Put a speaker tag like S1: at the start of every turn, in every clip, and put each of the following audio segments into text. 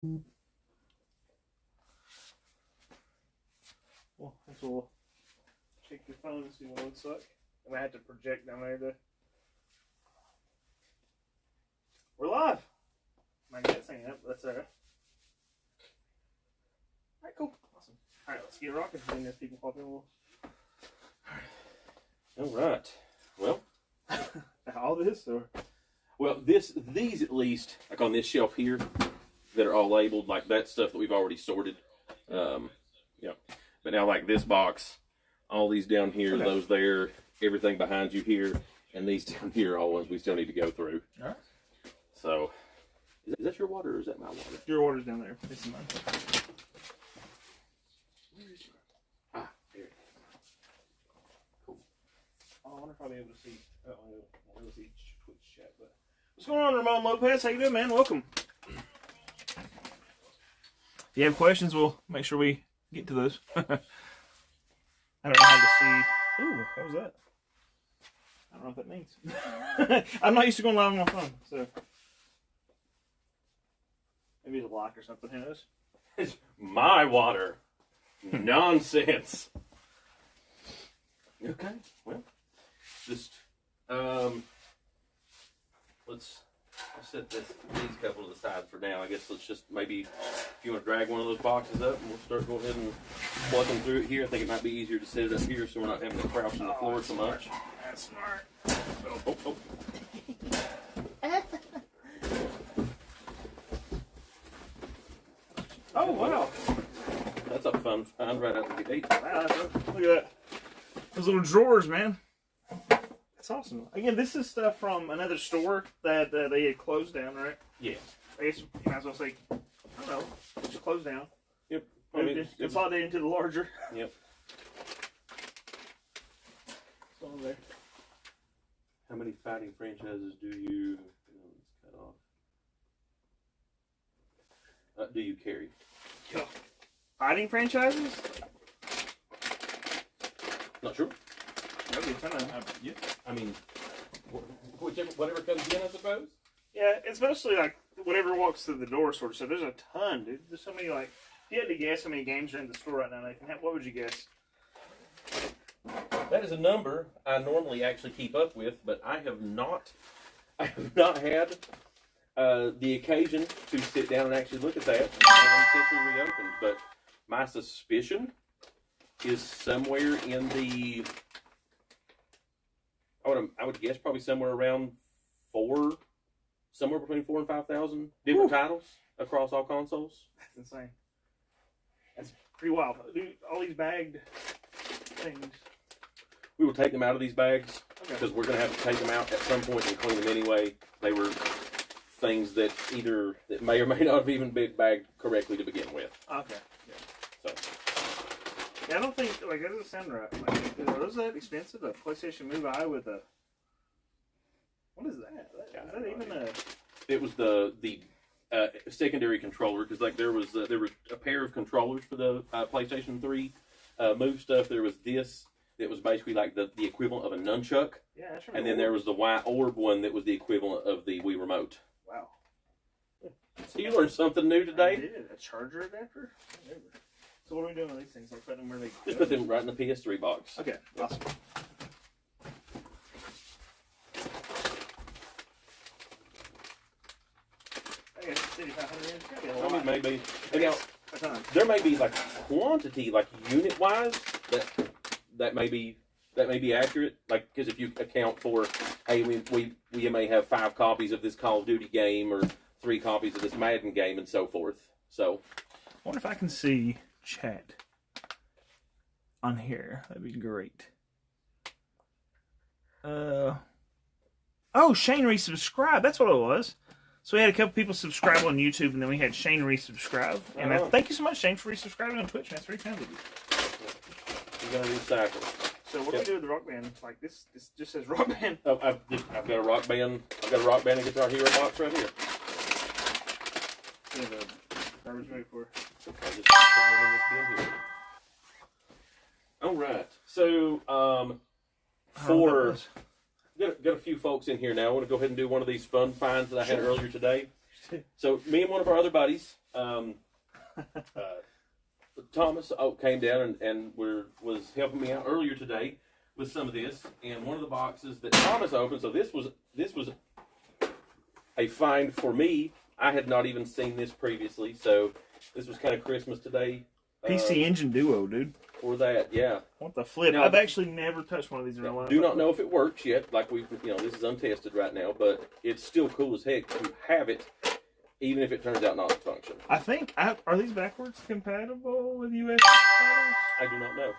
S1: Well, we'll check your phone and see what it looks like. I'm gonna have to project down there to. We're live. My net's hanging up, but that's alright. Alright, cool. Awesome. Alright, let's get rocking. And if people pop in, we'll.
S2: Alright. Well.
S1: All this, or?
S2: Well, these at least, like on this shelf here, that are all labeled, like that stuff that we've already sorted. Yeah. But now, like this box, all these down here,
S1: okay.
S2: Those there, everything behind you here, and these down here are all ones we still need to go through.
S1: Alright.
S2: So, is that your water or is that my water?
S1: Your water's down there. This is mine.
S2: Where is your? Ah, there it is. Cool.
S1: Oh, I wonder if I'll be able to see. I'll be able to see Twitch chat. But what's going on, Ramon Lopez? How you doing, man? Welcome. If you have questions, we'll make sure we get to those. I don't know how to see. Ooh, what was that? I don't know what that means. I'm not used to going live on my phone, so maybe it's a lock or something. Who knows?
S2: It's my water. Nonsense. Okay. Well, just let's set these couple to the side for now. I guess let's just maybe if you want to drag one of those boxes up, and we'll start go ahead and plugging through it here. I think it might be easier to set it up here, so we're not having to crouch on the floor so much.
S1: That's smart.
S2: Oh.
S1: Oh wow!
S2: That's a fun find right out the gate.
S1: Wow, look at that. Those little drawers, man. That's awesome. Again, this is stuff from another store that they had closed down, right?
S2: Yeah.
S1: I guess you might as well say, I don't know, just closed down.
S2: Yep. I mean,
S1: consolidated into the larger.
S2: Yep.
S1: It's on there.
S2: How many fighting franchises do you? Let's cut off. Do you carry?
S1: Yeah. Fighting franchises?
S2: Not sure.
S1: That'd be a ton of.
S2: Yeah. I mean, whatever comes in, I suppose.
S1: Yeah, it's mostly like whatever walks through the door, sort of. So there's a ton, dude. There's so many, like, if you had to guess how many games are in the store right now, Nathan, what would you guess?
S2: That is a number I normally actually keep up with, but I have not had the occasion to sit down and actually look at that since we reopened. But my suspicion is somewhere in the, I would guess probably somewhere around somewhere between 4,000 and 5,000 different titles across all consoles.
S1: That's insane. That's pretty wild. Dude, all these bagged things.
S2: We will take them out of these bags because
S1: Okay.
S2: we're going to have to take them out at some point and clean them anyway. They were things that may or may not have even been bagged correctly to begin with.
S1: Okay. Yeah.
S2: So,
S1: Yeah, I don't think, like, that doesn't sound right. Like, are those that expensive? A PlayStation Move I with a, what is that? Is that even a?
S2: it was the secondary controller because like there was a pair of controllers for the PlayStation 3 Move stuff. There was this that was basically like the equivalent of a nunchuck.
S1: Yeah, that's
S2: And then there was the white orb one that was the equivalent of the Wii Remote.
S1: Wow.
S2: So you learned something new today.
S1: I did. A charger adapter? So what are we doing with these things? Like putting them where they
S2: Just
S1: go?
S2: put them right in the PS3 box.
S1: Okay, awesome. I guess 5,500
S2: I mean, maybe. And now,
S1: a ton.
S2: there may be like quantity, like unit wise, that may be accurate. Like because if you account for, hey, we may have 5 copies of this Call of Duty game or 3 copies of this Madden game and so forth. So,
S1: I wonder if I can see chat on here. That'd be great. Oh, Shane resubscribed. That's what it was. So we had a couple people subscribe on YouTube, and then we had Shane resubscribe. And thank you so much, Shane, for resubscribing on Twitch. That's very kind of you.
S2: you're gonna recycle.
S1: So what do we do with the Rock Band? Like this just says Rock Band.
S2: Oh, I've got a Rock Band. I've got a Rock Band and Guitar Hero box right here.
S1: There's a garbage bag for.
S2: I'll just put them in this bin here. All right. So, got a few folks in here now. I want to go ahead and do one of these fun finds that I had earlier today. So me and one of our other buddies, Thomas, came down and was helping me out earlier today with some of this. And one of the boxes that Thomas opened, so this was a find for me. I had not even seen this previously, so this was kind of Christmas today.
S1: PC Engine Duo, dude.
S2: For that, yeah.
S1: What the flip?
S2: Now,
S1: I've actually never touched one of these in real life.
S2: Do not know if it works yet. Like this is untested right now, but it's still cool as heck to have it, even if it turns out not to function.
S1: I think are these backwards compatible with US titles?
S2: I do not know.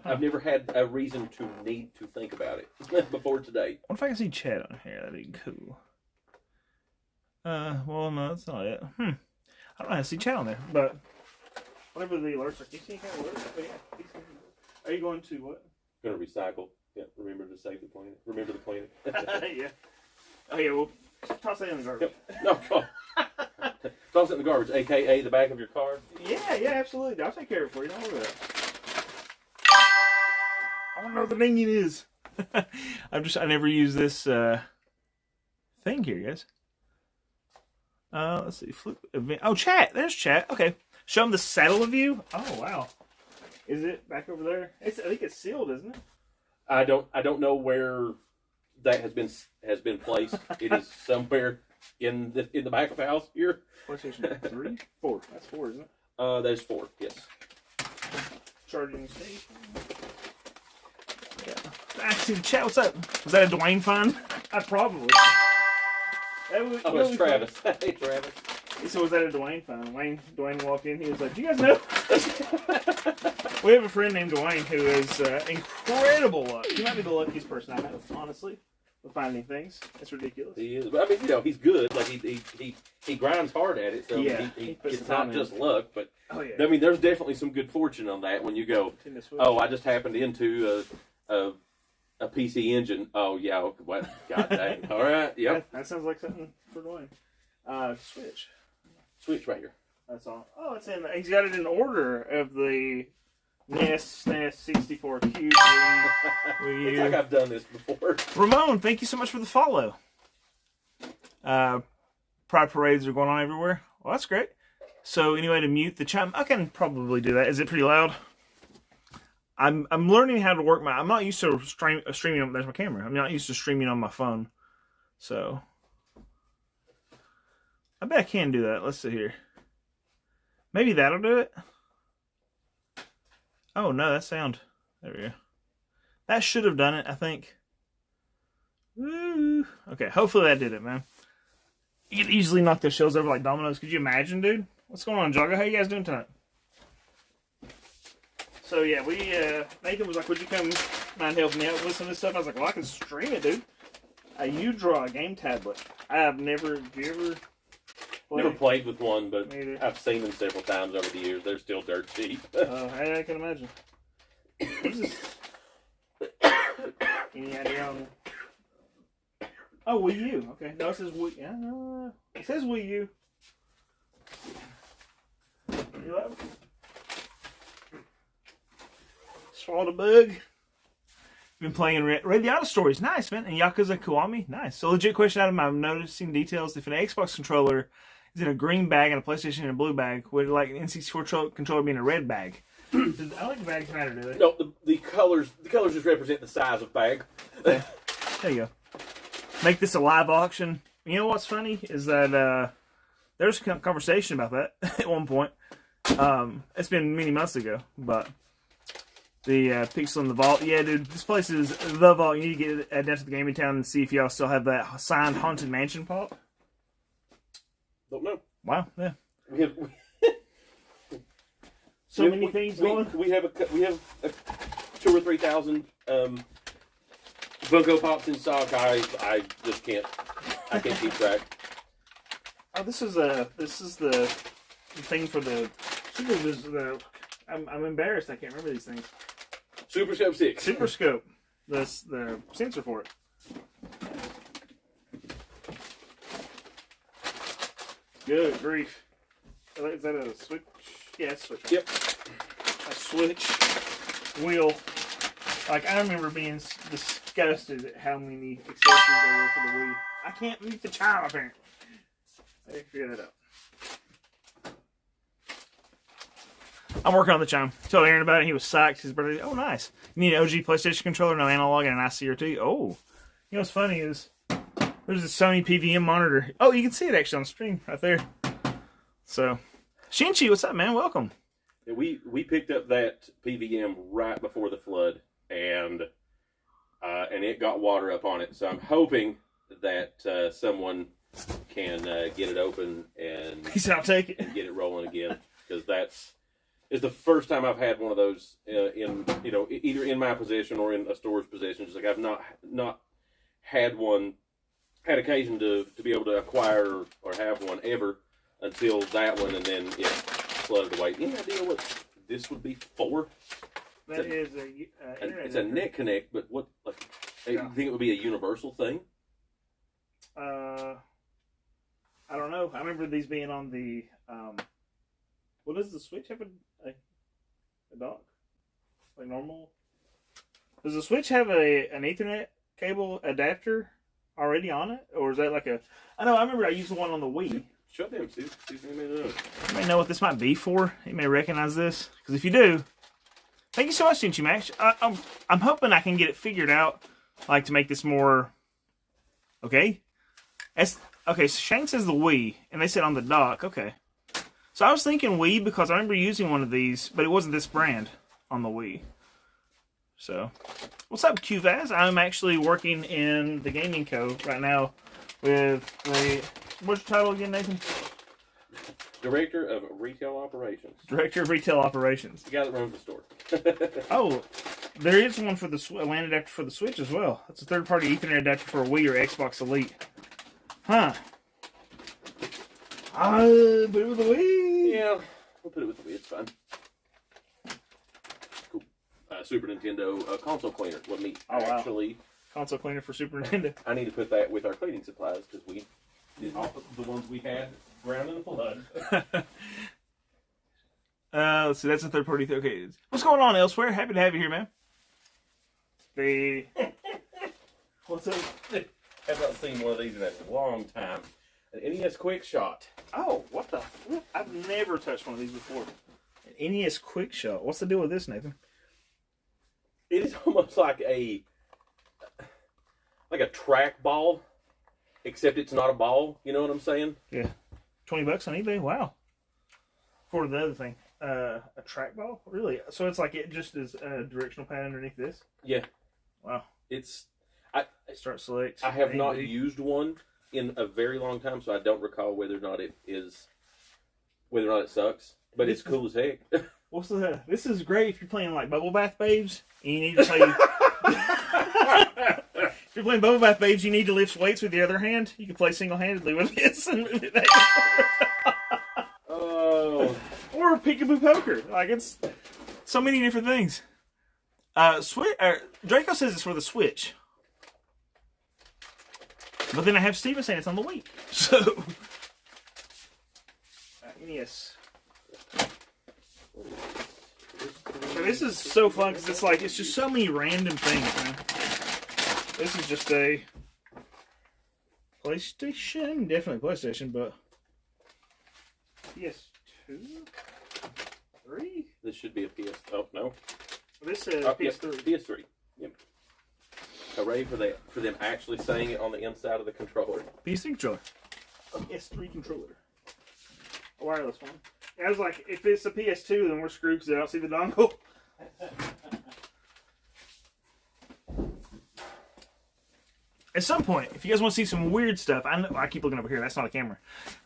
S2: I've never had a reason to need to think about it before today.
S1: What if I can see chat on here? That'd be cool. Well, no, that's not it. I don't know how to see chat on there, but whatever the alerts are. Can you see any kind of alerts? Yeah. Are you going to what?
S2: Going to recycle. Yeah, remember to save the planet. Remember the planet.
S1: Yeah. Oh, yeah, well, toss that in the garbage.
S2: No, toss it in the garbage, a.k.a. the back of your car.
S1: Yeah, absolutely. I'll take care of it for you. Don't worry about it. I don't know what the minion is. I never use this thing here, guys. Let's see. Flip event. Oh, chat. There's chat. Okay. Show them the saddle view. Oh, wow. Is it back over there? I think it's sealed, isn't it?
S2: I don't know where that has been placed. It is somewhere in the back of the house here.
S1: PlayStation 3? 4. That's 4, isn't it?
S2: There's 4, yes.
S1: Charging station. Yeah. Actually, chat, what's up? Was that a Dwayne find? Probably.
S2: It's Travis. Hey, Travis.
S1: So was that a Dwayne find? Dwayne walked in, he was like, do you guys know? We have a friend named Dwayne who is incredible luck. He might be the luckiest person I know, honestly, with finding things. It's ridiculous.
S2: He is. But I mean, he's good. Like he grinds hard at it. So
S1: yeah,
S2: it's not just luck, but
S1: yeah.
S2: I mean, there's definitely some good fortune on that when you go, oh, I just happened into a PC Engine. Oh yeah, what? God dang. All right, yep.
S1: That sounds like something for Dwayne. Switch
S2: right here.
S1: That's all. Oh, it's in. He's got it in order of the NES, SNES, 64, Cube.
S2: It's like I've done this before.
S1: Ramon, thank you so much for the follow. Pride parades are going on everywhere. Well, that's great. So, anyway, to mute the chat, I can probably do that. Is it pretty loud? I'm learning how to work my. I'm not used to streaming. There's my camera. I'm not used to streaming on my phone. So, I bet I can do that. Let's see here. Maybe that'll do it. Oh, no, that sound. There we go. That should have done it, I think. Woo. Okay, hopefully that did it, man. You could easily knock those shells over like dominoes. Could you imagine, dude? What's going on, Jogga? How you guys doing tonight? So, yeah, Nathan was like, would you come mind helping me out with some of this stuff? I was like, well, I can stream it, dude. A U-Draw game tablet. I have never, have you ever...
S2: Never played with one, but I've seen them several times over the years. They're still dirt cheap.
S1: I can imagine. Any idea on... Oh, Wii U. Okay. No, it says Wii... it says Wii U. You like it? Swallowed a bug. Been playing Read the Auto Stories. Nice, man. And Yakuza Kiwami. Nice. So, legit question out of my noticing details. If an Xbox controller is in a green bag and a PlayStation in a blue bag, would like an N64 controller be in a red bag? I like the bags matter, do they?
S2: No, the colors just represent the size of bag.
S1: Okay. There you go. Make this a live auction. You know what's funny is that there's a conversation about that at one point. It's been many months ago, but the Pixel in the Vault. Yeah, dude, this place is the Vault. You need to get down to the Gaming Town and see if y'all still have that signed Haunted Mansion pop.
S2: Don't know.
S1: Wow, yeah.
S2: We have
S1: so many things going.
S2: We have 2,000 or 3,000 Funko Pops in stock. I just can't. I can't keep track.
S1: Oh, this is the thing for the I'm embarrassed. I can't remember these things.
S2: Super Scope 6.
S1: Super Scope. The sensor for it. Good grief. Is that a switch? Yeah, it's a switch.
S2: Yep.
S1: A switch wheel. Like, I remember being disgusted at how many accessories there were for the Wii. I can't mute the child, apparently. I can figure that out. I'm working on the chime. Told Aaron about it. He was psyched. His brother, oh, nice. You need an OG PlayStation controller, no analog, and an ICRT. Oh. You know what's funny is there's a Sony PVM monitor. Oh, you can see it actually on stream right there. So, Shinchi, what's up, man? Welcome.
S2: We picked up that PVM right before the flood, and it got water up on it. So I'm hoping that someone can get it open and
S1: He said, I'll take it.
S2: and get it rolling again, because it's the first time I've had one of those in either in my possession or in a store's possession. Just like I've not had had occasion to be able to acquire or have one ever until that one, and then it flooded away. Any idea what this would be for?
S1: That is
S2: It's a net connect, but what? Like, you think it would be a universal thing?
S1: I don't know. I remember these being on the. What does the Switch have a dock? Like normal? Does the Switch have an Ethernet cable adapter already on it, or is that like a? I know. I remember I used the one on the Wii.
S2: Show them, see if you may know.
S1: You may know what this might be for. You may recognize this, because if you do, thank you so much, Shinchi Max. I'm hoping I can get it figured out, like to make this more. Okay. Okay. So Shane says the Wii, and they said on the dock. Okay. So I was thinking Wii because I remember using one of these, but it wasn't this brand on the Wii. So, what's up, QVaz? I'm actually working in the Gaming Co. right now with what's your title again, Nathan?
S2: Director of Retail Operations.
S1: Director of Retail Operations.
S2: The guy that runs the store.
S1: Oh, there is one for the LAN adapter for the Switch as well. That's a third-party Ethernet adapter for a Wii or Xbox Elite. Huh. Put it with the Wii.
S2: Yeah, we'll put it with the Wii. It's fine. Cool. Super Nintendo console cleaner. Let me actually.
S1: Console cleaner for Super Nintendo.
S2: I need to put that with our cleaning supplies because we did all the ones we had drowned in the flood.
S1: Let's see. That's a third party. Okay. What's going on elsewhere? Happy to have you here, man. What's up?
S2: Have not seen one of these in a long time. An NES Quick Shot.
S1: Oh, what the flip? I've never touched one of these before. An NES Quick Shot. What's the deal with this, Nathan?
S2: It is almost like a trackball, except it's not a ball. You know what I'm saying?
S1: Yeah. $20 on eBay? Wow. For the other thing. A trackball? Really? So it's like it just is a directional pad underneath this?
S2: Yeah.
S1: Wow.
S2: Start
S1: select.
S2: I have not used one in a very long time, so I don't recall whether or not it sucks. But it's cool as heck.
S1: What's the? This is great if you're playing like Bubble Bath Babes and you need to play. If you're playing Bubble Bath Babes, you need to lift weights with the other hand. You can play single-handedly with this and move it back and forth.
S2: Oh.
S1: Or peekaboo poker. Like it's so many different things. Draco says it's for the Switch. But then I have Steven saying it's on the Wii. So, NES. So this is so fun because it's just so many random things, man. This is just a PlayStation, definitely PlayStation, but PS2, 3.
S2: This should be a PS. Oh no.
S1: This says PS3.
S2: PS3. Yep. Hooray for them actually saying it on the inside of the controller.
S1: PS3 controller. PS3 controller. A wireless one. I was like, if it's a PS2, then we're screwed because I don't see the dongle. At some point, if you guys want to see some weird stuff, I keep looking over here. That's not a camera.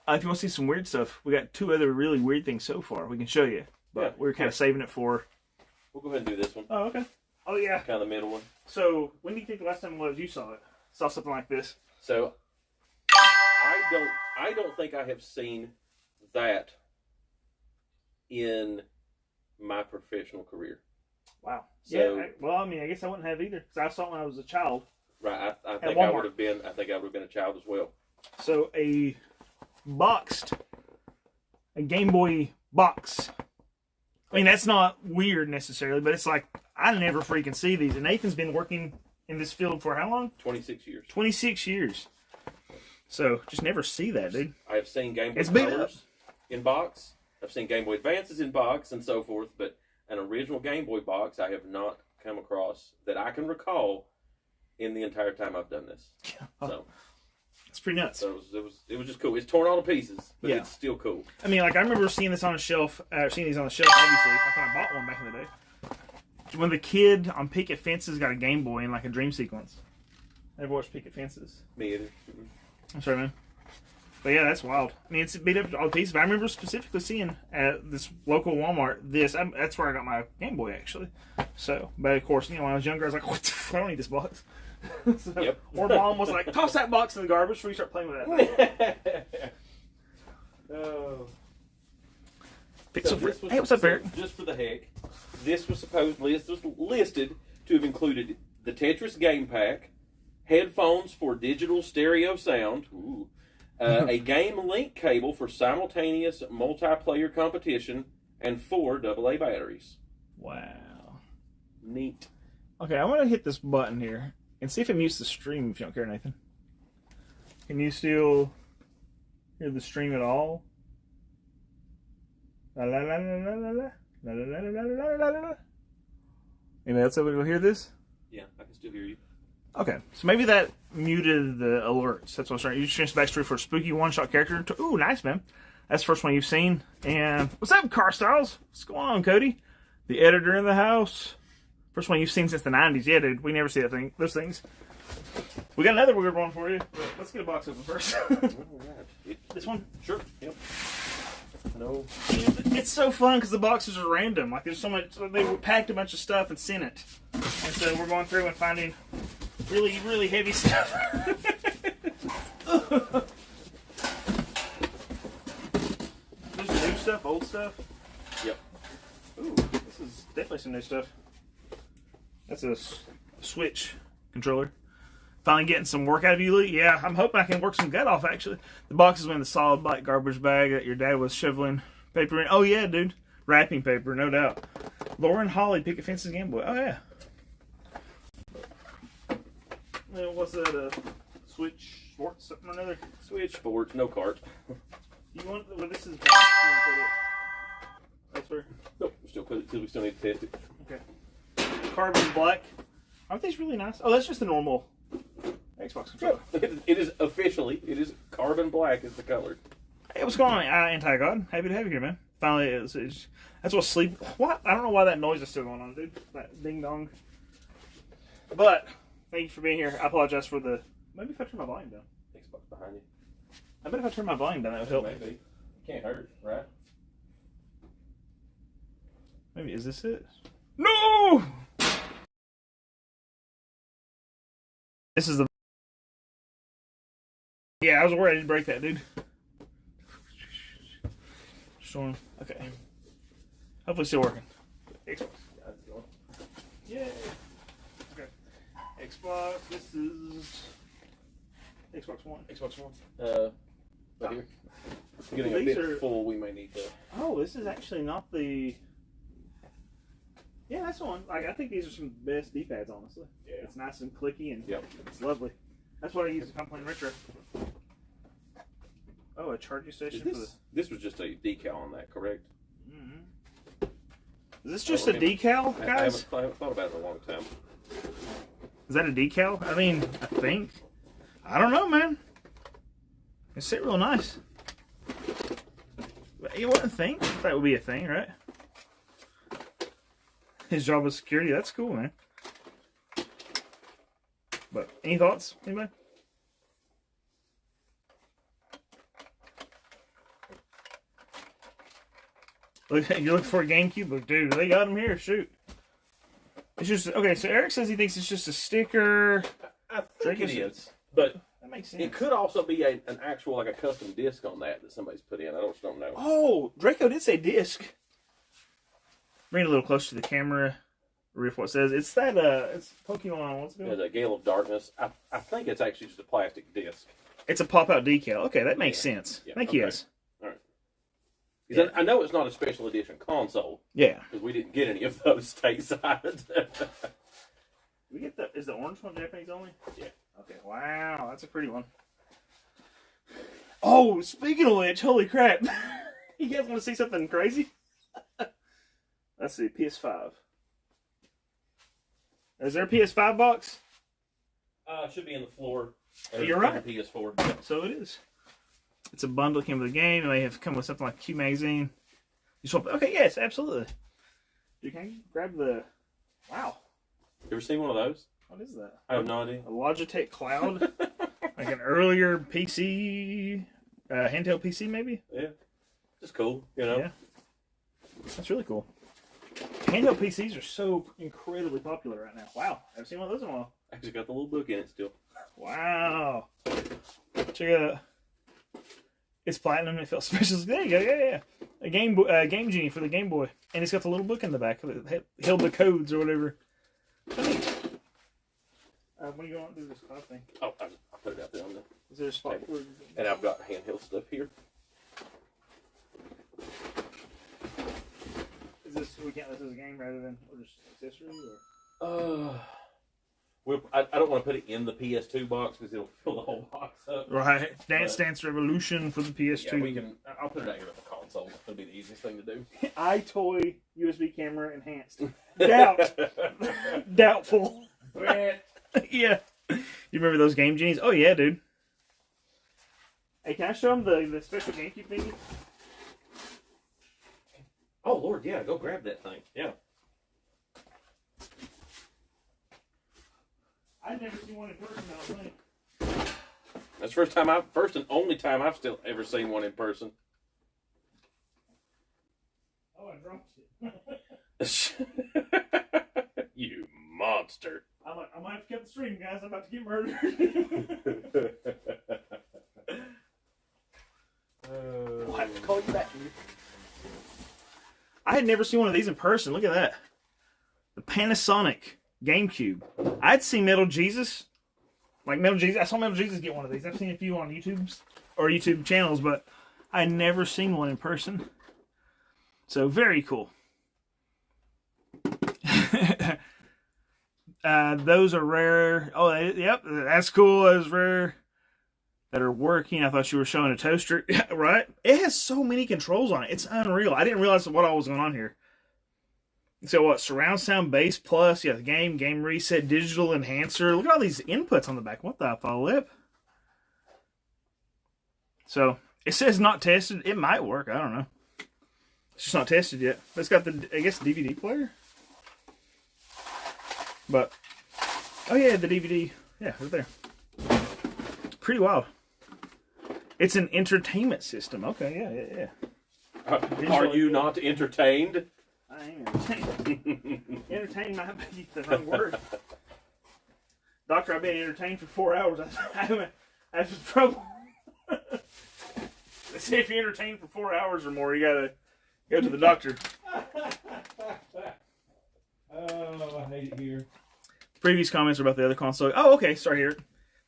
S1: If you want to see some weird stuff, we got 2 other really weird things so far we can show you. But we're kind of saving it for.
S2: We'll go ahead and do this one.
S1: Oh, okay. Oh, yeah.
S2: Kind of the middle one.
S1: So, when do you think the last time was you saw it? Saw something like this?
S2: So, I don't think I have seen that in my professional career.
S1: Wow.
S2: So,
S1: yeah. I guess I wouldn't have either because I saw it when I was a child.
S2: Right. I think I would have been. I think I would have been a child as well.
S1: So a Game Boy box. I mean, that's not weird necessarily, but it's like I never freaking see these. And Nathan's been working in this field for how long?
S2: 26 years.
S1: 26 years. So just never see that, dude.
S2: I have seen Game Boy
S1: It's beat up.
S2: Colors in box. I've seen Game Boy Advances in box and so forth, but an original Game Boy box I have not come across that I can recall in the entire time I've done this. So
S1: It's pretty nuts.
S2: So it was just cool. It's torn all to pieces, but
S1: Yeah.
S2: it's still cool.
S1: I mean, like, I remember seeing this on a shelf, seeing these on the shelf, obviously. I thought I bought one back in the day. When the kid on Picket Fences got a Game Boy in, like, a dream sequence. Ever watched Picket Fences?
S2: Me either.
S1: I'm sorry, man. But yeah, that's wild. I mean, it's beat up to all pieces, but I remember specifically seeing at this local Walmart that's where I got my Game Boy, actually. So, but of course, when I was younger, I was like, what I don't need this box. So,
S2: Yep.
S1: Or mom was like, toss that box in the garbage before you start playing with that.
S2: Oh.
S1: So
S2: this was
S1: hey, what's up, Eric?
S2: Just for the heck, this was listed to have included the Tetris Game Pack, headphones for digital stereo sound, a Game Link cable for simultaneous multiplayer competition, and 4 AA batteries.
S1: Wow.
S2: Neat.
S1: Okay, I'm going to hit this button here and see if it mutes the stream if you don't care, Nathan. Can you still hear the stream at all? La la la la la la la la la la la la la la. Anybody else able to hear this?
S2: Yeah, I can still hear you.
S1: Okay, so maybe that muted the alerts. That's what I'm trying. You changed the backstory for a spooky one-shot character. Ooh, nice, man. That's the first one you've seen. And what's up, Car Styles? What's going on, Cody? The editor in the house. First one you've seen since the 90s. Yeah, dude, we never see those things. We got another weird one for you. But let's get a box open first. This one?
S2: Sure. Yep. No.
S1: It's so fun because the boxes are random. Like, there's so much. They packed a bunch of stuff and sent it. And so we're going through and finding really, really heavy stuff. There's new stuff, old stuff.
S2: Yep.
S1: Ooh, this is definitely some new stuff. That's a Switch controller. Finally getting some work out of you, Lee. Yeah, I'm hoping I can work some gut off, actually. The box is in the solid black garbage bag that your dad was shoveling paper in. Oh, yeah, dude. Wrapping paper, no doubt. Lauren Holly, Picket Fences Game Boy. Oh, yeah. What's that? Switch Sports, something or another?
S2: Switch Sports, no cart.
S1: You want? Well, this is black. You want to put it elsewhere?
S2: Nope, still put it because we still need to test it.
S1: Okay. Carbon black. Aren't these really nice? Oh, that's just the normal Xbox controller.
S2: It is carbon black is the color.
S1: Hey, what's going on, Anti-God? Happy to have you here, man. Finally, that's what sleep. What? I don't know why that noise is still going on, dude. That ding dong. But thank you for being here. I apologize for the. Maybe if I turn my volume down.
S2: Xbox behind you.
S1: I bet if I turn my volume down, that would help.
S2: Maybe. Can't hurt, right?
S1: Maybe is this it? No. This is the. Yeah, I was worried I didn't break that, dude. Storm. Okay. Hopefully, still working. Xbox. Yay. Okay. Xbox. This is Xbox One.
S2: Xbox One. Right here. It's getting a bit full. We may need to.
S1: Oh, this is actually not the. Yeah, that's the one. Like, I think these are some of the best D-pads, honestly.
S2: Yeah.
S1: It's nice and clicky and
S2: Yep.
S1: It's lovely. That's what I use if I'm playing retro. Oh, a charging station for the.
S2: This was just a decal on that, correct?
S1: Mm-hmm. Is this just a decal, guys?
S2: I haven't thought about it in a long time.
S1: Is that a decal? I mean, I think. I don't know, man. It sit real nice. But you wouldn't think that would be a thing, right? His job was security. That's cool, man. But any thoughts, anybody? Look, you look for a GameCube. Look, dude, they got them here. Shoot. It's just okay. So Eric says he thinks it's just a sticker.
S2: I think it is, but
S1: that makes sense.
S2: it could also be an actual, like a custom disc on that somebody's put in. I just don't know.
S1: Oh, Draco did say disc. Bring it a little closer to the camera. Read what it says. It's that. It's Pokemon. What's it called?
S2: The Gale of Darkness. I think it's actually just a plastic disc.
S1: It's a pop-out decal. Okay, that makes sense.
S2: Yeah,
S1: Thank you,
S2: okay.
S1: guys.
S2: All right. Yeah. I know it's not a special edition console.
S1: Yeah.
S2: Because we didn't get any of those stateside.
S1: We get the. Is the orange one Japanese only?
S2: Yeah.
S1: Okay. Wow, that's a pretty one. Oh, speaking of which, holy crap! You guys want to see something crazy? Let's see, PS5. Is there a PS5 box?
S2: Should be in the floor.
S1: You're right.
S2: PS4.
S1: So it is. It's a bundle. Came with the game. It may have come with something like Q Magazine. You swap. Okay, yes, absolutely. You can grab the. Wow.
S2: You ever seen one of those?
S1: What is that?
S2: I have no idea.
S1: A Logitech Cloud, like an earlier PC, handheld PC, maybe.
S2: Yeah, just cool. You know.
S1: Yeah. That's really cool. Handheld PCs are so incredibly popular right now. Wow, I haven't seen one of those in a while.
S2: Actually got the little book in it still.
S1: Wow. Check it out. It's platinum. It felt special. There you go. Yeah. A Game Genie for the Game Boy, and it's got the little book in the back. It held the codes or whatever. So neat. What do you want to do with this cloud thing?
S2: Oh, I put it out there on the.
S1: Is there a spot for?
S2: And I've got handheld stuff here.
S1: Is this we can't this as a game rather than or just accessory or?
S2: I don't want to put it in the PS2 box because it'll fill the whole box up.
S1: Right. Dance Dance Revolution for the PS2.
S2: Yeah, we can. I'll put it out here with the console. That'll be the easiest thing to do.
S1: iToy USB camera enhanced. Doubtful. Yeah. You remember those Game Genies? Oh yeah, dude. Hey, can I show them the special GameCube thingy?
S2: Oh Lord, yeah, go grab that thing. Yeah.
S1: I've never seen one in person, I don't think.
S2: That's the first and only time I've still ever seen one in person.
S1: Oh, I dropped it.
S2: You monster.
S1: I might have to cut the stream, guys. I'm about to get murdered. I'll have to call you back. I had never seen one of these in person. Look at that. The Panasonic GameCube. I'd seen Metal Jesus. Like Metal Jesus. I saw Metal Jesus get one of these. I've seen a few on YouTube's or YouTube channels, but I had never seen one in person. So very cool. Those are rare. Oh, yep, that's cool. Those rare that are working. I thought you were showing a toaster, right? It has so many controls on it. It's unreal. I didn't realize what all was going on here. So what? Surround sound, bass plus, yeah, the game reset, digital enhancer. Look at all these inputs on the back. What the flip? So it says not tested. It might work. I don't know. It's just not tested yet. But it's got the, I guess, DVD player. But, oh yeah, the DVD. Yeah, right there. Pretty wild. It's an entertainment system. Okay, yeah.
S2: Are you not entertained?
S1: I am entertained. Entertained might be the wrong word. Doctor, I've been entertained for 4 hours. I have some trouble. They say if you're entertained for 4 hours or more, you gotta go to the doctor.
S2: Oh, I hate it here.
S1: Previous comments are about the other console. Oh, okay, sorry here.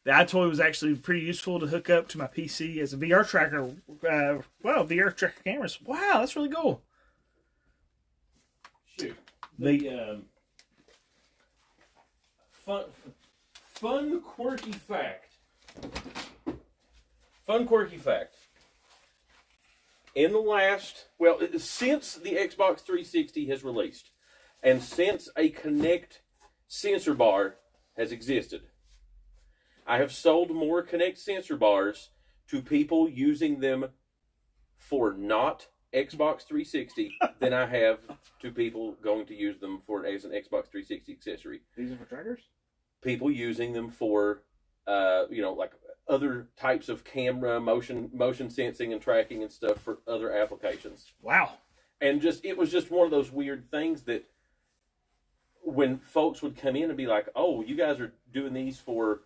S1: The iToy was actually pretty useful to hook up to my PC as a VR tracker. Wow, VR tracker cameras. Wow, that's really cool.
S2: Shoot. The fun quirky fact. Fun quirky fact. In the last, since the Xbox 360 has released, and since a Kinect sensor bar has existed, I have sold more Kinect sensor bars to people using them for not Xbox 360 than I have to people going to use them for as an Xbox 360 accessory.
S1: These are for trackers?
S2: People using them for, like other types of camera, motion sensing and tracking and stuff for other applications.
S1: Wow.
S2: And it was just one of those weird things that when folks would come in and be like, oh, you guys are doing these for,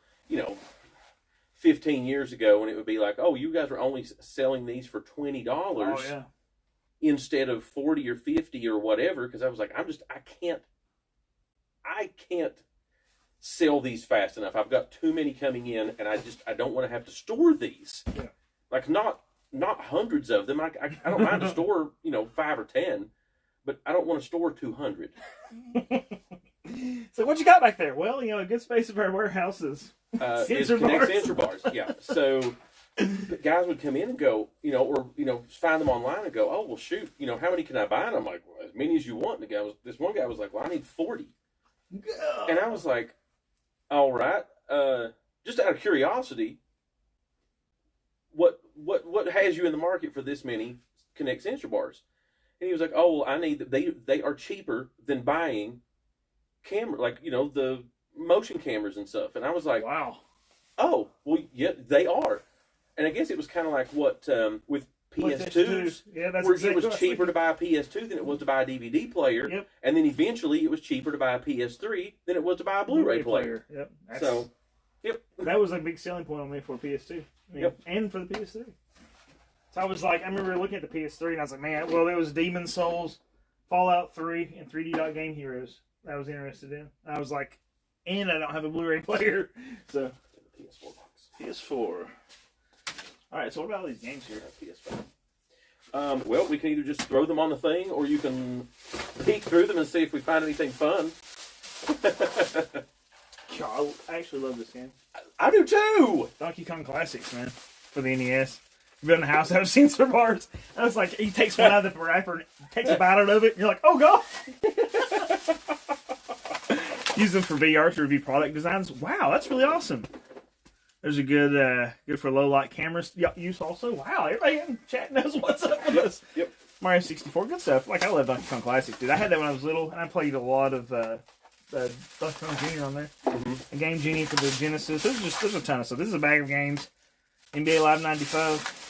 S2: 15 years ago, and it would be like, oh, you guys are only selling these for $20
S1: oh, yeah.
S2: instead of 40 or 50 or whatever, because I was like, I can't sell these fast enough. I've got too many coming in, and I don't want to have to store these. Yeah. Like not hundreds of them. I don't mind to store 5 or 10, but I don't want to store 200.
S1: So what you got back there? Well, a good space of our warehouses.
S2: Sensor bars. Yeah. So But guys would come in and go, or find them online and go, oh well, shoot, how many can I buy? And I'm like, well, as many as you want. And this one guy was like, well, I need 40, and I was like, all right, just out of curiosity, what has you in the market for this many Connect sensor bars? And he was like, oh, well, I need they are cheaper than buying camera, like the motion cameras and stuff. And I was like,
S1: wow.
S2: Oh, well, yeah, they are. And I guess it was kind of like what with PS2s,
S1: yeah, that's
S2: where it was cheaper to buy a PS2 than it was to buy a DVD player.
S1: Yep.
S2: And then eventually it was cheaper to buy a PS3 than it was to buy a Blu-ray player.
S1: Yep.
S2: So, yep.
S1: That was a big selling point on me for PS2.
S2: Yep.
S1: And for the PS3. So I was like, I remember looking at the PS3 and I was like, man, well, there was Demon's Souls, Fallout 3, and 3D Dot Game Heroes that I was interested in. I was like, and I don't have a Blu-ray player. So,
S2: PS4 box.
S1: PS4. All right, so what about all these games here?
S2: PS5. Well, we can either just throw them on the thing, or you can peek through them and see if we find anything fun.
S1: God, I actually love this game.
S2: I do too!
S1: Donkey Kong Classics, man, for the NES. You build a house out of sensor bars. I was like, he takes one out of the wrapper and takes a bite out of it, and you're like, oh, God! Use them for VR to review product designs. Wow, that's really awesome. There's a good for low light cameras use also. Wow, everybody in chat knows what's up with this.
S2: Yep.
S1: Mario 64, good stuff. Like, I love Donkey Kong Classic, dude. I had that when I was little, and I played a lot of Donkey Kong Jr. on there. A Game Genie for the Genesis. There's a ton of stuff. This is a bag of games. NBA Live 95.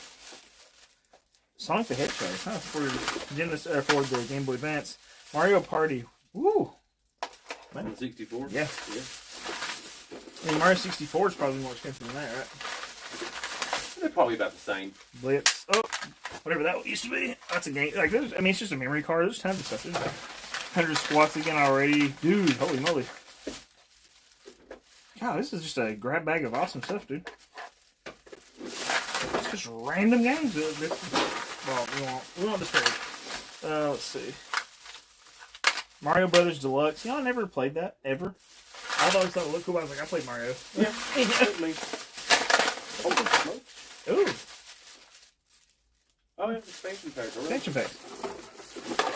S1: Sonic the Hedgehog, for Genesis or for the Game Boy Advance. Mario Party. Woo!
S2: On 64?
S1: Yeah. I mean, Mario 64 is probably more expensive than that, right?
S2: They're probably about the same.
S1: Blitz. Oh, whatever that used to be. That's a game. Like, it's just a memory card. There's tons of stuff. There's like 100 squats again already. Dude, holy moly. God, this is just a grab bag of awesome stuff, dude. It's just random games. Well, we won't disparage. Let's see. Mario Brothers Deluxe. I never played that, ever. I always thought it looked cool. I was like, I played Mario.
S2: Yeah, certainly.
S1: Ooh.
S2: Oh, yeah, expansion packs.
S1: Expansion packs.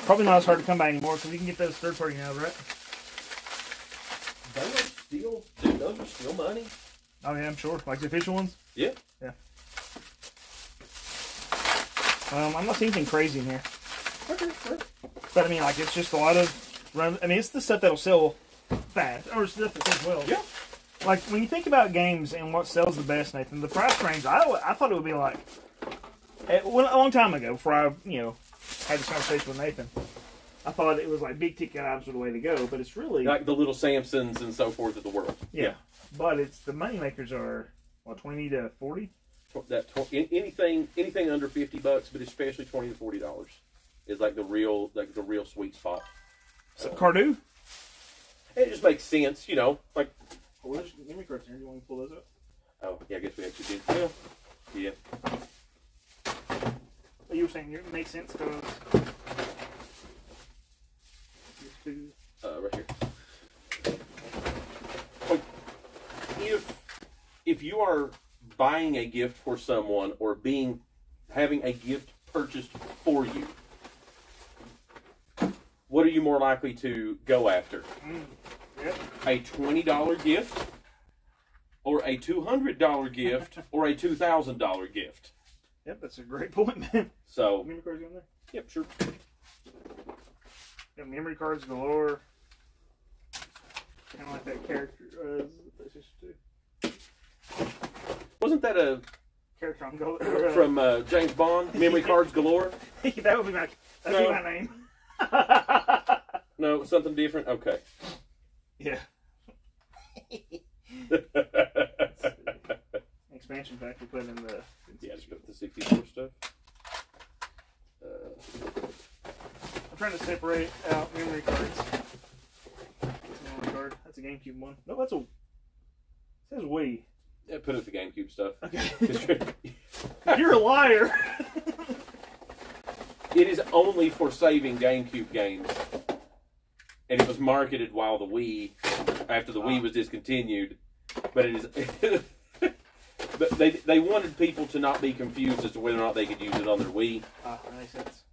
S1: Probably not as hard to come by anymore because you can get those third party now, right?
S2: Those are still money.
S1: Oh, yeah, I'm sure. Like the official ones?
S2: Yeah.
S1: Yeah. I'm not seeing anything crazy in here.
S2: Okay, sure.
S1: But, I mean, like, it's just a lot of it's the stuff that'll sell fast. Or stuff that sells well.
S2: Yeah.
S1: Like, when you think about games and what sells the best, Nathan, the price range, I thought it would be like, a long time ago, before I, had this conversation with Nathan, I thought it was like big ticket items were the way to go, but it's really...
S2: Like the little Samsons and so forth of the world.
S1: Yeah. But it's the money makers are, 20 to 40?
S2: Anything under $50, but especially $20 to $40 is like the real sweet spot.
S1: So, Cardu?
S2: It just makes sense, like...
S1: Oh, there's memory cards here. You want to pull those up?
S2: Oh, yeah, I guess we actually did. Well, yeah.
S1: But you were saying it makes sense because...
S2: Right here. If you are buying a gift for someone or having a gift purchased for you, what are you more likely to go after?
S1: Yep.
S2: A $20 gift, or a $200 gift, or a $2,000 gift?
S1: Yep, that's a great point, man.
S2: So,
S1: Memory cards on there?
S2: yep, sure.
S1: Got memory cards galore. Kind of like that character. PlayStation 2.
S2: Wasn't that a
S1: Character on galore.
S2: from James Bond? Memory cards galore?
S1: That would be my name.
S2: No, it was something different. Okay.
S1: Yeah. Expansion pack we put in the...
S2: Yeah, just put the 64 stuff.
S1: I'm trying to separate out memory cards. That's a memory card. That's a GameCube one. No, that's a... It says Wii.
S2: Yeah, put it the GameCube stuff.
S1: Okay. You're a liar.
S2: It is only for saving GameCube games. And it was marketed while after the Wii was discontinued. But it is... But they wanted people to not be confused as to whether or not they could use it on their Wii.
S1: That makes sense.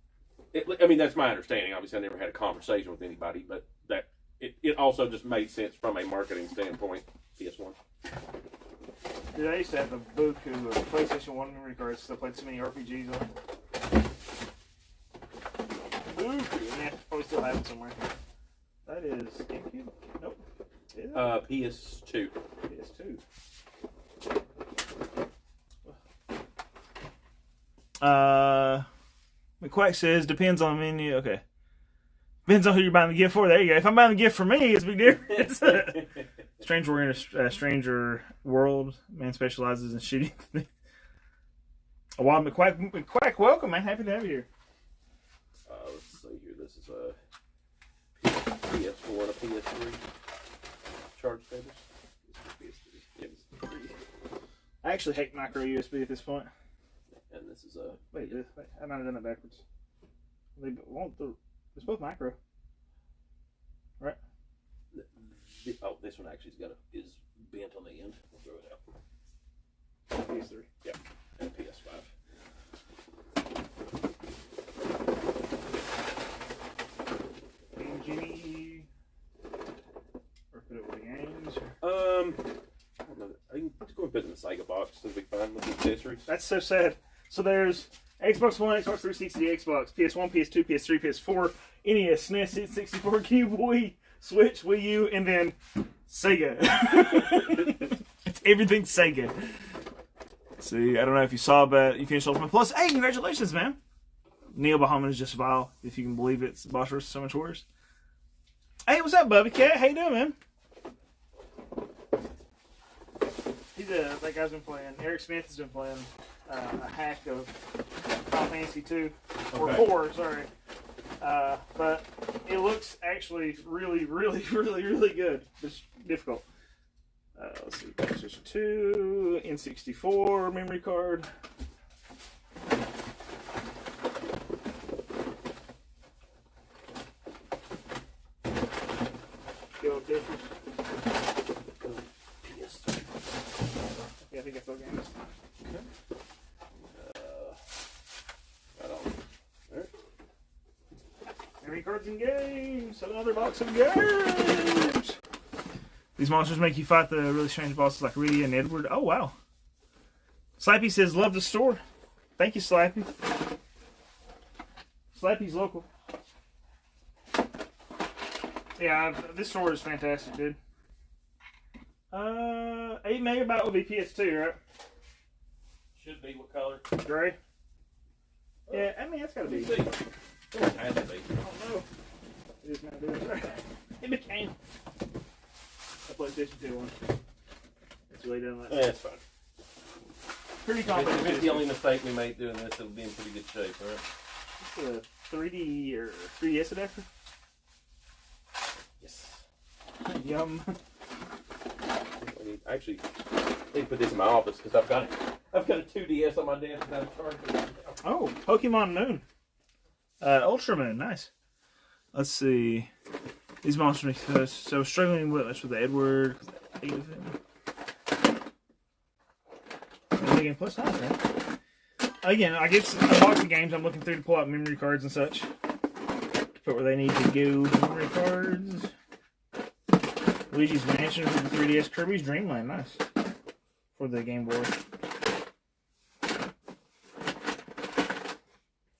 S2: I mean, that's my understanding. Obviously, I never had a conversation with anybody, but that it also just made sense from a marketing standpoint. PS1.
S1: Dude, I used to have a Buku of PlayStation 1 memory cards because I played so many RPGs on it. Buku. Yeah, probably still have it somewhere. That is GameCube? Nope. Is it?
S2: PS2.
S1: PS2. McQuack says, depends on the menu. Okay. Depends on who you're buying the gift for. There you go. If I'm buying the gift for me, it's a big difference. Strange, we're in a stranger world. Man specializes in shooting things. A wild McQuack, welcome, man. Happy to have you here.
S2: Let's see here. This is a PS4 and a PS3 charge status. PS3. Yeah, it's 3.
S1: I actually hate micro USB at this point.
S2: And this is a...
S1: Wait, I might have done that backwards. It's both micro. Right?
S2: Oh, this one actually is bent on the end. We'll throw it out.
S1: PS3.
S2: Yeah, and PS5.
S1: Game Genie. Or put it with the games.
S2: I don't know. I can just go and put it in the Sega box. It'll be fine with the accessories.
S1: That's so sad. So there's Xbox One, Xbox 360, Xbox, PS1, PS2, PS3, PS4, NES, SNES, N64, Cube, Wii, Switch, Wii U, and then Sega. It's everything Sega. See, I don't know if you saw, but you finished Ultimate Plus. Hey, congratulations, man. Neil Bahaman is just vile, if you can believe it. Boss Rush is so much worse. Hey, what's up, Bubby Cat? How you doing, man? That guy's been playing. Eric Smith has been playing a hack of Final Fantasy 2 or 4, sorry. But it looks actually really, really, really, really good. It's difficult. Let's see, PlayStation 2, N64 memory card. Go different. Yeah, I think that's all games.
S2: Okay. Right on. Alright.
S1: Memory cards and games. Another box of games. These monsters make you fight the really strange bosses like Rydia and Edward. Oh, wow. Slappy says, love the store. Thank you, Slappy. Slappy's local. Yeah, this store is fantastic, dude. 8 megabyte will be PS2, right?
S2: Should be. What color?
S1: Gray? Yeah, I mean, that's gotta be.
S2: It has to be.
S1: I don't know. It is not doing it. It became a PlayStation 2 one. It's really done that.
S2: That's fine.
S1: Pretty
S2: If
S1: confident.
S2: it's the only mistake we made doing this, it'll be in pretty good shape, alright?
S1: It's a 3D or 3DS adapter.
S2: Yes.
S1: Yum.
S2: Actually, I need to put this in my office because I've got a 2DS on my desk and I'm charging it.
S1: Oh, Pokemon Moon. Ultra Moon, nice. Let's see. These monsters make us so struggling with the Edward. Game Plus, nice, man. Again, I guess a box of games I'm looking through to pull out memory cards and such. Put where they need to go. Memory cards. Luigi's Mansion for the 3DS. Kirby's Dream Land, nice. For the Game Boy.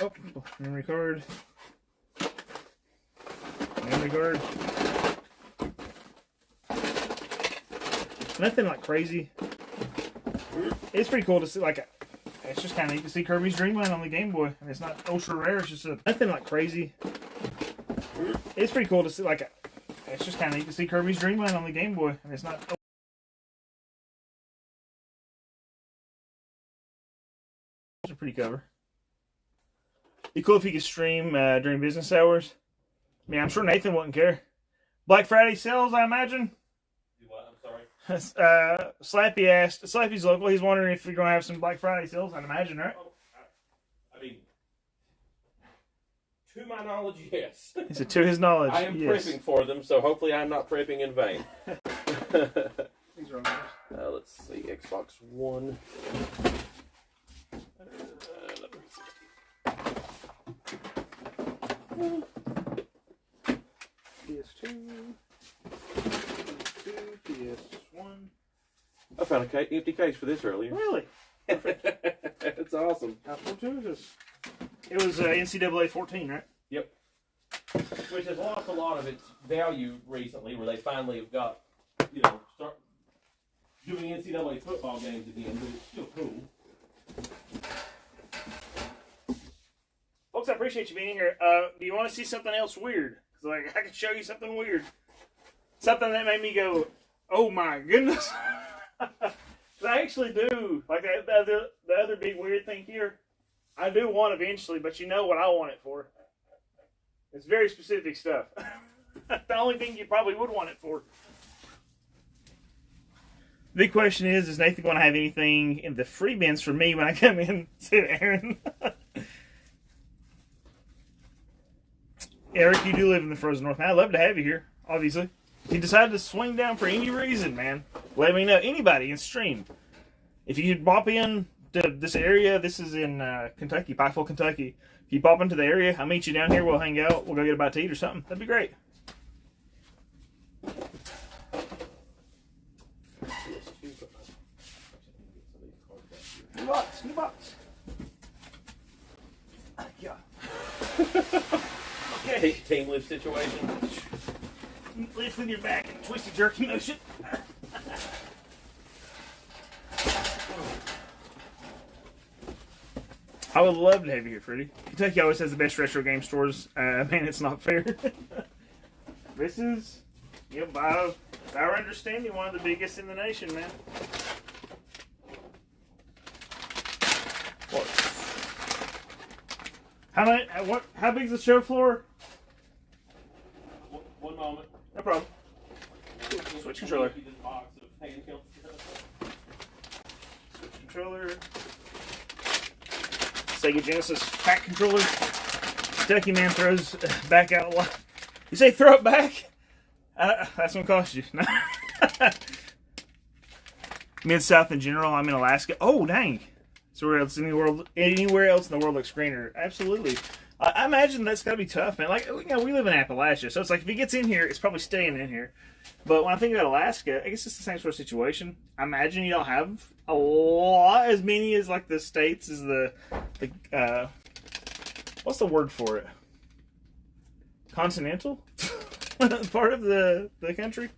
S1: Oh, memory card. Memory card. Nothing like crazy. It's pretty cool to see, like, it's just kind of neat to see Kirby's Dream Land on the Game Boy. And it's not ultra rare, it's just nothing like crazy. It's pretty cool to see, like, it's just kind of neat to see Kirby's Dream Land on the Game Boy. And it's not. It's a pretty cover. Be cool if you could stream during business hours. I mean, I'm sure Nathan wouldn't care. Black Friday sales, I imagine.
S2: What? I'm sorry.
S1: Slappy asked. Slappy's local. He's wondering if you're going to have some Black Friday sales. I'd imagine, right?
S2: I mean, to my knowledge, yes.
S1: He said, to his knowledge,
S2: I am
S1: yes.
S2: prepping for them, so hopefully I'm not prepping in vain.
S1: These are retro games.
S2: Let's see, Xbox One.
S1: PS2, PS1.
S2: I found a empty case for this earlier.
S1: Really?
S2: It's awesome.
S1: How cool too is this? It was NCAA 14, right?
S2: Yep. Which has lost a lot of its value recently, where they finally have got, start doing NCAA football games again, but it's still cool.
S1: Folks, I appreciate you being here. Do you want to see something else weird? Because I can show you something weird. Something that made me go, oh my goodness. I actually do. Like the other big weird thing here, I do want eventually, but you know what I want it for. It's very specific stuff. The only thing you probably would want it for. The big question is Nathan going to have anything in the free bins for me when I come in? Said Aaron. Eric, you do live in the frozen north, man. I'd love to have you here, obviously. If you decide to swing down for any reason, man, let me know. Anybody in stream. If you bop in to this area, this is in Kentucky, Pikeville, Kentucky. If you pop into the area, I'll meet you down here. We'll hang out. We'll go get a bite to eat or something. That'd be great. New box. Yeah. Okay.
S2: Team lift situation.
S1: Lift with your back and twisty jerky motion. I would love to have you here, Freddie. Kentucky always has the best retro game stores. Man, it's not fair. This is, by our understanding, one of the biggest in the nation, man. How big is the show floor?
S2: One moment.
S1: No problem. Switch controller. Switch controller. Sega Genesis pack controller. Kentucky man throws back out a lot. You say throw it back? That's gonna cost you. Mid-South in general. I'm in Alaska. Oh dang! So where else in the world? Anywhere else in the world looks greener? Absolutely. I imagine that's gotta be tough, man. Like we live in Appalachia, so it's like if he gets in here, it's probably staying in here. But when I think about Alaska, I guess it's the same sort of situation. I imagine you don't have a lot as many as like the states as the what's the word for it? Continental part of the country.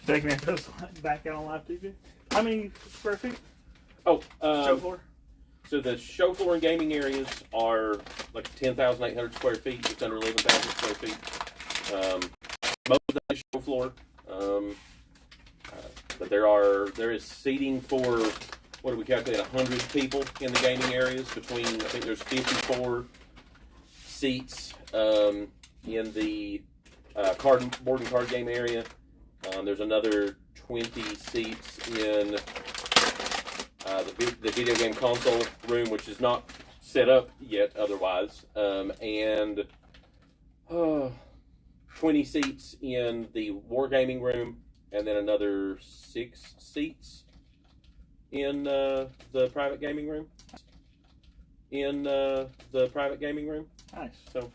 S1: Taking those back out on live TV. How many square feet?
S2: Oh,
S1: Show floor.
S2: So the show floor and gaming areas are like 10,800 square feet, just under 11,000 square feet. Most of that is show floor, but there is seating for, what do we calculate, 100 people in the gaming areas. Between, I think there's 54 seats in the board and card game area. There's another 20 seats in the video game console room, which is not set up yet otherwise, and 20 seats in the wargaming room, and then another 6 seats in the private gaming room.
S1: Nice.
S2: So.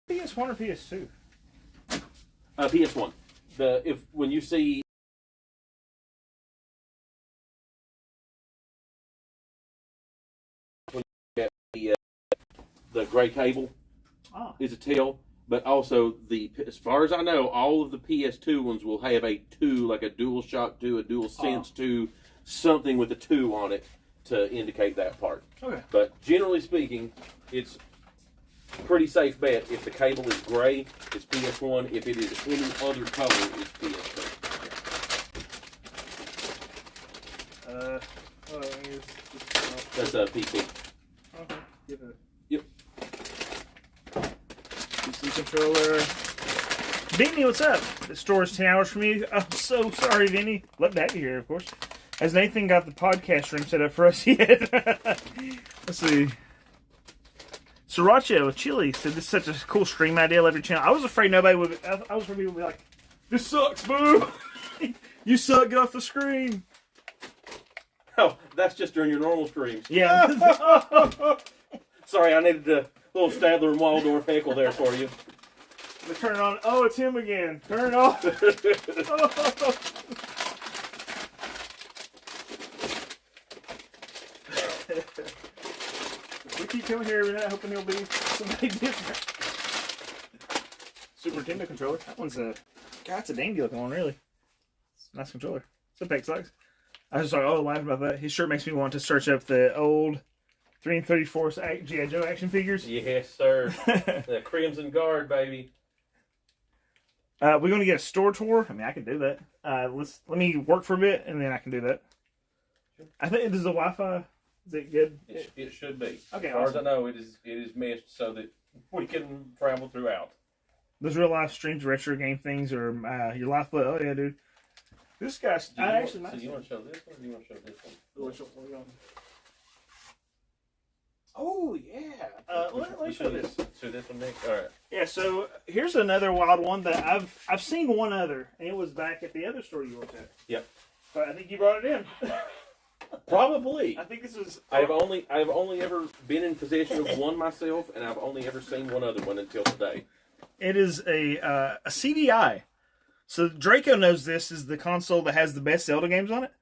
S1: PS1 or PS2?
S2: PS1. When you see the gray cable is a tail, but also as far as I know, all of the PS2 ones will have a 2, like a DualShock 2, a DualSense 2, something with a 2 on it to indicate that part.
S1: Okay.
S2: But generally speaking, it's pretty safe bet. If the cable is gray, it's PS1. If it is any other color, it's PS2. That's a PC.
S1: Okay.
S2: Yep.
S1: PC controller. Vinny, what's up? The store is 10 hours from you. I'm so sorry, Vinny. Love to have you here, of course. Has Nathan got the podcast room set up for us yet? Let's see. Sriracha with chili said this is such a cool stream idea. Love your channel. I was afraid nobody would. I was afraid people would be like, "This sucks, boo! You suck. Get off the screen."
S2: Oh, that's just during your normal streams.
S1: Yeah.
S2: Sorry, I needed a little Stadler and Waldorf heckle there for you.
S1: Let's turn it on. Oh, it's him again. Turn it off. We keep coming here every night hoping he'll be somebody different. Super Nintendo controller. That one's a... God, it's a dandy looking one, really. It's a nice controller. It's a Peg Slice. I just started laughing about that. His shirt makes me want to search up the old 3 3/4 G.I. Joe action figures.
S2: Yes, sir. The Crimson Guard, baby.
S1: We're going to get a store tour. I mean, I can do that. Let me work for a bit, and then I can do that. I think, does the Wi-Fi, is it good?
S2: It should be.
S1: Okay,
S2: as far
S1: awesome.
S2: as I know, it is meshed so that we can travel throughout.
S1: Those real life streams, retro game things, or your lifeblood. Oh, yeah, dude. This guy's...
S2: Do you want to show this one, or do you want to show this one?
S1: Oh, yeah. Let me show this.
S2: Show this one next? All right.
S1: Yeah, so here's another wild one that I've seen one other, and it was back at the other store you worked at.
S2: Yep.
S1: But I think you brought it in.
S2: Probably.
S1: I think this is...
S2: I've only ever been in possession of one myself, and I've only ever seen one other one until today.
S1: It is a CDI. So Draco knows this is the console that has the best Zelda games on it.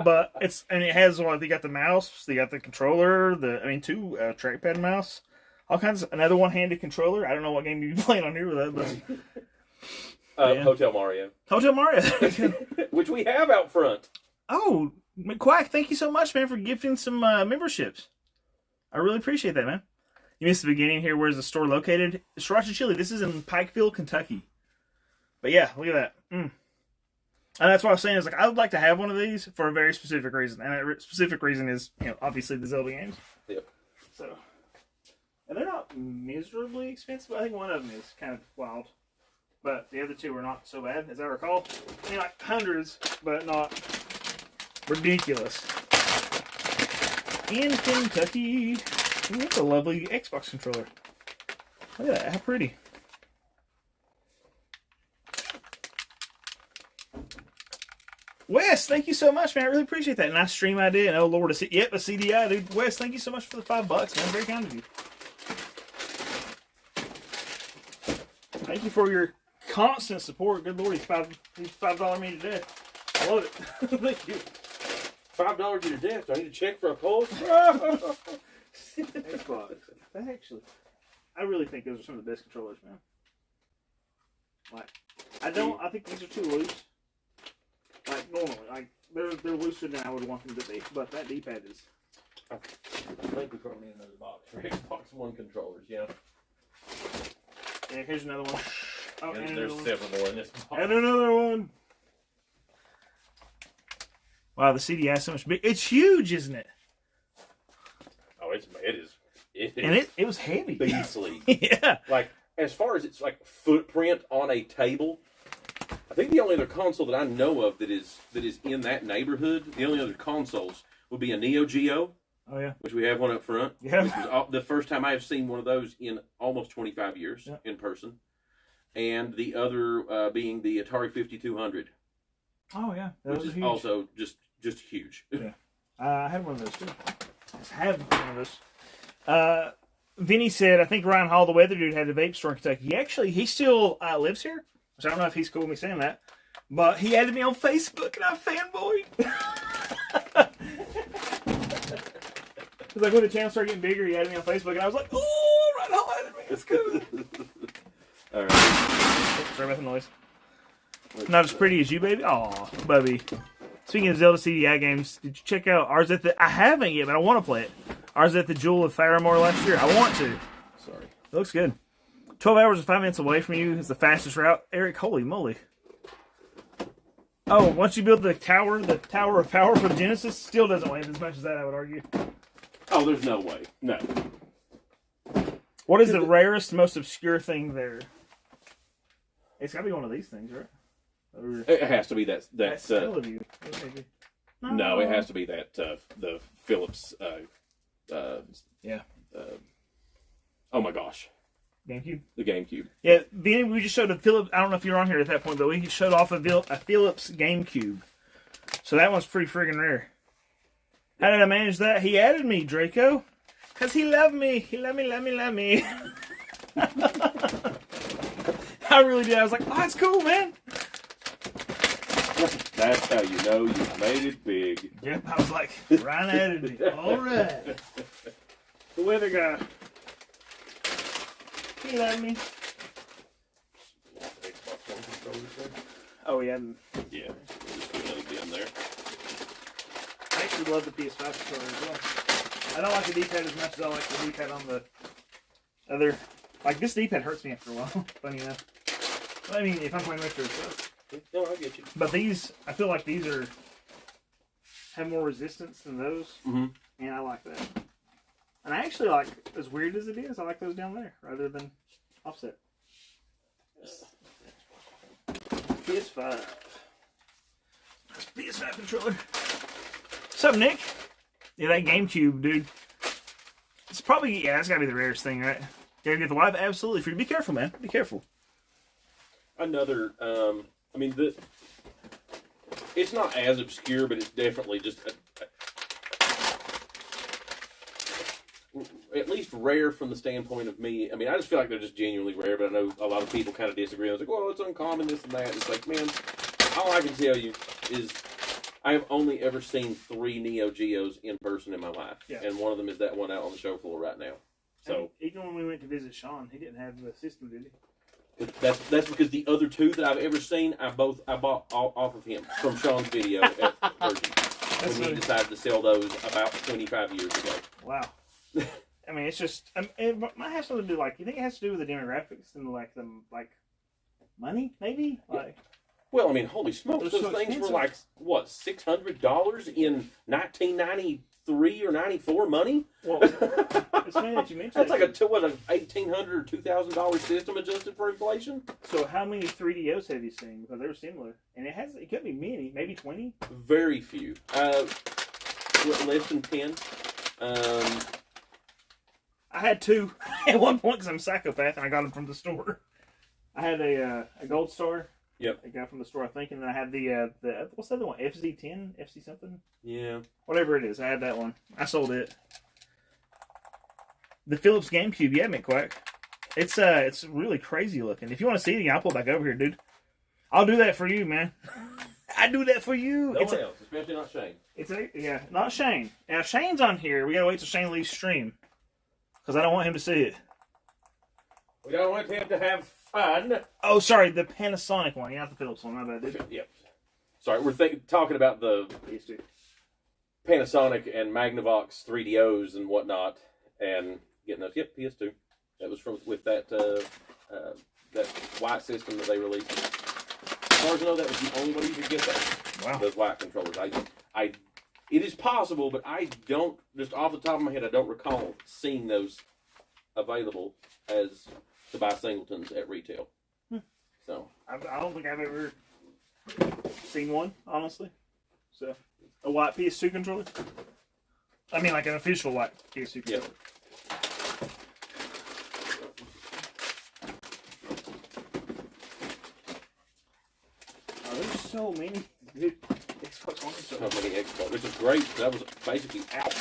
S1: But it has they got the mouse, they got the controller, two trackpad and mouse, all kinds of another one-handed controller. I don't know what game you'd be playing on here with that, but
S2: Hotel Mario.
S1: Hotel Mario.
S2: Which we have out front.
S1: Oh, McQuack, thank you so much, man, for gifting some memberships. I really appreciate that, man. You missed the beginning here. Where's the store located? Sriracha Chili. This is in Pikeville, Kentucky. But yeah, look at that. And that's what I was saying is I would like to have one of these for a very specific reason. And that specific reason is, obviously the Zelda games.
S2: Yep.
S1: So, and they're not miserably expensive. I think one of them is kind of wild. But the other two are not so bad, as I recall. Like hundreds, but not ridiculous. In Kentucky. Ooh, that's a lovely Xbox controller. Look at that, how pretty. Wes, thank you so much, man. I really appreciate that. Nice stream idea. And oh, Lord, a CDI, dude. Wes, thank you so much for the $5, man. Very kind of you. Thank you for your constant support. Good Lord, he's $5 me to death. I love it. Thank you.
S2: $5 to your death. Do I need to check for a pulse?
S1: Xbox. Actually, I really think those are some of the best controllers, man. I think these are too loose. Like normally, they're looser than I would want them to be. But that D-pad is.
S2: I think we probably need another box for Xbox One controllers. Yeah.
S1: Yeah. Here's another one. Oh, and
S2: there's several more in this box.
S1: And another one. Wow, the CDI is so much big. It's huge, isn't it?
S2: Oh, it is.
S1: And it was heavy.
S2: Beastly.
S1: Yeah.
S2: Like, as far as its footprint on a table, I think the only other console that I know of that is in that neighborhood, the only other consoles would be a Neo Geo.
S1: Oh yeah.
S2: Which we have one up front.
S1: Yeah.
S2: Which was the first time I have seen one of those in almost 25 years in person. And the other being the Atari 5200.
S1: Oh yeah.
S2: Which is also just huge.
S1: Yeah. I had one of those too. I have one of those. Vinny said, I think Ryan Hall, the weather dude, had a vape store in Kentucky. He still lives here. Which I don't know if he's cool with me saying that. But he added me on Facebook and I fanboyed. Because like when the channel started getting bigger, he added me on Facebook and I was like, oh, Ryan Hall added me. That's good.
S2: Alright.
S1: Sorry about the noise. Not as pretty as you, baby. Aw, baby. Speaking of Zelda CDI games, did you check out ours at the... I haven't yet, but I want to play it. Ours at the Jewel of Faramore last year. I want to.
S2: Sorry.
S1: It looks good. 12 hours and 5 minutes away from you is the fastest route. Eric, holy moly. Oh, once you build the Tower of Power for the Genesis, still doesn't weigh as much as that, I would argue.
S2: Oh, there's no way. No.
S1: What is the rarest, most obscure thing there? It's got to be one of these things, right? Or
S2: It has to be that
S1: Stellaview.
S2: no, it has to be that the Philips
S1: Yeah.
S2: oh my gosh,
S1: GameCube.
S2: the GameCube.
S1: Yeah, Vinny, we just showed a Philips. I don't know if you were on here at that point, but we showed off a Philips GameCube. So that one's pretty friggin' rare. How did I manage that? He added me, Draco. Because he loved me. He loved me. I really did. I was like, oh, that's cool, man.
S2: That's how you know you made it big.
S1: Yep, I was like, Ryan added me. All right. The weather guy. He loved me. Oh, yeah.
S2: Yeah, just in there.
S1: I actually love the PS5 controller as well. I don't like the D-pad as much as I like the D-pad on the other. Like, this D-pad hurts me after a while, funny enough. But, I mean, if I'm playing retro stuff.
S2: No, I get you.
S1: But these, I feel like these have more resistance than those.
S2: Mm-hmm.
S1: And I like that. And I actually like, as weird as it is, I like those down there rather than offset. PS5. PS5 controller. What's up, Nick? Yeah, that GameCube, dude. It's probably, yeah, that's gotta be the rarest thing, right? You gotta get the wife? Absolutely. Free. Be careful, man. Be careful.
S2: Another, I mean, it's not as obscure, but it's definitely just at least rare from the standpoint of me. I mean, I just feel like they're just genuinely rare, but I know a lot of people kind of disagree. I was like, well, it's uncommon, this and that. It's like, man, all I can tell you is I have only ever seen 3 Neo Geos in person in my life.
S1: Yeah.
S2: And one of them is that one out on the show floor right now. So
S1: even when we went to visit Sean, he didn't have the system, did he?
S2: that's because the other 2 that I've ever seen, I bought off of him from Sean's video at Virgin when he decided to sell those about 25 years ago.
S1: Wow. I mean, it's just it might have something to do. Like, you think it has to do with the demographics and like money, maybe? Like,
S2: well, I mean, holy smokes, those
S1: so
S2: things
S1: expensive.
S2: were like what, $600 in 1993 or 94 money?
S1: Well, it's funny that you mentioned
S2: That's
S1: that.
S2: like an $1,800 or $2,000 system adjusted for inflation.
S1: So how many 3DOs have you seen? Because they're similar, and it could be many, maybe 20.
S2: Very few. Less than 10.
S1: I had 2 at one point because I'm a psychopath, and I got them from the store. I had a Gold Star.
S2: Yep.
S1: I got from the store, I think, and then I had the what's the other one? FZ10, FC something.
S2: Yeah.
S1: Whatever it is, I had that one. I sold it. The Philips GameCube, yeah, McQuack. It's really crazy looking. If you want to see it again, I'll pull it back over here, dude. I'll do that for you, man. I do that for you.
S2: No one else, especially not Shane.
S1: Not Shane. Now if Shane's on here, we gotta wait till Shane leaves stream. Because I don't want him to see it.
S2: We don't want him to have fun.
S1: Oh, sorry, the Panasonic one, not the Philips one. My bad, dude.
S2: Yep. Sorry, we're talking about the Panasonic and Magnavox 3DOs and whatnot, and getting those. Yep, PS2. That was with that that white system that they released. As far as I know, that was the only way you could get that.
S1: Wow.
S2: Those white controllers. It is possible, but I don't, just off the top of my head, I don't recall seeing those available as to buy singletons at retail. So
S1: I don't think I've ever seen one, honestly. So a white PS2 controller. I mean, like an official white PS2 controller.
S2: Yep.
S1: Oh, there's so many. Dude, Xbox One
S2: So
S1: controllers.
S2: many Xbox, which is great. That was basically out.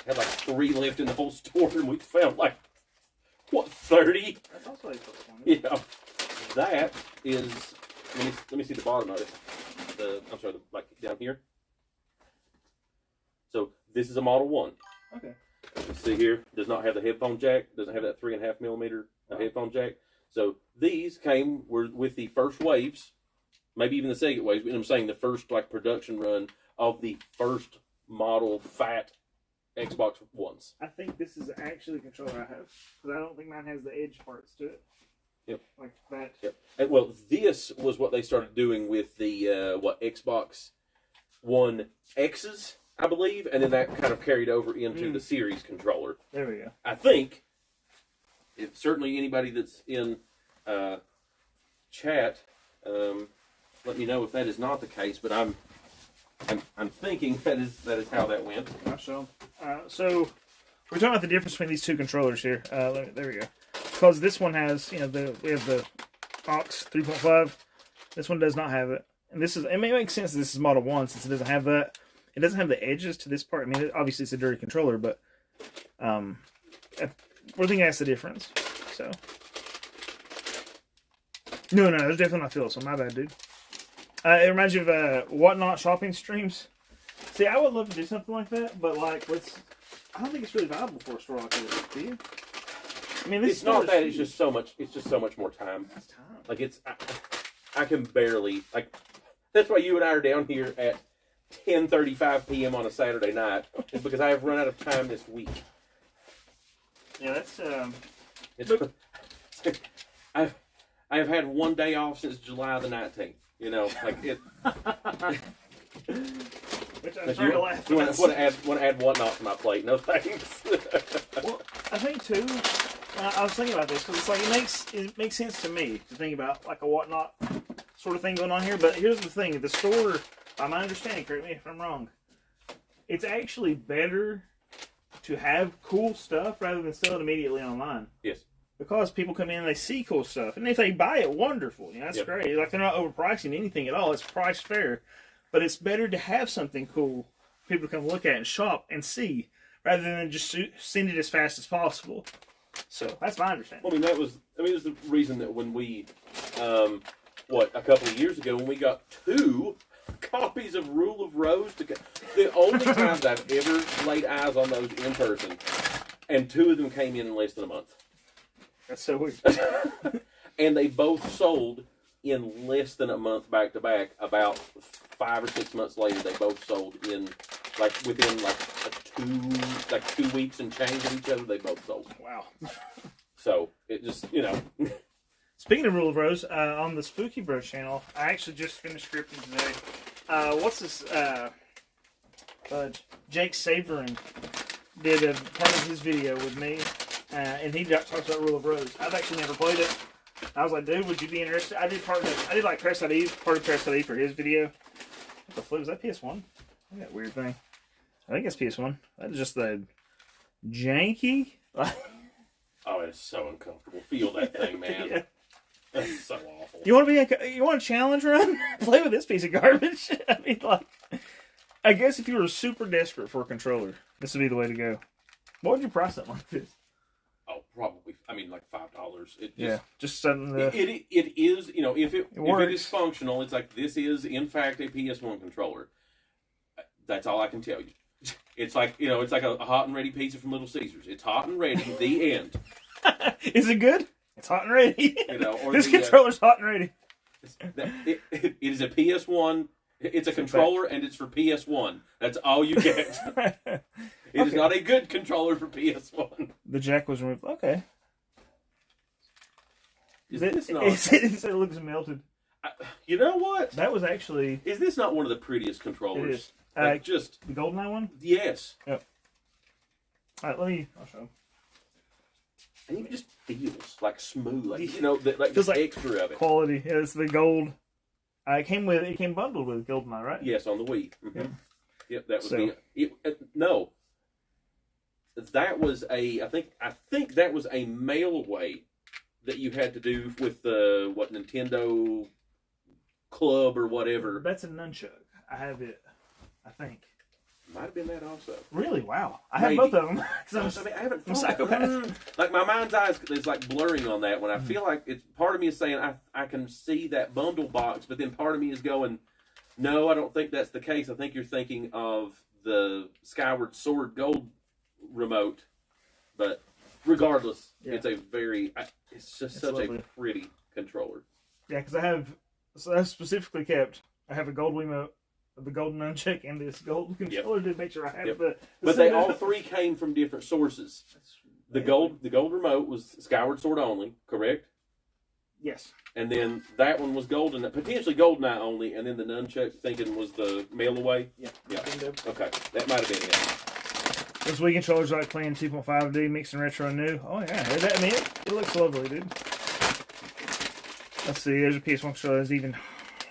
S2: Had like 3 left in the whole store, and we found like, what, 30?
S1: That's also Xbox One.
S2: Yeah. That is, let me see the bottom of it. I'm sorry, like down here. So this is a Model 1.
S1: Okay.
S2: You see here, does not have the headphone jack, doesn't have that 3.5 millimeter headphone jack. So these were with the first waves, maybe even the second waves, but I'm saying the first like production run of the first model fat Xbox Ones.
S1: I think this is actually the controller I have. Because I don't think mine has the edge parts to it.
S2: Yep.
S1: Like that.
S2: Yep. And, well, this was what they started doing with the Xbox One X's, I believe, and then that kind of carried over into the Series controller.
S1: There we go.
S2: I think, if certainly anybody that's in chat, let me know if that is not the case. But I'm thinking that is how that went.
S1: I'll show 'em. So we're talking about the difference between these two controllers here. There we go. Because this one has, we have the aux 3.5. This one does not have it. And it makes sense that this is Model 1 since it doesn't have that. It doesn't have the edges to this part. I mean, obviously it's a dirty controller, but we're thinking that's the difference. So, no, there's definitely not Philips. So my bad, dude. It reminds you of Whatnot shopping streams. See, I would love to do something like that, but like, I don't think it's really viable for a store like this. Do you? I mean,
S2: it's not that. It's just so much. It's just so much more time.
S1: That's time.
S2: Like I can barely like. That's why you and I are down here at 10:35 p.m. on a Saturday night, is because I have run out of time this week.
S1: Yeah, that's
S2: I have had one day off since July the 19th. Like it.
S1: Which I'm trying to laugh.
S2: Want to add Whatnot to my plate? No thanks.
S1: Well, I think too. I was thinking about this because it's like it makes sense to me to think about like a Whatnot sort of thing going on here. But here's the thing: the store, by my understanding, correct me if I'm wrong, it's actually better to have cool stuff rather than sell it immediately online.
S2: Yes.
S1: Because people come in and they see cool stuff, and if they buy it, wonderful. That's great. Like they're not overpricing anything at all. It's priced fair. But it's better to have something cool for people to come look at and shop and see, rather than just send it as fast as possible. So that's my understanding.
S2: Well, it was the reason that when we, a couple of years ago, when we got 2 copies of Rule of Rose, the only times I've ever laid eyes on those in person, and 2 of them came in less than a month.
S1: That's so weird.
S2: And they both sold in less than a month back to back. About 5 or 6 months later, they both sold in within 2 weeks and change of each other. They both sold.
S1: Wow.
S2: So it just
S1: Speaking of Rule of Rose, on the Spooky Bros channel, I actually just finished scripting today. What's this? Jake Savorin did a part of his video with me. And he talks about Rule of Rose. I've actually never played it. I was like, dude, would you be interested? I did part of Crash.e for his video. What the flip? Is that PS1? Look at that weird thing. I think it's PS1. That is just the janky.
S2: Oh, it's so uncomfortable. Feel that thing, man.
S1: Yeah.
S2: That's so awful.
S1: You want a challenge run? Play with this piece of garbage. I mean, I guess if you were super desperate for a controller, this would be the way to go. What would you price something like this?
S2: Oh, probably. like $5.
S1: Just something.
S2: It is. If it is functional, it's like this is in fact a PS1 controller. That's all I can tell you. It's like it's like a hot and ready pizza from Little Caesars. It's hot and ready. The end.
S1: Is it good? It's hot and ready.
S2: Or
S1: this controller's hot and ready.
S2: It is a PS1. It's a controller and it's for PS1. That's all you get. It is not a good controller for PS1.
S1: The jack was removed. Okay.
S2: It
S1: looks melted.
S2: You know what?
S1: That was actually.
S2: Is this not one of the prettiest controllers?
S1: It is.
S2: Just
S1: the GoldenEye one.
S2: Yes.
S1: Yep. All right, I'll show.
S2: And it just feels like smooth, like
S1: feels like
S2: texture of it.
S1: Quality. Yeah, it's the gold. It came bundled with GoldenEye, right?
S2: Yes, on the Wii. Mm-hmm. Yep, that was no. That was I think that was a mail away that you had to do with the Nintendo Club or whatever.
S1: That's a nunchuck. I have it. I think.
S2: Might have been that also.
S1: Really? Wow. I have both of them.
S2: I haven't.
S1: I'm a psychopath.
S2: Like my mind's eyes is like blurring on that one. I feel like it's part of me is saying I can see that bundle box, but then part of me is going, no, I don't think that's the case. I think you're thinking of the Skyward Sword Gold remote, but regardless, it's just such lovely. A pretty controller.
S1: Yeah, because I specifically kept. I have a gold Wiimote, the golden nunchuck, and this gold controller to make sure I have the
S2: But they all three came from different sources. The gold remote was Skyward Sword only, correct?
S1: Yes.
S2: And then that one was potentially GoldenEye only, and then the nunchuck thinking was the mail away.
S1: Yeah.
S2: Okay, that might have been it.
S1: Those Wii controllers are like playing 2.5D, mixing retro and new. Oh yeah, it looks lovely, dude. Let's see, there's a PS1 controller that's even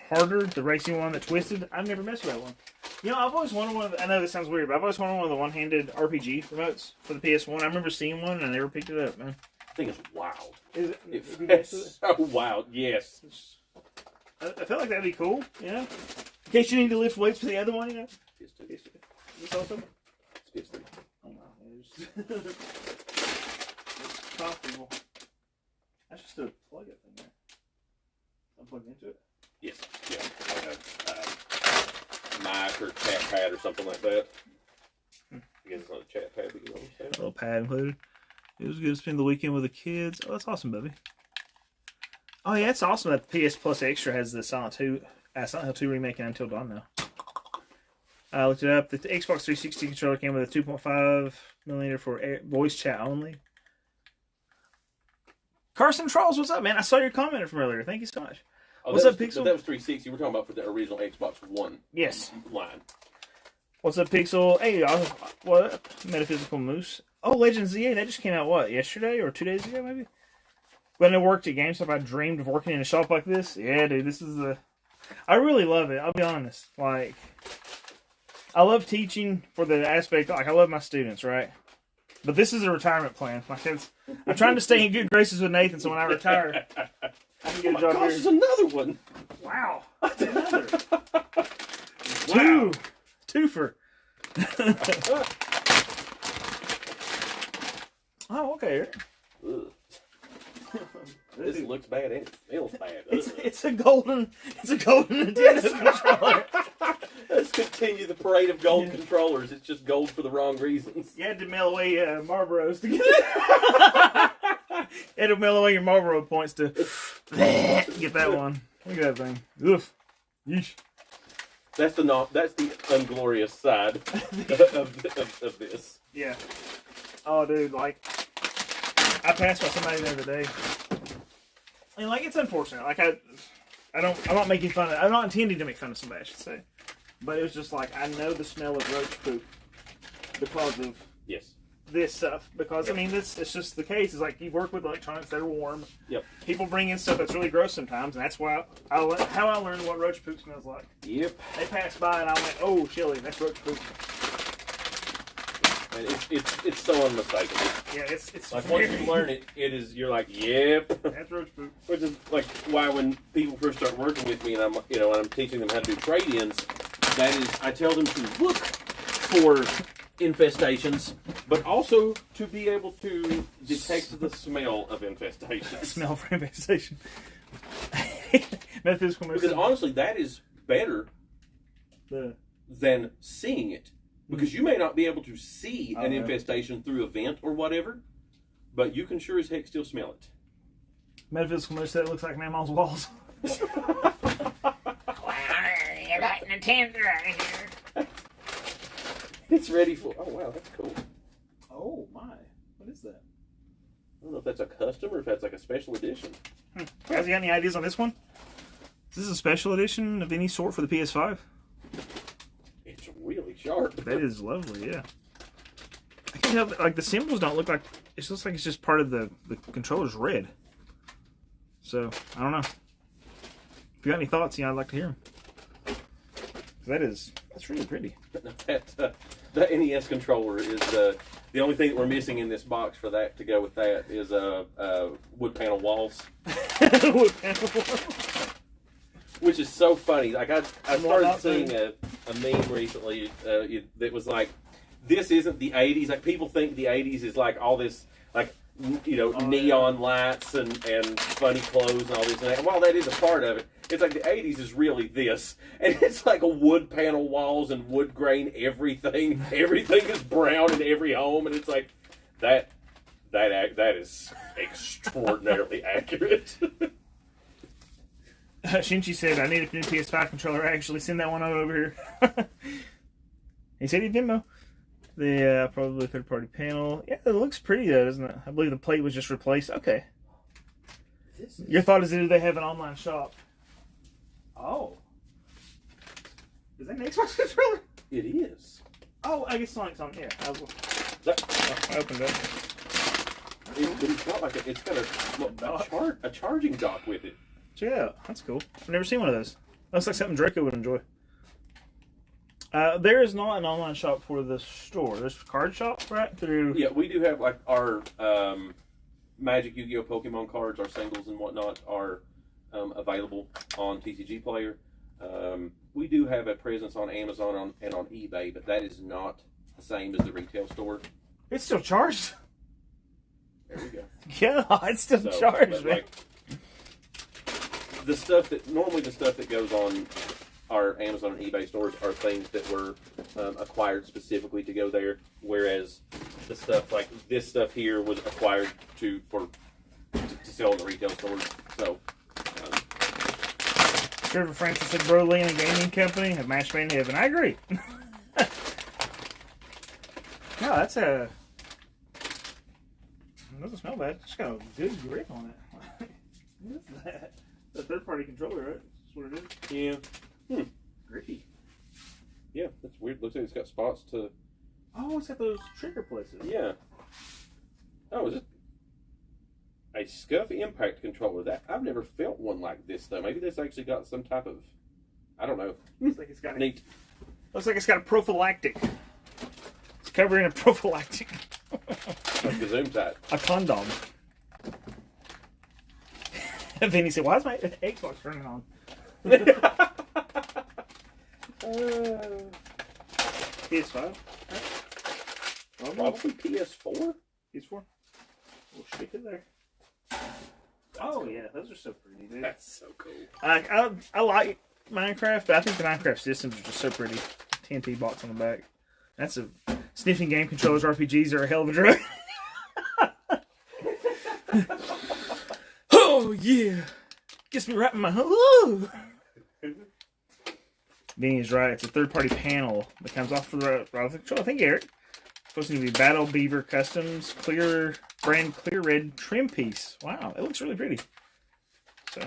S1: harder. The racing one that twisted. I've never messed with that one. You know, I've always wanted one of the, I know this sounds weird, but I've always wanted one of the one-handed RPG remotes for the PS1. I remember seeing one and I never picked it up, man.
S2: I think it's wild.
S1: Is it?
S2: It's so wild. Yes.
S1: I feel like that'd be cool, you know? In case you need to lift weights for the other one, you know?
S2: PS2.
S1: Is this awesome?
S2: It's PS3.
S1: Oh, wow. It's comfortable. I should still plug it in there. I'm plugged into it.
S2: Yes. Yeah. Like a mic or chat pad or something like that. I guess it's not a chat pad, but you know what I'm saying?
S1: A little pad included. It was good to spend the weekend with the kids. Oh, that's awesome, baby. Oh, yeah, it's awesome that PS Plus Extra has the Silent Hill 2 remake and Until Dawn now. I looked it up. The Xbox 360 controller came with a 2.5mm for voice chat only. Carson Trolls, what's up, man? I saw your comment from earlier. Thank you so much.
S2: Oh,
S1: What's up, Pixel?
S2: That was 360. We're talking about for the original Xbox One.
S1: Yes.
S2: Line.
S1: What's up, Pixel? Hey, what up? Metaphysical Moose. Oh, Legends ZA, that just came out, what, yesterday or 2 days ago, maybe? When I worked at GameStop, I dreamed of working in a shop like this. Yeah, dude, this is the... I really love it, I'll be honest. Like, I love teaching for the aspect, like, I love my students, right? But this is a retirement plan. Like, I'm trying to stay in good graces with Nathan, so when I retire, I can get a job here.
S2: There's another one.
S1: Wow. Another. Wow. Twofer. Oh, okay.
S2: This looks bad and it smells bad.
S1: It's a golden Nintendo controller.
S2: Let's continue the parade of gold controllers. It's just gold for the wrong reasons.
S1: You had to mail away Marlboros to get it. You had to mail away your Marlboro points to get that one. Look at that thing. Oof. Yeesh.
S2: That's the unglorious side of this.
S1: Yeah. Oh, dude, like, I passed by somebody the other day. I mean, like, it's unfortunate. Like, I'm not making fun of, I'm not intending to make fun of somebody, I should say. But it was just like, I know the smell of roach poop because of this stuff. Because, I mean, it's just the case. It's like, you work with electronics that are warm.
S2: Yep.
S1: People bring in stuff that's really gross sometimes, and that's why how I learned what roach poop smells like.
S2: Yep.
S1: They passed by, and I went, oh, chili, that's roach poop.
S2: And it's so unmistakable.
S1: Yeah, it's
S2: like once you learn it, you're like, yep.
S1: That's roach poop.
S2: Which is like why when people first start working with me and I'm teaching them how to do trade-ins, that is I tell them to look for infestations, but also to be able to detect the smell of infestations.
S1: Smell for infestation. Metaphysical
S2: Because honestly, that is better than seeing it. Because you may not be able to see an infestation through a vent or whatever, but you can sure as heck still smell it.
S1: Metaphysical Moose said it looks like Mama's walls.
S3: Wow, you're lighting a tender right here.
S2: It's ready for... Oh, wow, that's cool.
S1: Oh, my. What is that?
S2: I don't know if that's a custom or if that's like a special edition.
S1: Guys, you got any ideas on this one? Is this a special edition of any sort for the PS5?
S2: It's really sharp.
S1: That is lovely, yeah. I can tell, like, the symbols don't look like... It looks like it's just part of the controller's red. So, I don't know. If you got any thoughts, I'd like to hear them. That's really pretty.
S2: That NES controller is the only thing that we're missing in this box for that to go with that is wood panel walls.
S1: Wood panel walls.
S2: Which is so funny. Like I started seeing a meme recently that was like, this isn't the 80s. Like people think the 80s is like all this like neon lights and funny clothes and all this and that. And while that is a part of it, it's like the 80s is really this. And it's like a wood panel walls and wood grain everything. Everything is brown in every home, and it's like that is extraordinarily accurate.
S1: Shinchi said, I need a new PS5 controller. Actually, send that one over here. He said he'd Venmo. The probably third-party panel. Yeah, it looks pretty though, doesn't it? I believe the plate was just replaced. Okay. Your thought is that they have an online shop? Oh. Is that an Xbox controller?
S2: It is.
S1: Oh, I guess Sonic's on. Yeah. I opened it.
S2: It's got like a charging dock with it.
S1: Yeah, that's cool. I've never seen one of those. Looks like something Draco would enjoy. There is not an online shop for the store. There's a card shop, right? Through
S2: Yeah, we do have like our Magic, Yu-Gi-Oh, Pokemon cards, our singles and whatnot are available on TCG Player. We do have a presence on Amazon and on eBay, but that is not the same as the retail store.
S1: It's still charged.
S2: There we go.
S1: Yeah, it's still
S2: So,
S1: charged,
S2: but,
S1: man.
S2: like, the stuff that goes on our Amazon and eBay stores are things that were acquired specifically to go there, whereas the stuff like this stuff here was acquired to sell in the retail stores. So,
S1: Trevor Francis said Broly and a gaming company have match made in heaven. I agree. No, that's a. It doesn't smell bad. It's got a good grip on it. What is that? The third-party controller, right? That's what it is.
S2: yeah,
S1: Grippy.
S2: yeah, that's weird. Looks like it's got spots to.
S1: Oh, it's got those trigger places.
S2: Yeah. Oh, is it a Scuff Impact controller? That I've never felt one like this though. Maybe this actually got some type of, I don't know.
S1: Looks like it's got.
S2: Neat.
S1: Looks like it's got a prophylactic. It's covered in a prophylactic.
S2: Like the zoom tight.
S1: A condom. And then he said, "Why is my Xbox turning on?" PS5.
S2: Probably PS4.
S1: PS4. We'll stick it there. Oh yeah, those are so pretty, dude.
S2: That's so cool.
S1: I like Minecraft, but I think the Minecraft systems are just so pretty. TNT box on the back. That's a sniffing game controllers. RPGs are a hell of a drug. Oh yeah, gets me right in my. Ooh. Vinny is right. It's a third-party panel that comes off the control. I think Eric. Supposed to be Battle Beaver Customs clear red trim piece. Wow, it looks really pretty. So,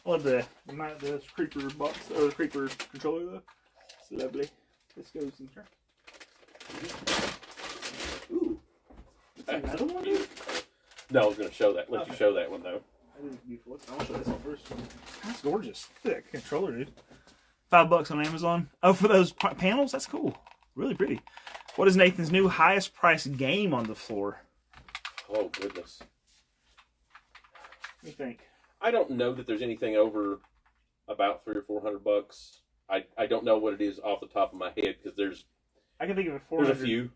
S1: I love the creeper box or the creeper controller though. It's lovely. This goes in turn. Ooh, that's another one.
S2: No, I was going to show that. Let you show that one though.
S1: That is beautiful. I'll show this one first. That's gorgeous. Look at that controller, dude. $5 on Amazon. Oh, for those panels? That's cool. Really pretty. What is Nathan's new highest priced game on the floor?
S2: Oh goodness.
S1: What do you think?
S2: I don't know that there's anything over about $300 or $400. I don't know what it is off the top of my head because there's
S1: I can think of it.
S2: there's a few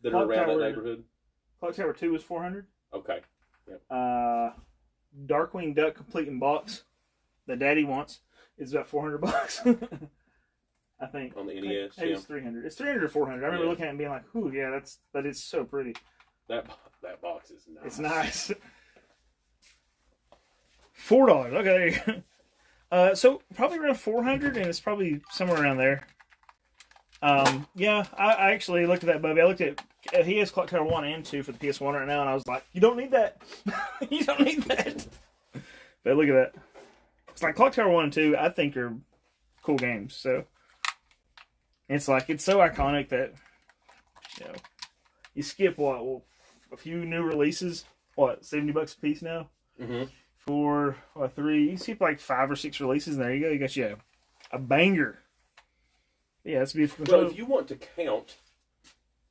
S2: that are
S1: Clock
S2: around
S1: Tower.
S2: that neighborhood.
S1: Clock Tower 2 is $400.
S2: Okay.
S1: Darkwing Duck Complete in Box that Daddy wants is about $400. I think
S2: On the NES,
S1: maybe
S2: yeah.
S1: it's $300. It's $300 or $400. I remember
S2: Yeah.
S1: looking at it and being like, "Ooh, yeah, that is so pretty.
S2: That box is nice.
S1: It's nice." $4. Okay. So probably around 400, and it's probably somewhere around there. Yeah, I actually looked at that, Bubby. I looked at he has Clock Tower 1 and 2 for the PS1 right now, and I was like, you don't need that. You don't need that. But look at that. It's like Clock Tower 1 and 2, I think are cool games. So it's like it's so iconic that you skip a few new releases. $70 a piece now?
S2: Mm-hmm.
S1: For 3, you skip like 5 or 6 releases, and there you go. You got a banger. Yeah, that's beautiful.
S2: Well, if you want to count,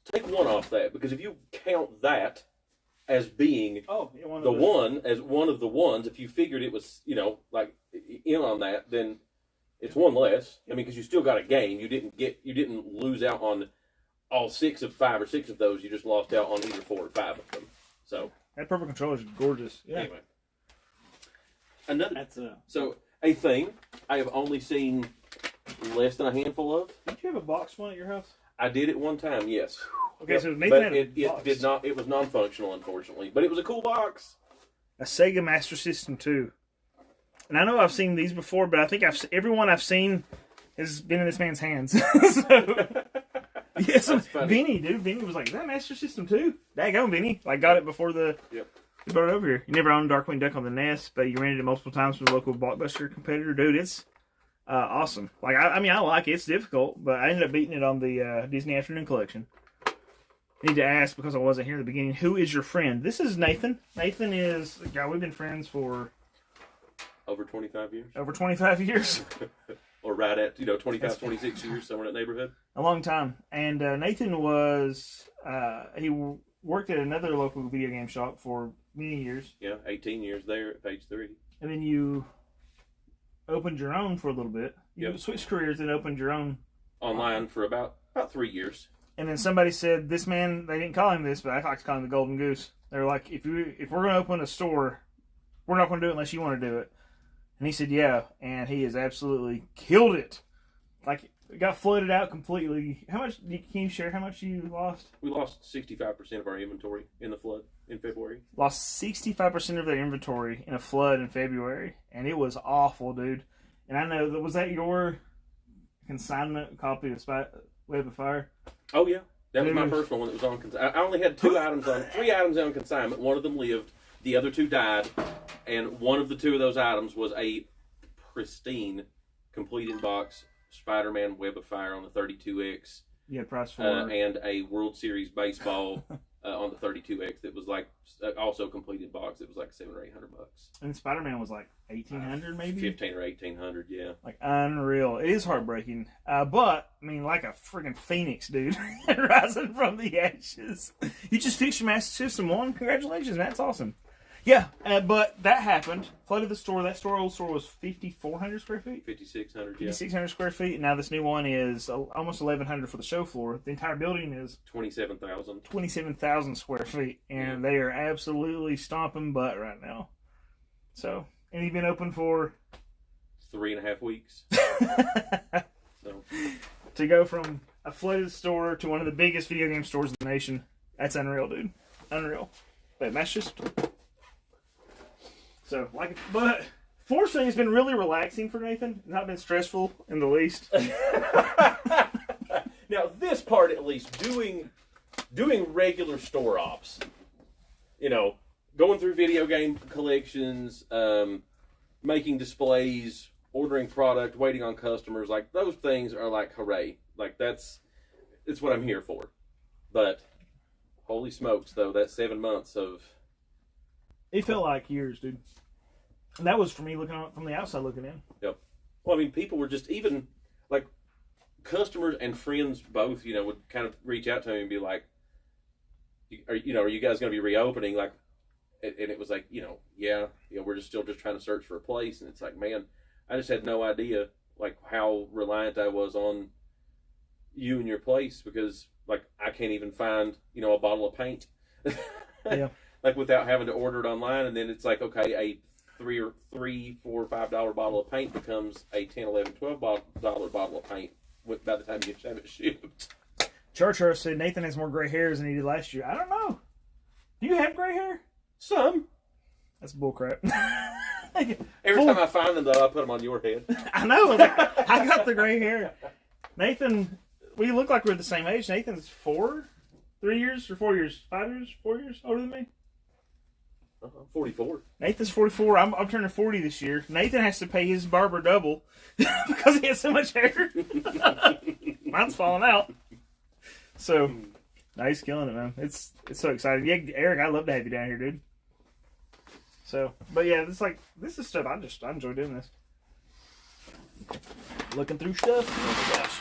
S2: take one off that because if you count that as being one of the ones, if you figured it was like in on that, then it's one less. I mean, because you still got a gain. You didn't lose out on all 5 or 6 of those. You just lost out on either 4 or 5 of them. So
S1: that purple controller is gorgeous. Yeah.
S2: Anyway, a thing I have only seen less than a handful of.
S1: Did you have a box one at your house?
S2: I did at one time, yes.
S1: Okay,
S2: Yep.
S1: so Nathan
S2: but
S1: had a box.
S2: it did not. It was non-functional, unfortunately. But it was a cool box.
S1: A Sega Master System 2. And I know I've seen these before, but I think everyone I've seen has been in this man's hands. So, yeah, so Vinny, dude. Vinny was like, "Is that Master System 2? Daggone, Vinny. Like, got it before you brought it over here. You never owned Darkwing Duck on the NES, but you rented it multiple times from a local Blockbuster competitor. Dude, it's awesome. Like, I mean, I like it. It's difficult, but I ended up beating it on the Disney Afternoon Collection. I need to ask, because I wasn't here at the beginning, who is your friend? This is Nathan. Nathan is a guy we've been friends for
S2: over 25 years.
S1: Over 25 years.
S2: or right at 25, 26 years, somewhere in that neighborhood.
S1: A long time. And Nathan was worked at another local video game shop for many years.
S2: Yeah, 18 years there at Page 3.
S1: And then you opened your own for a little bit. You
S2: Yep.
S1: switched careers and opened your own.
S2: Online for about 3 years.
S1: And then somebody said, this man, they didn't call him this, but I like to call him the Golden Goose. They're like, if we're going to open a store, we're not going to do it unless you want to do it. And he said, yeah. And he has absolutely killed it. Like, it got flooded out completely. How much, can you share how much you lost?
S2: We lost 65% of our inventory in the flood in February.
S1: Lost 65% of their inventory in a flood in February. And it was awful, dude. And I know, was that your consignment copy of Web of Fire?
S2: Oh, yeah. That was my first one that was on consignment. I only had 3 items on consignment. One of them lived. The other 2 died. And one of the 2 of those items was a pristine, complete in box Spider-Man Web of Fire on the 32X.
S1: Yeah, price for
S2: and a World Series baseball on the 32X that was like also complete in box. It was like $700 or $800.
S1: And Spider-Man was like 1,800 maybe?
S2: 15 or 1,800, yeah.
S1: Like, unreal. It is heartbreaking. But, I mean, like a freaking phoenix, dude. Rising from the ashes. You just fixed your Master System 1. Congratulations, man. That's awesome. Yeah, but that happened. Flooded the store. That old store was 5,400 square feet?
S2: 5,600, yeah.
S1: 5,600 square feet. And now this new one is almost 1,100 for the show floor. The entire building is
S2: 27,000.
S1: 27,000 square feet. And they are absolutely stomping butt right now. So, and you've been open for
S2: 3.5 weeks. So
S1: to go from a flooded store to one of the biggest video game stores in the nation, that's unreal, dude. Unreal. But that's just... So, but fortunately, it's been really relaxing for Nathan. Not been stressful in the least.
S2: Now, this part at least, doing regular store ops, going through video game collections, making displays, ordering product, waiting on customers, like those things are like hooray. Like it's what I'm here for. But holy smokes, though, that 7 months of...
S1: It felt like years, dude. And that was for me looking from the outside looking in.
S2: Yep. Well, I mean, people were just even, like, customers and friends both, would kind of reach out to me and be like, are you guys going to be reopening? Like, and it was like, yeah, we're just still trying to search for a place. And it's like, man, I just had no idea, like, how reliant I was on you and your place because, like, I can't even find, a bottle of paint.
S1: Yeah.
S2: Like, without having to order it online. And then it's like, okay, a $3, $4, or $5 bottle of paint becomes a $10, $11, $12 bottle of paint by the time you have it shipped.
S1: Church said Nathan has more gray hairs than he did last year. I don't know. Do you have gray hair?
S2: Some.
S1: That's bullcrap.
S2: Every time I find them, though, I put them on your head.
S1: I know. I got the gray hair. Nathan, we look like we're the same age. Nathan's 4 years or 4 years, 5 years, 4 years older than me.
S2: I'm 44.
S1: Nathan's 44. I'm turning 40 this year. Nathan has to pay his barber double because he has so much hair. Mine's falling out. So, he's killing it, man. It's so exciting. Yeah, Eric, I'd love to have you down here, dude. So, but yeah, this is stuff I enjoy doing this. Looking through stuff. Oh my gosh.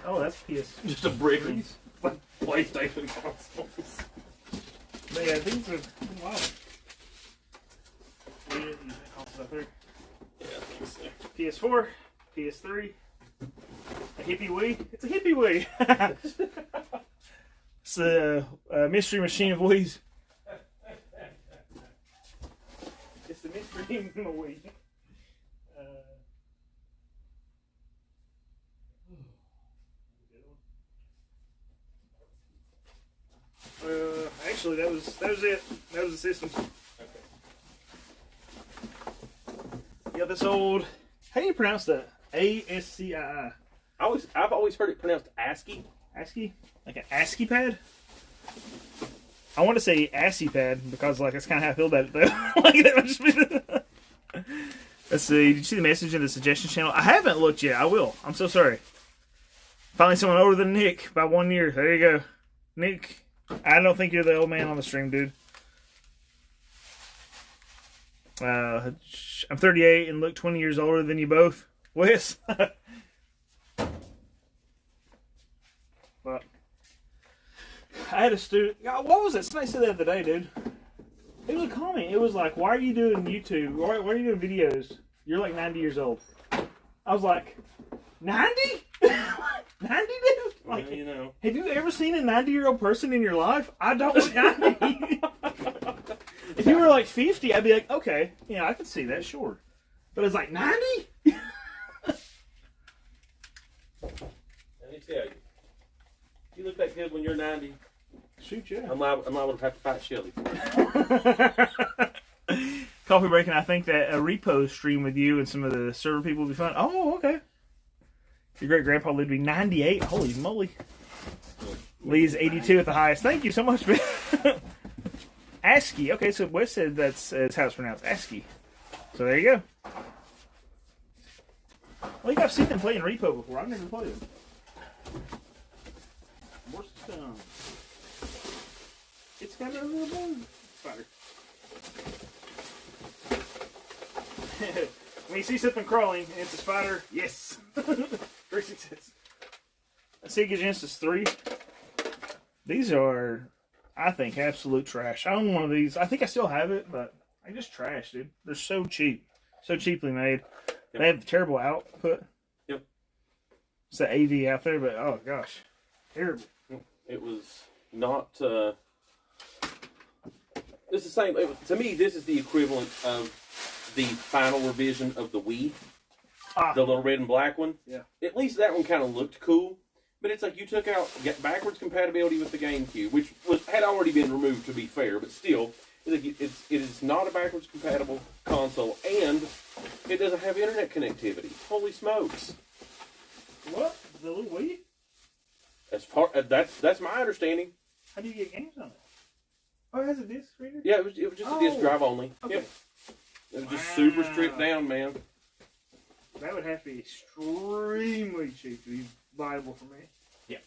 S1: Oh, that's PS.
S2: Just a brick of PlayStation consoles.
S1: But yeah, things are wow.
S2: Yeah, I think so.
S1: PS4, PS3, a hippie Wii. It's a hippie Wii. It's a mystery machine of Wii's. It's the mystery Wii. Actually, that was it. That was the system.
S2: Okay.
S1: Yeah, this old. How do you pronounce that? ASCII.
S2: I've always heard it pronounced ASCII.
S1: ASCII? Like an ASCII pad? I want to say ASCII pad because that's kind of how I feel about it though. That would just be Let's see. Did you see the message in the suggestions channel? I haven't looked yet. I will. I'm so sorry. Finally, someone older than Nick by 1 year. There you go, Nick. I don't think you're the old man on the stream, dude. I'm 38 and look 20 years older than you both. Wes. But I had a student. God, what was it? Somebody said the other day, dude. It was a comment. It was like, "Why are you doing YouTube? Why are you doing videos? You're like 90 years old." I was like, 90? 90, dude? Like,
S2: Well, you know.
S1: have you ever seen a 90-year-old person in your life? I don't look 90. If you were like 50, I'd be like, okay, yeah, I can see that, sure. But it's like 90?
S2: Let me tell you. You look that good when you're 90.
S1: Shoot, yeah.
S2: I'm liable to have to fight Shelly for it.
S1: Coffee break, and I think that a repo stream with you and some of the server people would be fun. Oh, okay. Your great grandpa lived to be 98. Holy moly. Lee's 82 at the highest. Thank you so much, man. ASCII. Okay, so Wes said that's how it's pronounced. ASCII. So there you go. Well, I think I've seen them play in repo before. I've never played them. Where's the stone? It's got a little bone. Spider. When you see something crawling and it's a spider, yes. 3 success. Sega Genesis 3. These are, I think, absolute trash. I own one of these. I think I still have it, but I just trash, dude. They're so cheap. So cheaply made.
S2: Yep.
S1: They have terrible output.
S2: Yep.
S1: It's the AV out there, but oh gosh. Terrible.
S2: It was not. It's the same. To me, this is the equivalent of the final revision of the Wii, the little red and black one.
S1: Yeah.
S2: At least that one kind of looked cool, but it's like you took out backwards compatibility with the GameCube, which had already been removed, to be fair, but still, it is not a backwards compatible console, and it doesn't have internet connectivity. Holy smokes!
S1: What? The little Wii?
S2: That's my understanding.
S1: How do you get games on it? Oh, it has a disc reader?
S2: Yeah, it was just a disc drive only.
S1: Okay.
S2: Yep. It was just super stripped down, man.
S1: That would have to be extremely cheap to be viable for me.
S2: Yeah.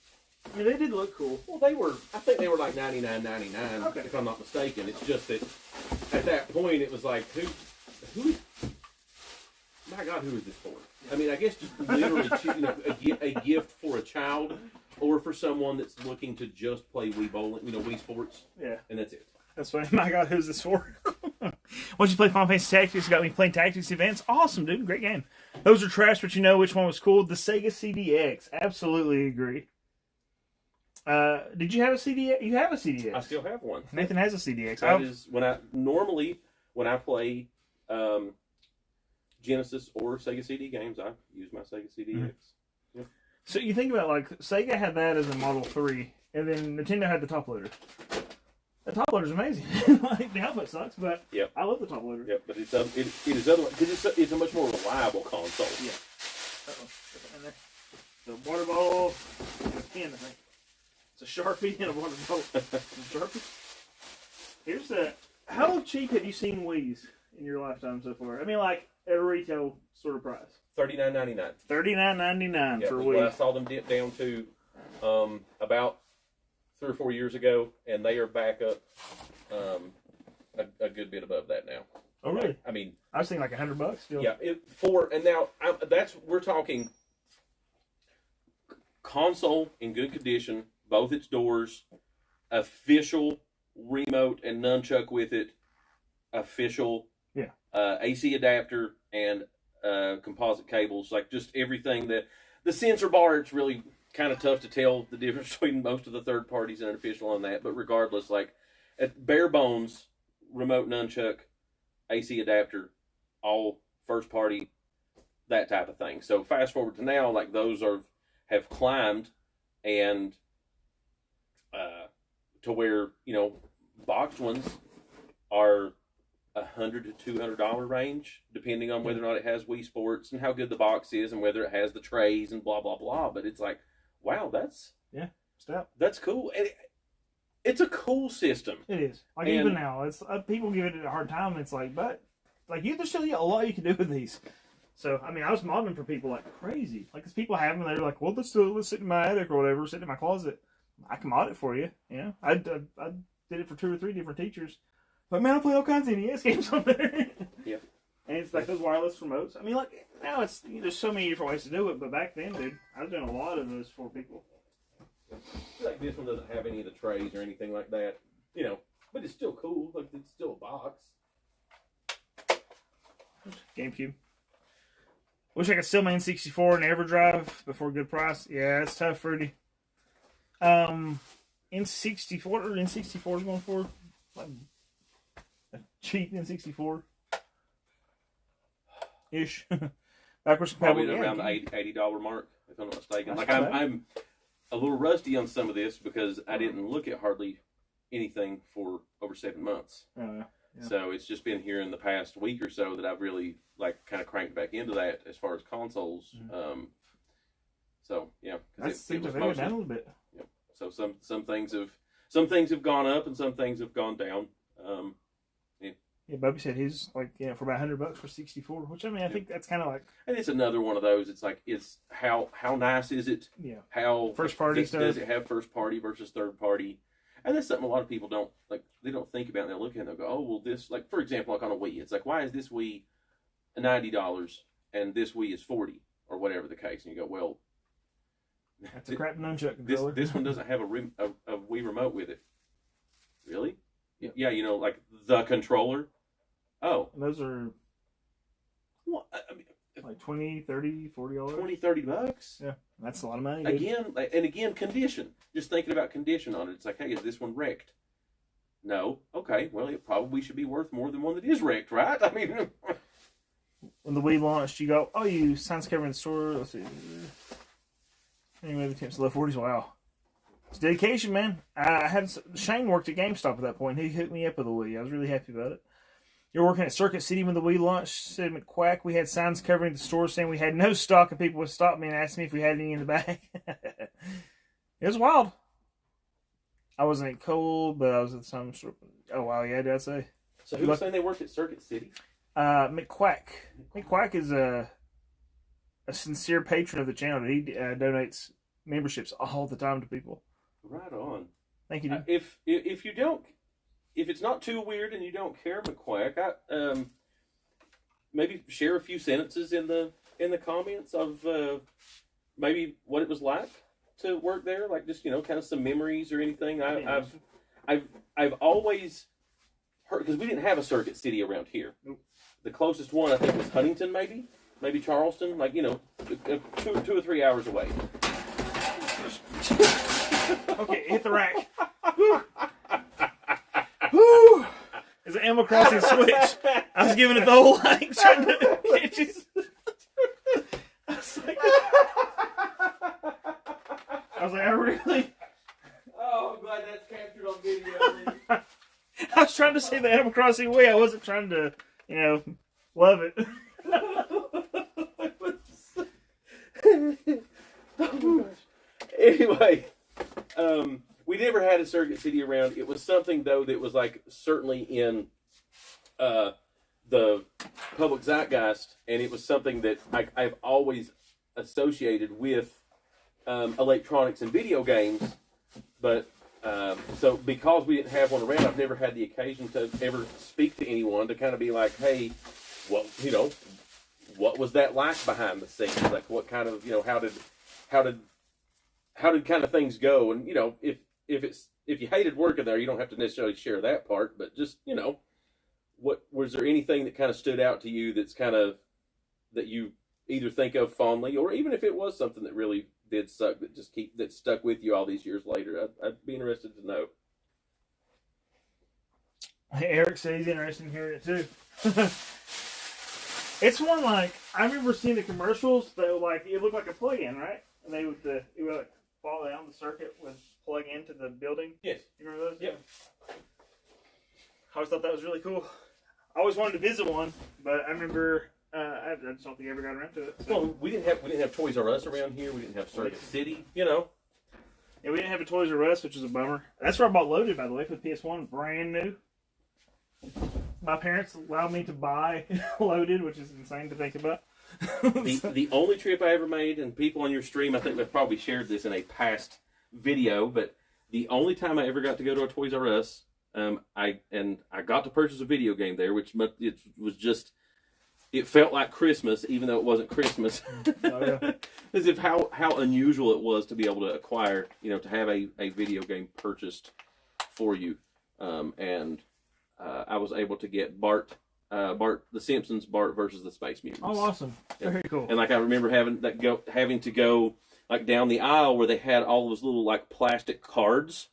S1: I mean, they did look cool.
S2: Well, I think they were like $99.99,
S1: Okay.
S2: if I'm not mistaken. It's just that at that point it was like, my God, who is this for? I mean, I guess just literally a gift for a child or for someone that's looking to just play Wii bowling, Wii Sports,
S1: Yeah.
S2: and that's it.
S1: That's funny. My God, who's this for? Once you play Final Fantasy Tactics, got me playing Tactics events. Awesome, dude. Great game. Those are trash, but you know which one was cool? The Sega CDX. Absolutely agree. Did you have a CDX? You have a CDX.
S2: I still have one.
S1: Nathan has a CDX.
S2: That is when I play Genesis or Sega CD games, I use my Sega CDX.
S1: So you think about, like, Sega had that as a Model 3, and then Nintendo had the top loader. The top loader's amazing. Like, the output sucks, but
S2: Yep.
S1: I love the top loader.
S2: Yep, but it is otherwise because it's a much more reliable console.
S1: Yeah. Uh-oh. Put that in there. The water bottle and a pen, I think. It's a Sharpie and a water bottle. Sharpie? Here's the... How cheap have you seen Wii's in your lifetime so far? I mean, like, at a retail sort of price.
S2: $39.99.
S1: $39.99 for
S2: I
S1: Wii.
S2: saw them dip down to about 3 or 4 years ago, and they are back up a good bit above that now.
S1: Oh, really?
S2: I mean,
S1: I was thinking like $100 still.
S2: yeah. We're talking console in good condition, both its doors, official remote and nunchuck with it, official AC adapter and composite cables, like just everything. That the sensor bar, it's really kind of tough to tell the difference between most of the third parties and an official on that, but regardless, like at bare bones, remote nunchuck, AC adapter, all first party, that type of thing. So fast forward to now, like those have climbed and to where boxed ones are $100 to $200 range, depending on whether or not it has Wii Sports and how good the box is and whether it has the trays and blah blah blah. But it's like, wow, that's cool. And it's a cool system.
S1: It is. Like,
S2: And-
S1: even now, it's people give it a hard time. It's like, but like there's still a lot you can do with these. So I mean, I was modding for people like crazy. Like, 'cause people have them, they're like, well, let's sit in my attic or whatever, sit in my closet. I can mod it for you. I did it for 2 or 3 different teachers. But man, I play all kinds of NES games on there. And it's like those wireless remotes. I mean, like now there's so many different ways to do it, but back then, dude, I was doing a lot of those for people.
S2: I feel like this one doesn't have any of the trays or anything like that, you know. But it's still cool. Like it's still a box.
S1: GameCube. Wish I could sell my N64 and EverDrive before a good price. Yeah, it's tough, Rudy. N64 or N64 is going for like a cheap N64 ish. Backwards
S2: Probably
S1: compatible.
S2: around the $80 mark, if I'm not mistaken. Like I'm a little rusty on some of this because I didn't look at hardly anything for over 7 months.
S1: Yeah.
S2: So it's just been here in the past week or so that I've really like kind of cranked back into that as far as consoles. So yeah,
S1: That's
S2: it was
S1: down
S2: mostly,
S1: a little bit.
S2: yeah. So some things have gone up and some things have gone down.
S1: Yeah, Bubby said his like for about $100 for 64, which I mean I think that's kind of like
S2: And it's another one of those. It's like it's how nice is it? How
S1: first party stuff.
S2: Does it have first party versus third party? And that's something a lot of people don't like. They don't think about. And they look at it and they'll go, "Oh, well, this like for example, like on a Wii, it's like why is this Wii $90 and this Wii is $40 or whatever the case?" And you go, "Well,
S1: that's a crap nunchuck controller.
S2: This one doesn't have a Wii remote with it. Really? Yeah, you know, like the controller. Oh,
S1: And those are
S2: well, I mean,
S1: like $20, $30, $40.
S2: $20-$30.
S1: Yeah, that's a lot of money. Dude.
S2: Again, condition. Just thinking about condition on it. It's like, hey, is this one wrecked? No. Okay. Well, it probably should be worth more than one that is wrecked, right? I mean,
S1: when the Wii launched, you go, "Oh, you signs cover in the store." Let's see. Anyway, the temps low 40s. Wow, it's dedication, man. I had Shane worked at GameStop at that point. He hooked me up with a Wii. I was really happy about it. You're working at Circuit City when the Wii launched, said McQuack. We had signs covering the store saying we had no stock, and people would stop me and ask me if we had any in the bag. It was wild. I wasn't cold, but I was at some store. Oh, wow, yeah, did I say?
S2: so who was saying they worked at Circuit City?
S1: McQuack. McQuack is a sincere patron of the channel. He donates memberships all the time to people.
S2: Right on.
S1: Thank you, dude.
S2: If you don't, if it's not too weird and you don't care, McQuack, maybe share a few sentences in the comments of maybe what it was like to work there, like just kind of some memories or anything. I've always heard because we didn't have a Circuit City around here.
S1: Nope.
S2: The closest one I think was Huntington, maybe Charleston, like 2 or 3 hours away.
S1: Okay, hit the rack. Woo. Woo. It's an Animal Crossing Switch. I was giving it the whole like trying to catch it. I was like, I really.
S2: Oh, I'm glad that's captured on video.
S1: I was trying to say the Animal Crossing way. I wasn't trying to, love it.
S2: Oh my gosh. Anyway, we never had a Circuit City around. It was something though that was like certainly in the public zeitgeist, and it was something that I've always associated with electronics and video games. But so because we didn't have one around, I've never had the occasion to ever speak to anyone to kind of be like, hey, what was that like behind the scenes? Like what kind of how did kind of things go? And if you hated working there, you don't have to necessarily share that part, but just what was there anything that kind of stood out to you that's kind of that you either think of fondly, or even if it was something that really did suck that stuck with you all these years later? I'd be interested to know.
S1: Hey, Eric said he's interested in hearing it too. It's one like I remember seeing the commercials that it looked like a plug-in, right? And it would like fall down the circuit with plug into the building.
S2: Yes.
S1: You remember those?
S2: Yep.
S1: I always thought that was really cool. I always wanted to visit one, but I remember I just don't think I ever got around to it. So.
S2: Well, we didn't have Toys R Us around here. We didn't have Circuit City.
S1: Yeah, we didn't have a Toys R Us, which is a bummer. That's where I bought Loaded, by the way, for the PS1, brand new. My parents allowed me to buy Loaded, which is insane to think about.
S2: The only trip I ever made, and people on your stream, I think they've probably shared this in a past video, but the only time I ever got to go to a Toys R Us, I got to purchase a video game there, which it was just it felt like Christmas, even though it wasn't Christmas.
S1: Oh, yeah.
S2: As if how unusual it was to be able to acquire, to have a video game purchased for you. And I was able to get Bart, The Simpsons, Bart versus the Space Mutants.
S1: Oh, awesome. Very cool.
S2: And like I remember having to go like down the aisle where they had all those little like plastic cards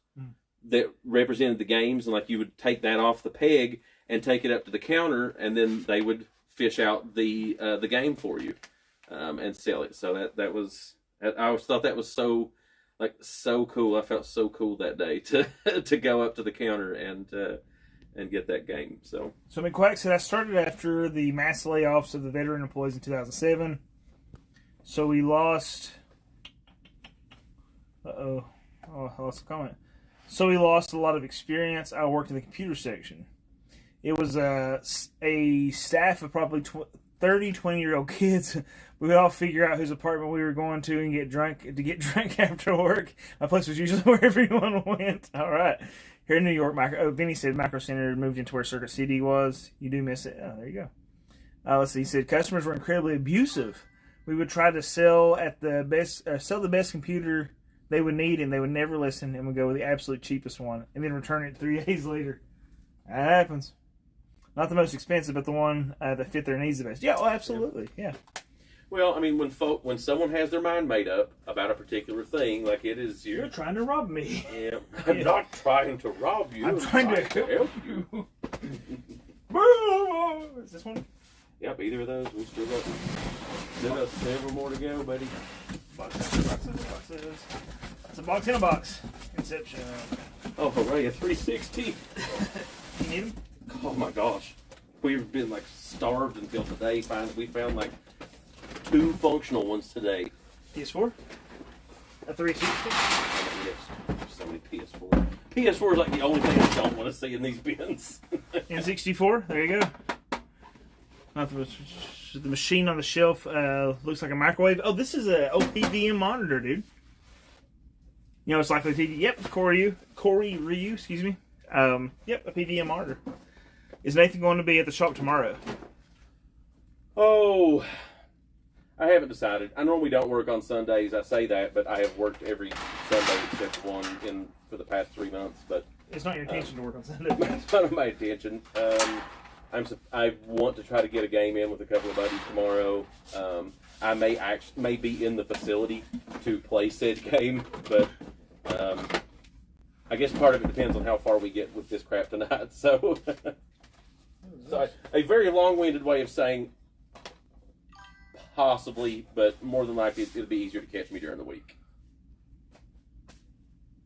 S2: that represented the games, and like you would take that off the peg and take it up to the counter, and then they would fish out the game for you and sell it. So that was, I always thought that was so cool. I felt so cool that day to go up to the counter and get that game. So
S1: McQuack said, I started after the mass layoffs of the veteran employees in 2007. So we lost. I lost a comment. So we lost a lot of experience. I worked in the computer section. It was a staff of probably 30, 20-year-old kids. We would all figure out whose apartment we were going to and get drunk after work. My place was usually where everyone went. All right. Here in New York, Vinny said Micro Center moved into where Circuit City was. You do miss it. Oh, there you go. Let's see. He said customers were incredibly abusive. We would try to sell the best computer they would need, and they would never listen, and would go with the absolute cheapest one, and then return it 3 days later. That happens. Not the most expensive, but the one that fit their needs the best. Yeah, well, absolutely. Yeah.
S2: Well, I mean, when someone has their mind made up about a particular thing, like it is,
S1: You're trying to rob me.
S2: Yeah, I'm not trying to rob you.
S1: I'm trying to help you. Is this one?
S2: Yep, either of those. We still got several more to go, buddy.
S1: Boxes. It's a box in a box. Inception.
S2: Oh, hooray, a 360.
S1: You need them?
S2: Oh my gosh. We've been like starved until today. We found like 2 functional ones today.
S1: PS4? A 360?
S2: Yes, so many PS4. PS4 is like the only thing I don't want to see in these bins.
S1: N64? There you go. The machine on the shelf looks like a microwave. Oh, this is a OPVM monitor, dude. It's like the TV. Yep, Corey Ryu, excuse me. Yep, a PVM monitor. Is Nathan going to be at the shop tomorrow?
S2: Oh, I haven't decided. I normally don't work on Sundays. I say that, but I have worked every Sunday except one for the past 3 months. But
S1: it's not your intention to work on Sunday.
S2: It's not my intention. I want to try to get a game in with a couple of buddies tomorrow. I may be in the facility to play said game, but I guess part of it depends on how far we get with this crap tonight. So, a very long-winded way of saying possibly, but more than likely it'll be easier to catch me during the week.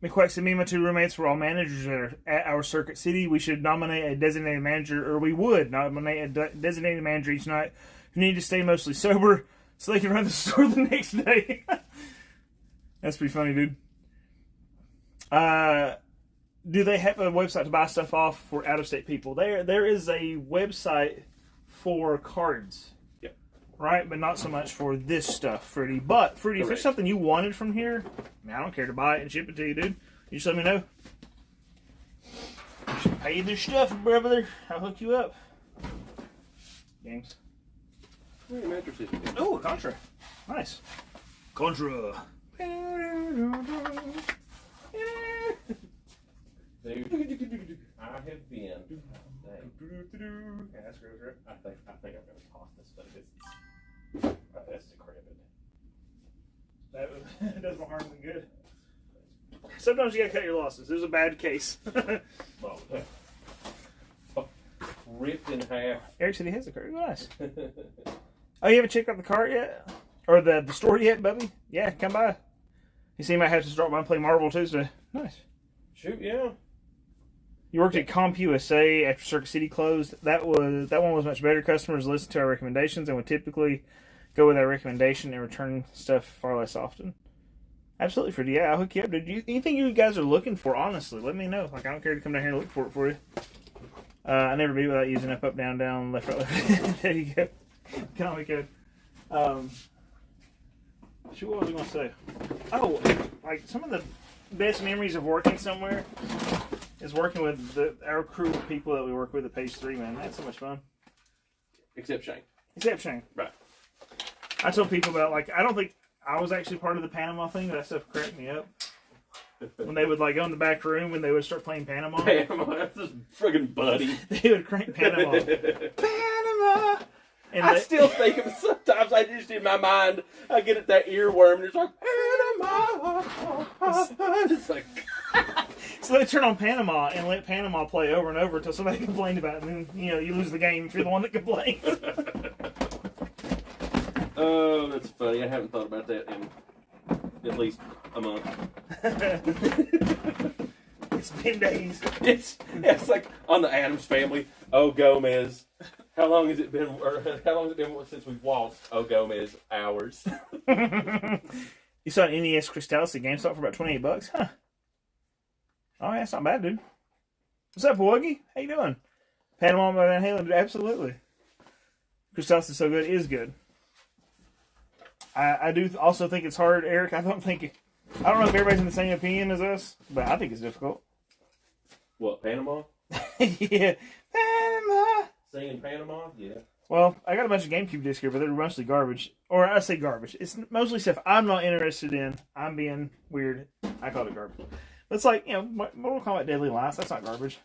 S1: McQuack said, me and my 2 roommates were all managers at our Circuit City. We should nominate a designated manager, or we would nominate a designated manager each night who needed to stay mostly sober so they could run the store the next day. That's pretty funny, dude. Do they have a website to buy stuff off for out-of-state people? There is a website for cards.
S2: Yep.
S1: Right? But not so much for this stuff, Fruity. But, Fruity, if there's something you wanted from here, I don't care to buy it and ship it to you, dude. You just let me know. Just pay this stuff, brother. I'll hook you up. Games. Oh, a Contra. Nice. Contra.
S2: I have been.
S1: Yeah, that's gross, right?
S2: I think I'm going to toss this, but that's decrepit.
S1: That does more harm than good. Sometimes you gotta cut your losses. It was a bad case.
S2: Ripped in half.
S1: Eric said he has a cart. Nice. Oh, you haven't checked out the cart yet? Or the store yet, Bubby? Yeah, come by. You see, you might have to start by and play Marvel Tuesday. Nice.
S2: Shoot, yeah.
S1: You worked at CompUSA after Circuit City closed. That one was much better. Customers listened to our recommendations and would typically go with our recommendation and return stuff far less often. Absolutely, Freddie. Yeah, I'll hook you up. Anything you guys are looking for, honestly, let me know. Like, I don't care to come down here and look for it for you. I never beat without using up, down, down, left, right, left. There you go. Comic code. Shoot, what was I going to say? Oh, like, some of the best memories of working somewhere is working with our crew of people that we work with at Page 3, man. That's so much fun.
S2: Except Shane.
S1: except Shane.
S2: Right.
S1: I told people about, like, I don't think I was actually part of the Panama thing. That stuff cracked me up. When they would, like, go in the back room when they would start playing Panama.
S2: Panama, that's just friggin' buddy.
S1: They would crank Panama. Panama! And
S2: I still think of it sometimes. I just, in my mind, I get at that earworm and it's like, Panama. It's like,
S1: so they turn on Panama and let Panama play over and over until somebody complained about it. And then, you know, you lose the game if you're the one that complains.
S2: oh, that's funny. I haven't thought about that in at least a month.
S1: It's been days.
S2: It's like on the Addams Family. Oh, Gomez. How long has it been? Or how long has it been since we've walked? Oh, Gomez, hours.
S1: You saw an NES Crystallis at GameStop for about $28, huh? Oh yeah, that's not bad, dude. What's up, Woogie? How you doing? Panama by Van Halen, dude. Absolutely. Crystallis is so good. It is good. I do also think it's hard, Eric. I don't know if everybody's in the same opinion as us, but I think it's difficult.
S2: What, Panama?
S1: Yeah, Panama.
S2: Singing Panama? Yeah.
S1: Well, I got a bunch of GameCube discs here, but they're mostly garbage. Or I say garbage. It's mostly stuff I'm not interested in. I'm being weird. I call it garbage. But it's like, you know, Mortal Kombat Deadly Alliance. That's not garbage.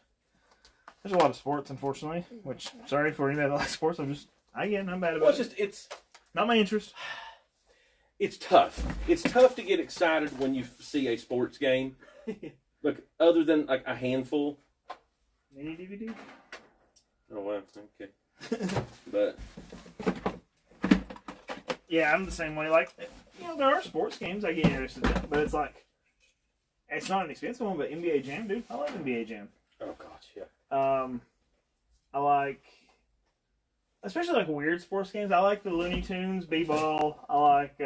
S1: There's a lot of sports, unfortunately. Which, sorry for anybody that likes sports. I'm bad about it.
S2: It's
S1: Not my interest.
S2: It's tough. It's tough to get excited when you see a sports game. Look, other than like a handful.
S1: Mini DVD?
S2: Oh wow, okay. But
S1: yeah, I'm the same way. Like, you know, there are sports games I get interested in, but it's like, it's not an expensive one. But NBA Jam, dude, I like NBA Jam.
S2: oh gosh, yeah.
S1: I like, especially like weird sports games. I like the Looney Tunes, B-Ball. I like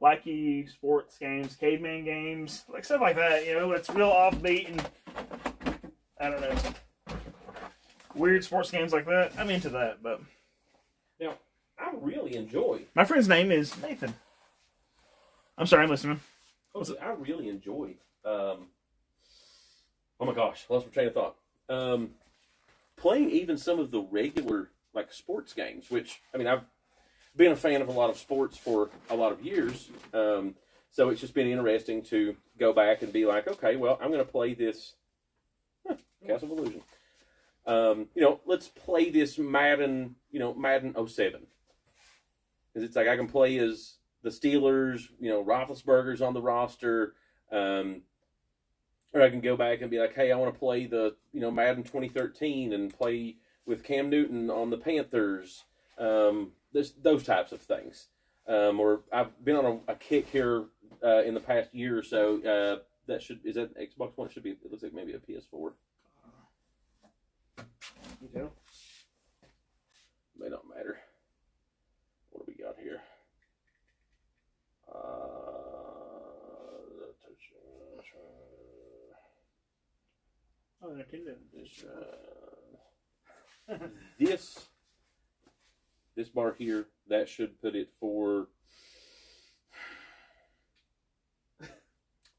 S1: wacky sports games, caveman games, like stuff like that. You know, it's real offbeat and I don't know, weird sports games like that. I'm into that. But
S2: Now, I really enjoy.
S1: my friend's name is Nathan. I'm sorry, I'm listening.
S2: I really enjoy. Oh my gosh, lost my train of thought. Playing even some of the regular like sports games, which I mean I've been a fan of a lot of sports for a lot of years. So it's just been interesting to go back and be like, okay, well I'm going to play this Castle of Illusion. You know, let's play this Madden. You know, Madden 07. Because it's like I can play as the Steelers. You know, Roethlisberger's on the roster. Or I can go back and be like, hey, I want to play the, you know, Madden 2013 and play with Cam Newton on the Panthers. There's those types of things. Or I've been on a kick here in the past year or so. Is that Xbox One? It should be. It looks like maybe a PS4.
S1: You tell?
S2: May not matter. What do we got here?
S1: Oh, Nintendo.
S2: This bar here, that should put it for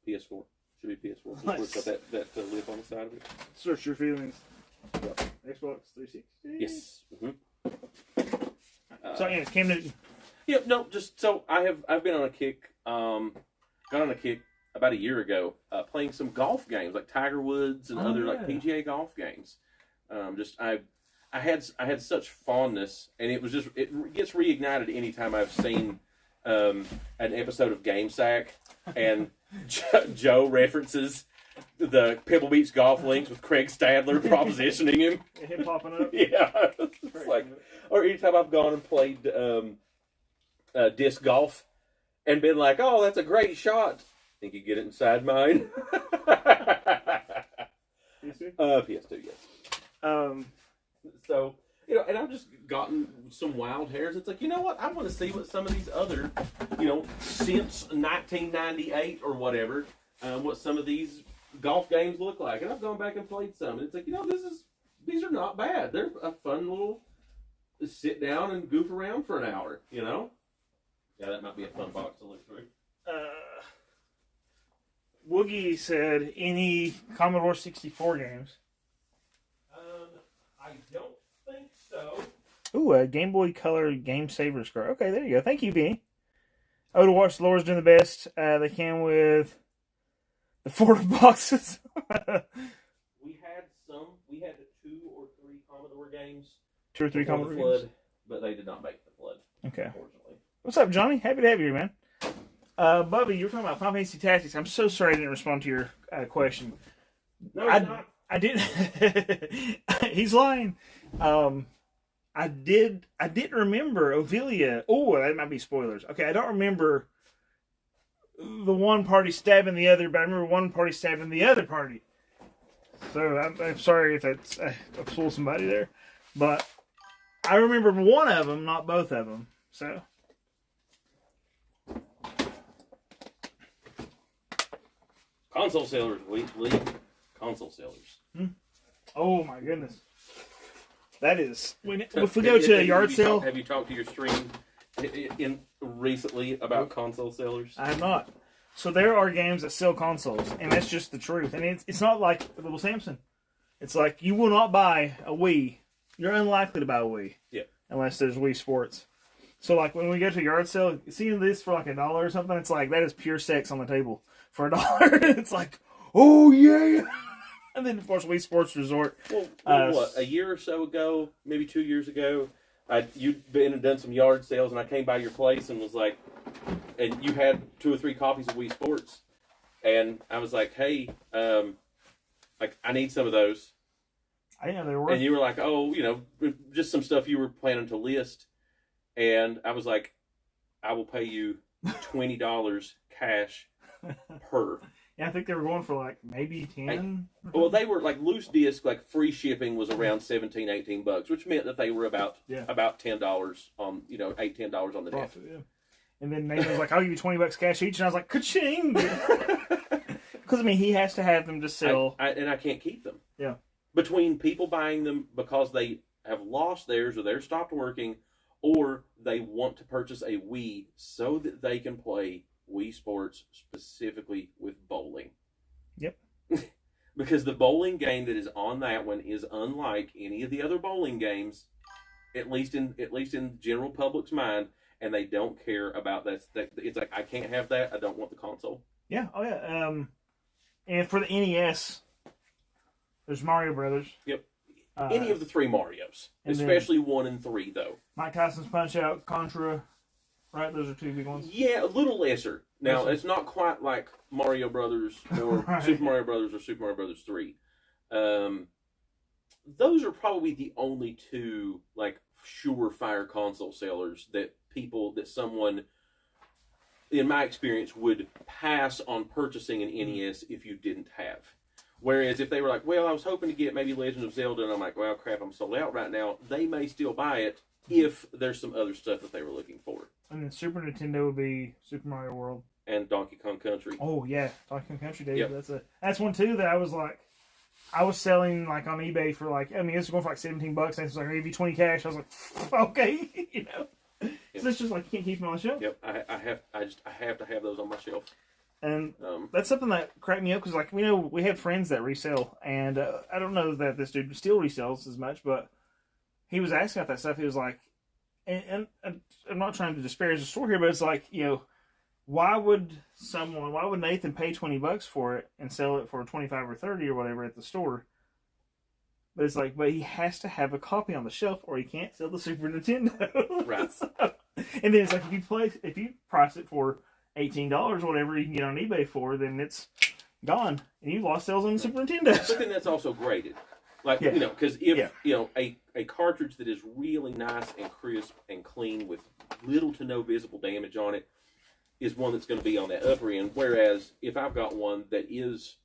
S2: PS4. Should be PS4.
S1: Nice.
S2: It's got that lip on the side of it.
S1: Search your feelings.
S2: Yep.
S1: Xbox 360.
S2: Yes.
S1: So yeah, it's Cam Newton.
S2: Yep. No, just so I've been on a kick. Got on a kick about a year ago, playing some golf games like Tiger Woods and other like PGA golf games. I had such fondness, and it gets reignited anytime I've seen an episode of Game Sack and Joe references the Pebble Beach golf links with Craig Stadler propositioning him.
S1: Him popping up.
S2: Yeah, it's like, or anytime I've gone and played disc golf and been like, "Oh, that's a great shot." Think you get it inside mine?
S1: PS2?
S2: PS2, yes. So, you know, and I've just gotten some wild hairs. It's like, you know what? I want to see what some of these other, you know, since 1998 or whatever, what some of these golf games look like. And I've gone back and played some. And it's like, you know, these are not bad. They're a fun little sit down and goof around for an hour, you know? Yeah, that might be a fun box to look through.
S1: Woogie said any Commodore 64 games.
S2: I don't think so.
S1: Ooh, a Game Boy Color Game Savers card. Okay, there you go. Thank you, Benny. Oh, to watch Laura's doing the best they can with the 4 boxes.
S2: We had 2 or 3 Commodore games.
S1: 2 or 3
S2: before
S1: Commodore
S2: the flood,
S1: games.
S2: but they did not make the flood.
S1: Okay.
S2: Unfortunately.
S1: What's up, Johnny? Happy to have you here, man. Bubby, you were talking about Final Fantasy Tactics. I'm so sorry I didn't respond to your question.
S2: No, it's not.
S1: I did. He's lying. I didn't remember Ophelia. Oh, that might be spoilers. Okay, I don't remember the one party stabbing the other, but I remember one party stabbing the other party. So I'm sorry if that's I fooled somebody there, but I remember one of them, not both of them. So.
S2: Console sellers, Lee. Console sellers.
S1: Oh my goodness. That is if we go to a yard sale.
S2: Have you talked to your stream recently about console sellers?
S1: I have not. So there are games that sell consoles, and that's just the truth. And it's not like Little Samson. It's like you will not buy a Wii. You're unlikely to buy a Wii.
S2: Yeah.
S1: Unless there's Wii Sports. So like when we go to a yard sale, seeing this for like $1 or something, it's like that is pure sex on the table for $1. It's like, oh yeah. And then of course Wii Sports Resort.
S2: Well, what, a year or so ago, maybe 2 years ago, you'd been and done some yard sales, and I came by your place and was like, and you had 2 or 3 copies of Wii Sports, and I was like, hey, like I need some of those.
S1: I didn't know they were.
S2: And you were like, oh, just some stuff you were planning to list, and I was like, I will pay you $20 cash per.
S1: Yeah, I think they were going for like maybe 10.
S2: Well, they were like loose disc, like free shipping was around $17-$18, which meant that they were about $10 on, $8-10 on the net.
S1: Yeah. And then Nathan was like, "I'll give you $20 cash each," and I was like, "Ka-ching!" Because I mean, he has to have them to sell,
S2: and I can't keep them.
S1: Yeah.
S2: Between people buying them because they have lost theirs or they're stopped working, or they want to purchase a Wii so that they can play Wii Sports specifically with bowling.
S1: Yep.
S2: Because the bowling game that is on that one is unlike any of the other bowling games, at least in general public's mind, and they don't care about that. It's like, I can't have that. I don't want the console.
S1: Yeah. Oh yeah. And for the NES, there's Mario Brothers.
S2: Yep. Any of the 3 Marios, especially 1 and 3, though.
S1: Mike Tyson's Punch Out, Contra. Right, those are 2 big ones.
S2: Yeah, a little lesser. Now, it's not quite like Mario Brothers or
S1: Right.
S2: Super Mario Brothers or Super Mario Brothers 3. Those are probably the only 2 like surefire console sellers that someone, in my experience, would pass on purchasing an NES if you didn't have. Whereas if they were like, well, I was hoping to get maybe Legend of Zelda, and I'm like, well, crap, I'm sold out right now, they may still buy it if there's some other stuff that they were looking for.
S1: And then Super Nintendo would be Super Mario World
S2: and Donkey Kong Country.
S1: Oh yeah, Donkey Kong Country, Dave.
S2: Yep.
S1: That's one too that I was like, I was selling like on eBay for like, I mean, it's going for like $17. And it was like, I'll give you 20 cash. I was like, okay,
S2: Yep.
S1: So it's just like you can't keep them on the shelf.
S2: Yep, I have to have those on my shelf.
S1: And that's something that cracked me up because, like, we have friends that resell, and I don't know that this dude still resells as much, but he was asking about that stuff. He was like, and I'm not trying to disparage the store here, but it's like, why would Nathan pay $20 for it and sell it for 25 or 30 or whatever at the store? But it's like, but he has to have a copy on the shelf, or he can't sell the Super Nintendo.
S2: Right.
S1: And then it's like, if you price it for $18 or whatever you can get on eBay for, then it's gone, and you lost sales on the Super Nintendo.
S2: But then that's also graded, like because if a cartridge that is really nice and crisp and clean with little to no visible damage on it is one that's going to be on that upper end. Whereas if I've got one that is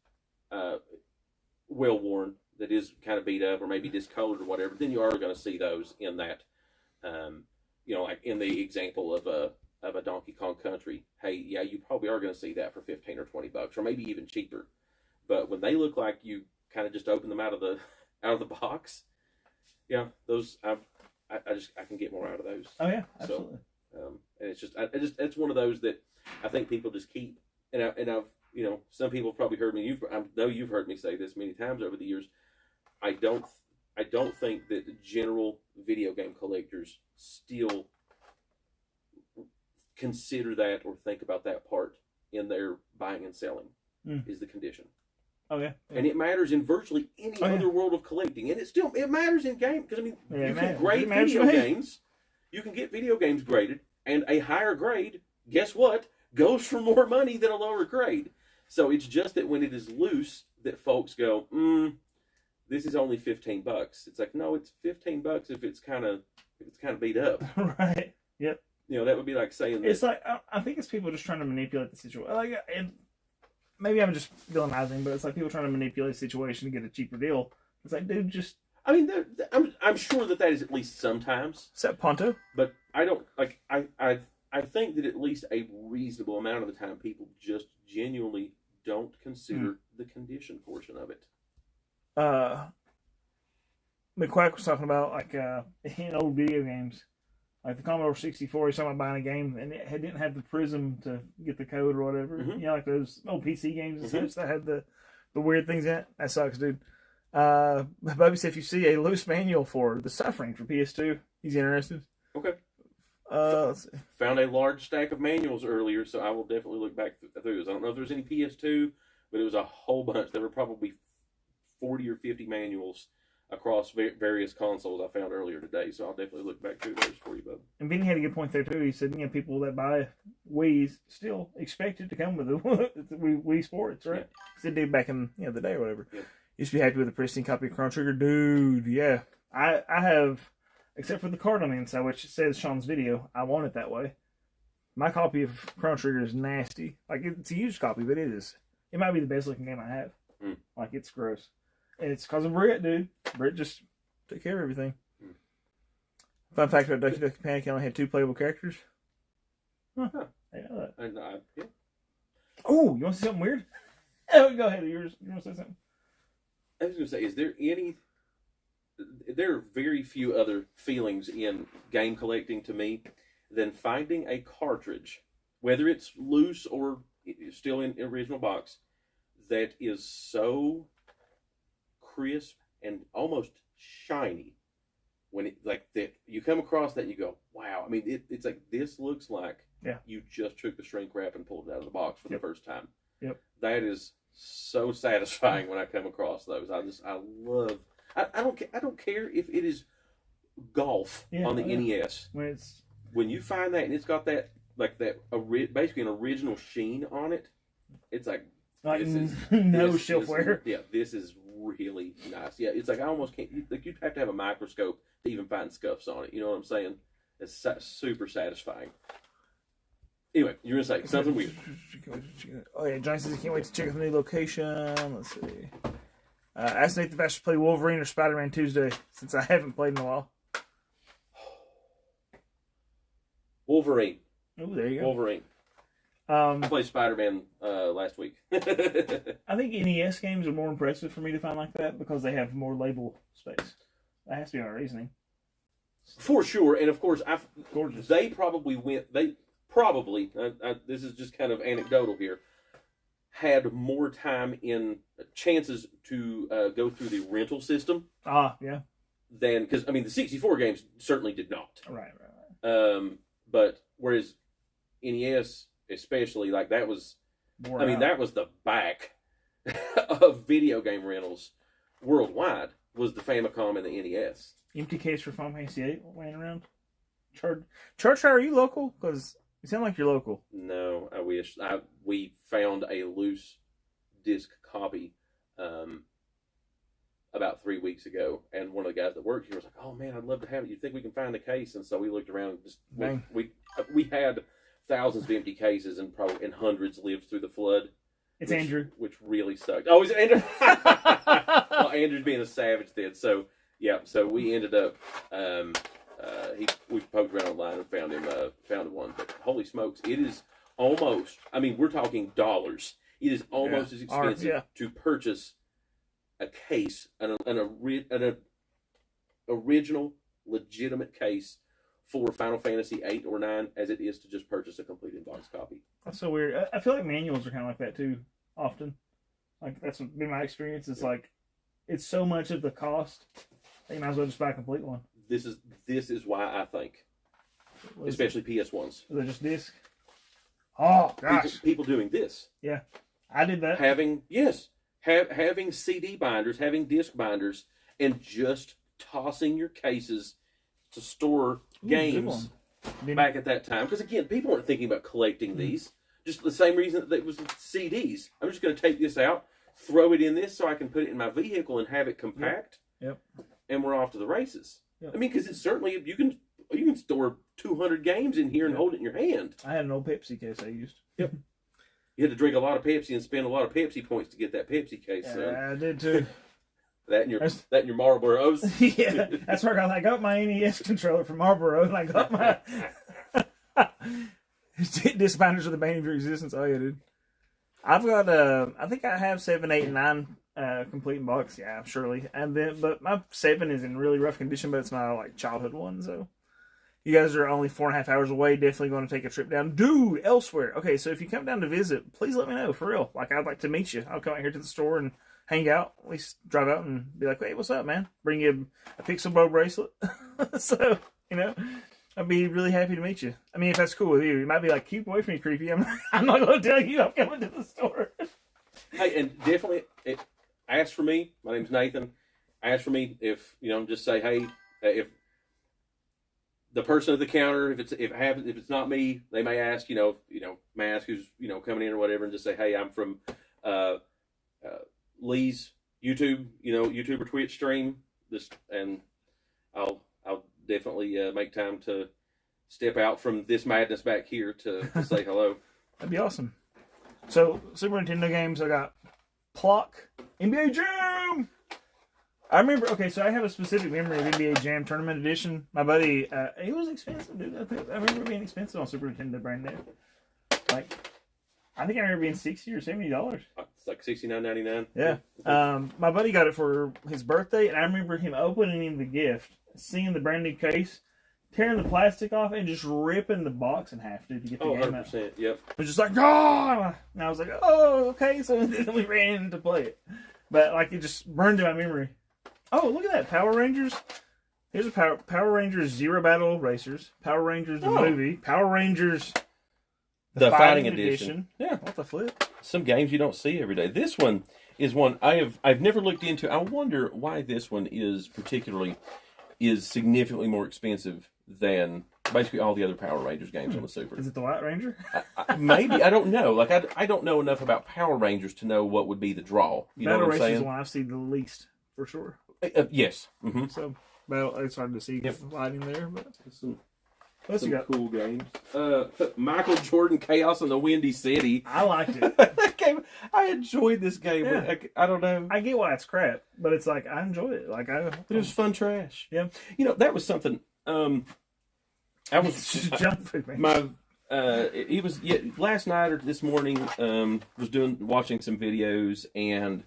S2: well worn, that is kind of beat up or maybe discolored or whatever, then you are going to see those in that, like in the example of a Donkey Kong Country. Hey, yeah, you probably are going to see that for $15 or $20, or maybe even cheaper. But when they look like you kind of just open them out of the box, those I can get more out of those.
S1: Oh yeah, absolutely.
S2: So, and it's one of those that I think people just keep. And I've some people have probably heard me. I know you've heard me say this many times over the years. I don't I don't think that general video game collectors still consider that or think about that part in their buying and selling. Is the condition.
S1: Oh yeah.
S2: And it matters in virtually any other world of collecting, and it matters in game because I mean you can grade video games. You can get video games graded, and a higher grade, guess what, goes for more money than a lower grade. So it's just that when it is loose, that folks go, this is only $15. It's like, no, it's $15 if it's kind of beat up.
S1: Right. Yep.
S2: You know, that would be like saying that.
S1: It's like I think it's people just trying to manipulate the situation. Like, and maybe I'm just villainizing, but it's like people trying to manipulate the situation to get a cheaper deal. It's like, dude, just.
S2: I mean, I'm sure that is at least sometimes.
S1: Except Ponto.
S2: But I don't like. I think that at least a reasonable amount of the time, people just genuinely don't consider the condition portion of it.
S1: McQuack was talking about like in old video games. Like the Commodore 64, he's talking about buying a game and it didn't have the prism to get the code or whatever.
S2: Mm-hmm.
S1: You know, like those old PC games and such that had the weird things in it. That sucks, dude. Bubby said if you see a loose manual for The Suffering for PS2, he's interested.
S2: Okay.
S1: Let's see.
S2: Found a large stack of manuals earlier, so I will definitely look back through those. I don't know if there's any PS2, but it was a whole bunch. There were probably 40 or 50 manuals across various consoles I found earlier today, so I'll definitely look back through those for you, bud.
S1: And Vinny had a good point there too. He said, you know, people that buy Wii's still expect it to come with the Wii Sports, right? He said, dude, back in the day or whatever.
S2: Yep.
S1: Used to be happy with a pristine copy of Chrono Trigger, dude. Yeah, I have, except for the card on the inside, which says Sean's Video. I want it that way. My copy of Chrono Trigger is nasty. Like it's a used copy, but it is. It might be the best looking game I have. Like it's gross. And it's because of Britt, dude. Britt just took care of everything. Fun fact about Ducky Ducky Panic, it only had 2 playable characters. Huh. I know that.
S2: And yeah.
S1: Oh, you want to see something weird? Oh, go ahead. You want to say something?
S2: I was going to say, there are very few other feelings in game collecting to me than finding a cartridge, whether it's loose or still in original box, that is so crisp and almost shiny when it like that you come across that and you go, wow. I mean, it's like this looks like you just took the shrink wrap and pulled it out of the box for the first time.
S1: Yep.
S2: That is so satisfying when I come across those. I love. I don't care if it is golf on the NES. When you find that and it's got that basically an original sheen on it, it's like this is
S1: shelfware.
S2: Yeah, this is really nice. Yeah, it's like I almost can't. Like you'd have to have a microscope to even find scuffs on it. You know what I'm saying? It's super satisfying. Anyway, you're gonna say something weird.
S1: Oh yeah, Johnny says he can't wait to check out the new location. Let's see. Ask Nathan if I should play Wolverine or Spider-Man Tuesday since I haven't played in a while.
S2: Wolverine.
S1: Oh, there you go.
S2: Wolverine. I played Spider-Man last week.
S1: I think NES games are more impressive for me to find like that because they have more label space. That has to be my reasoning.
S2: For sure, and of course,
S1: Gorgeous.
S2: They probably went. They probably. This is just kind of anecdotal here. Had more time in chances to go through the rental system.
S1: Yeah.
S2: Than because I mean the 64 games certainly did not.
S1: Right.
S2: But whereas NES, especially like that was. That was the back of video game rentals worldwide was the Famicom and the NES.
S1: Empty case for Final Fantasy VIII laying around. Church, are you local? Because you sound like you're local.
S2: No, I wish. We found a loose disc copy about 3 weeks ago, and one of the guys that worked here was like, "Oh man, I'd love to have it. You think we can find the case?" And so we looked around. And we had thousands of empty cases, and hundreds lived through the flood.
S1: It's Andrew,
S2: which really sucked. Oh, is it Andrew? Well, Andrew's being a savage then. So yeah, so we ended up. We poked around online and found one. But holy smokes, it is almost. I mean, we're talking dollars. It is almost as expensive to purchase a case, an original, legitimate case for Final Fantasy 8 or 9 as it is to just purchase a complete in-box copy.
S1: That's so weird. I feel like manuals are kind of like that too, often. Like that's been my experience. It's like it's so much of the cost You might as well just buy a complete one.
S2: This is why I think, especially PS1s.
S1: Is it just disc? Oh gosh,
S2: People doing this.
S1: yeah, I did that.
S2: Having having CD binders, having disc binders, and just tossing your cases to store
S1: Ooh,
S2: games back at that time. Because again, people weren't thinking about collecting these. Just the same reason that it was with CDs. I'm just going to take this out, throw it in this so I can put it in my vehicle and have it compact.
S1: Yep.
S2: And we're off to the races.
S1: Yep.
S2: I mean, because it's certainly you can store 200 games in here and hold it in your hand.
S1: I had an old Pepsi case I used.
S2: Yep. You had to drink a lot of Pepsi and spend a lot of Pepsi points to get that Pepsi case.
S1: Yeah, I did too.
S2: That and your Marlboros.
S1: Yeah, that's where I got my NES controller from Marlboro, and I got my disc binders are the bane of your existence. Oh yeah, dude. I've got I think I have 7, 8, and 9 complete in box. Yeah, surely. And then, but my 7 is in really rough condition, but it's my like childhood one. So you guys are only 4.5 hours away. Definitely going to take a trip down. Dude, elsewhere. Okay, so if you come down to visit, please let me know for real. Like I'd like to meet you. I'll come out here to the store and hang out. At least drive out and be like, hey, what's up, man? Bring you a Pixel Bow bracelet. So I'd be really happy to meet you. I mean, if that's cool with you, you might be like, keep away from me, creepy. I'm not going to tell you I'm coming to the store.
S2: Hey, and definitely ask for me. My name's Nathan. Ask for me if just say, hey, if the person at the counter, if it's not me, they may ask, may ask who's coming in or whatever, and just say, hey, I'm from Lee's YouTube, YouTube or Twitch stream. And I'll definitely make time to step out from this madness back here to say hello.
S1: That'd be awesome. So, Super Nintendo games, I got Plock, NBA Jam. I remember, okay, so I have a specific memory of NBA Jam Tournament Edition. My buddy, it was expensive, dude. I remember it being expensive on Super Nintendo brand new. Like, I think I remember being $60 or $70.
S2: It's like $69.99.
S1: Yeah. My buddy got it for his birthday, and I remember him opening the gift, seeing the brand new case, tearing the plastic off, and just ripping the box in half, dude, to get the game out.
S2: 100%, yep.
S1: It was just like, oh! And I was like, oh, okay. So then we ran in to play it. But, like, it just burned to my memory. Oh, look at that. Power Rangers. Here's a Power Rangers Zero Battle Racers. Power Rangers the movie. Power Rangers
S2: the Fighting Edition.
S1: Yeah, what the flip?
S2: Some games you don't see every day. This one is one I've never looked into. I wonder why this one is significantly more expensive than basically all the other Power Rangers games on the Super.
S1: Is it the White Ranger?
S2: Maybe. I don't know. Like I don't know enough about Power Rangers to know what would be the draw. You know what I'm saying?
S1: Is the one I've seen the least, for sure.
S2: Yes. Mm-hmm.
S1: So, well, it's hard to see the lighting there, but
S2: some
S1: cool
S2: games. Michael Jordan Chaos in the Windy City.
S1: I liked it.
S2: That game, I enjoyed this game.
S1: Yeah.
S2: I don't know.
S1: I get why it's crap, but it's like I enjoyed it. Like
S2: but it was fun trash.
S1: Yeah.
S2: That was something. I was
S1: junk food, man.
S2: My it was last night or this morning. Was watching some videos, and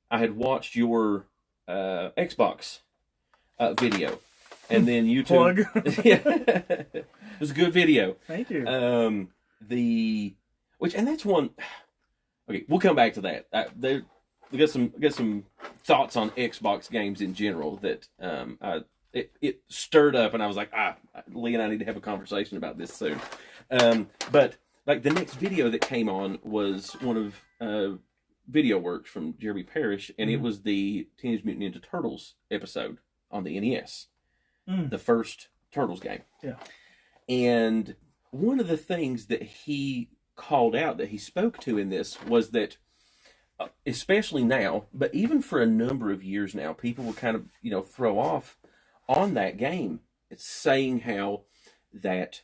S2: I had watched your Xbox video, and then YouTube.
S1: Plug.
S2: Yeah, it was a good video.
S1: Thank you.
S2: And that's one. Okay, we'll come back to that. We got some thoughts on Xbox games in general that it stirred up, and I was like, Lee and I need to have a conversation about this soon. But like the next video that came on was one of Video Works from Jeremy Parrish, and it was the Teenage Mutant Ninja Turtles episode on the NES, the first Turtles game.
S1: Yeah.
S2: And one of the things that he called out, that he spoke to in this, was that, especially now, but even for a number of years now, people will kind of, throw off on that game. It's saying how that,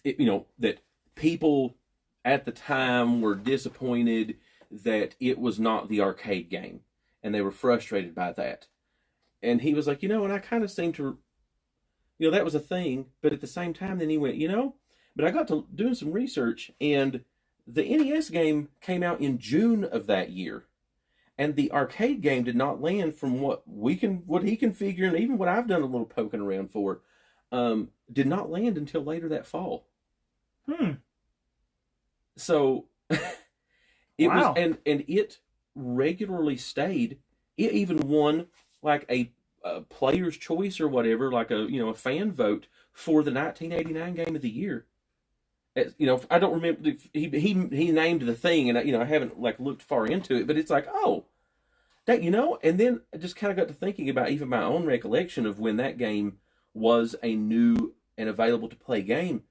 S2: that people at the time were disappointed that it was not the arcade game, and they were frustrated by that. And he was like, and I kind of seemed to, that was a thing, but at the same time, then he went, but I got to doing some research, and the NES game came out in June of that year, and the arcade game did not land from what he can figure, and even what I've done a little poking around for, did not land until later that fall. So it was, and it regularly stayed. It even won like a player's choice or whatever, like a fan vote for the 1989 Game of the Year. I don't remember he named the thing, and I haven't like looked far into it, but it's like, oh, that and then I just kind of got to thinking about even my own recollection of when that game was a new and available to play game.